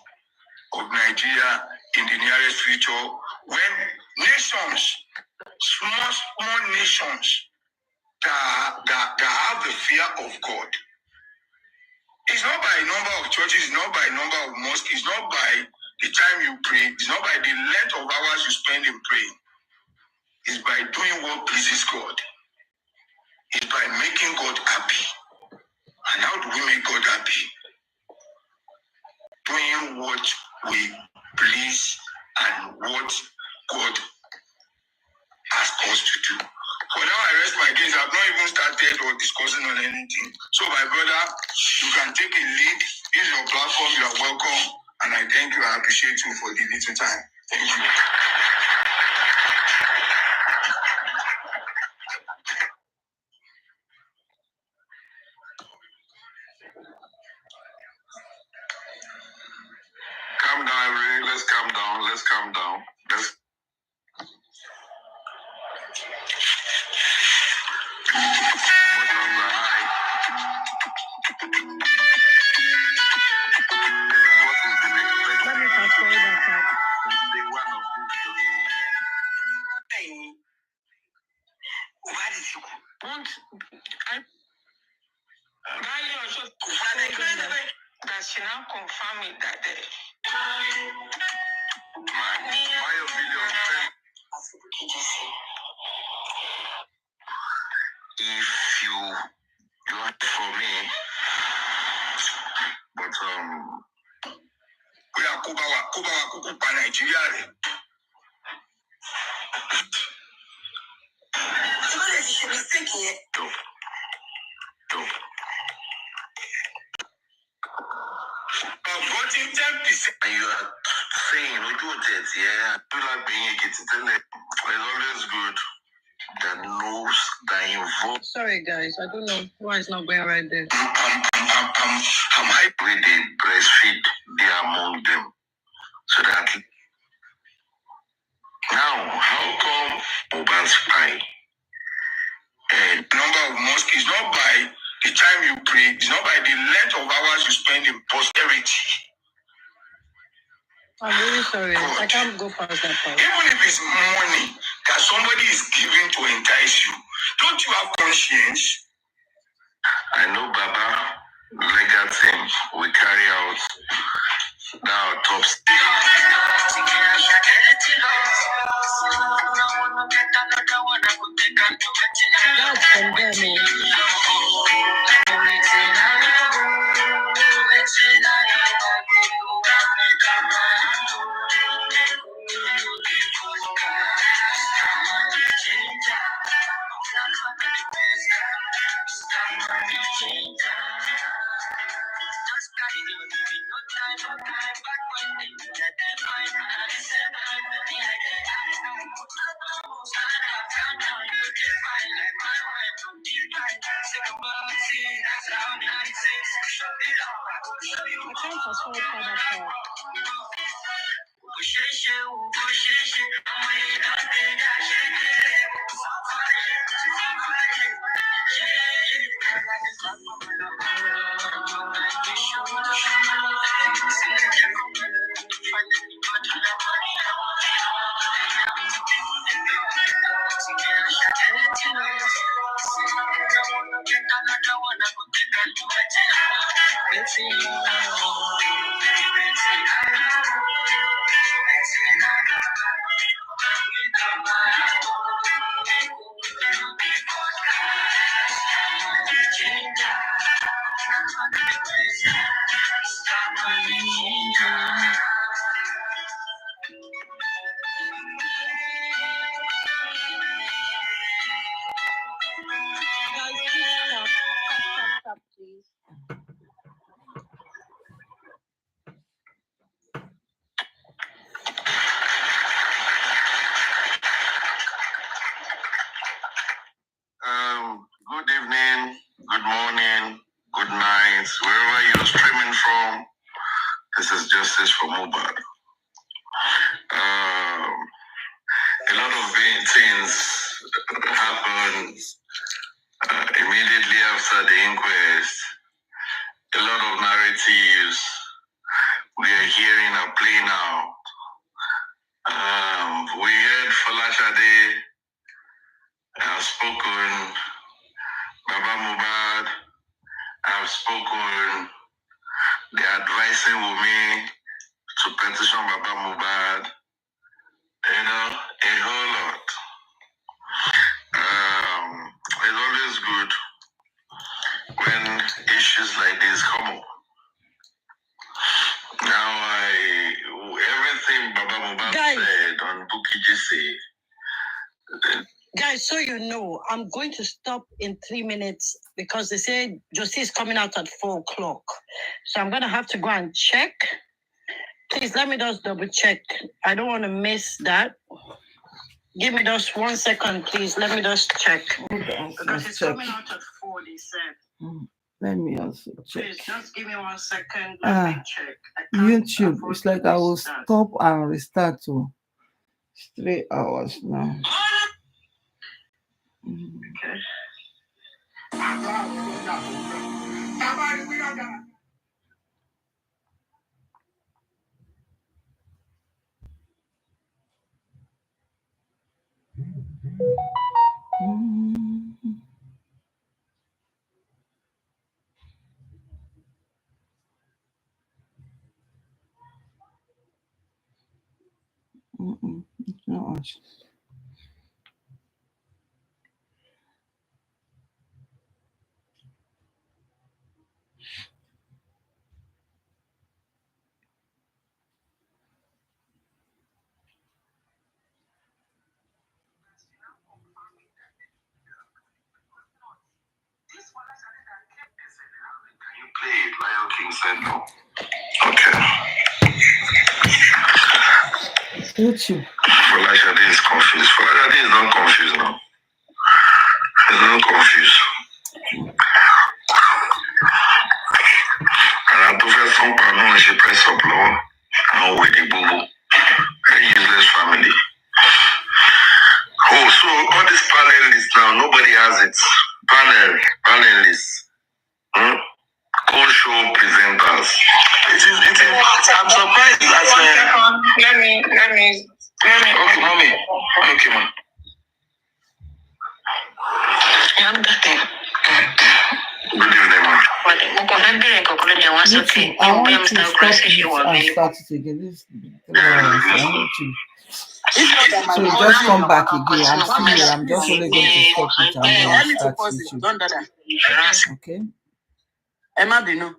of Nigeria in the nearest future when nations, small nations that have the fear of God. It's not by number of churches, it's not by number of mosques, it's not by the time you pray, it's not by the length of hours you spend in praying. It's by doing what pleases God. It's by making God happy. And how do we make God happy? Doing what we please and what God asked us to do. For now, I rest my case. I've not even started or discussing on anything. So, my brother, you can take a lead. This is your platform. You are welcome. And I thank you. I appreciate you for the little time. Thank you. Calm down, everybody. Let's calm down. Let's calm down. That she now confirm it that if you want for me, but we are Kubawa pa Nigeria. Voting 10%. And you are saying, we do that, yeah. People are being it's always good that knows that involved. Sorry, guys, I don't know why it's not going right there. I'm happy they breastfeed there among them. So that now, how come Mohbad's fine? Number of mosques is not by the time you pray, it's not by the length of hours you spend in posterity. I'm really sorry. God. I can't go past that part. Even if it's money that somebody is giving to entice you, don't you have conscience? I know, Baba, legal thing we carry out now top. Good evening, good morning, good night, wherever you're streaming from. This is Justice for Mohbad. A lot of things happened immediately after the inquest. A lot of narratives we are hearing are playing out. We heard Falashade have spoken, Baba Mohbad have spoken, they are advising Wumi to petition Baba Mohbad, you know, a whole lot. It's always good when issues like this come up. Now, everything Baba Mohbad said on Bukky Jesse. Guys, so you know, I'm going to stop in 3 minutes because they say Josie is coming out at 4 o'clock. So I'm going to have to go and check. Please, let me just double check. I don't want to miss that. Give me just 1 second, please. Let me just check. Because it's coming out at 4, they said. Let me also check. Please, just give me 1 second. Let me check. YouTube, it's like I will stop and restart to 3 hours now. Okay. It's not much. You played, Lion King said no. Okay. YouTube. Falashade is confused. Falashade is not confused now. He's not confused. And I prefer some partner she press up low and with the boo boo. Very useless family. Oh, so all these panelists now, nobody has it. Panelists. Co-show presenters. I'm surprised that let me. Okay, mommy. Okay, ma. Good evening, ma. I want to stop this and start it again. This 3 hours. I want to. So just come back again. I'm still here. I'm just only going to stop it and then start YouTube. Okay. Emma Bino.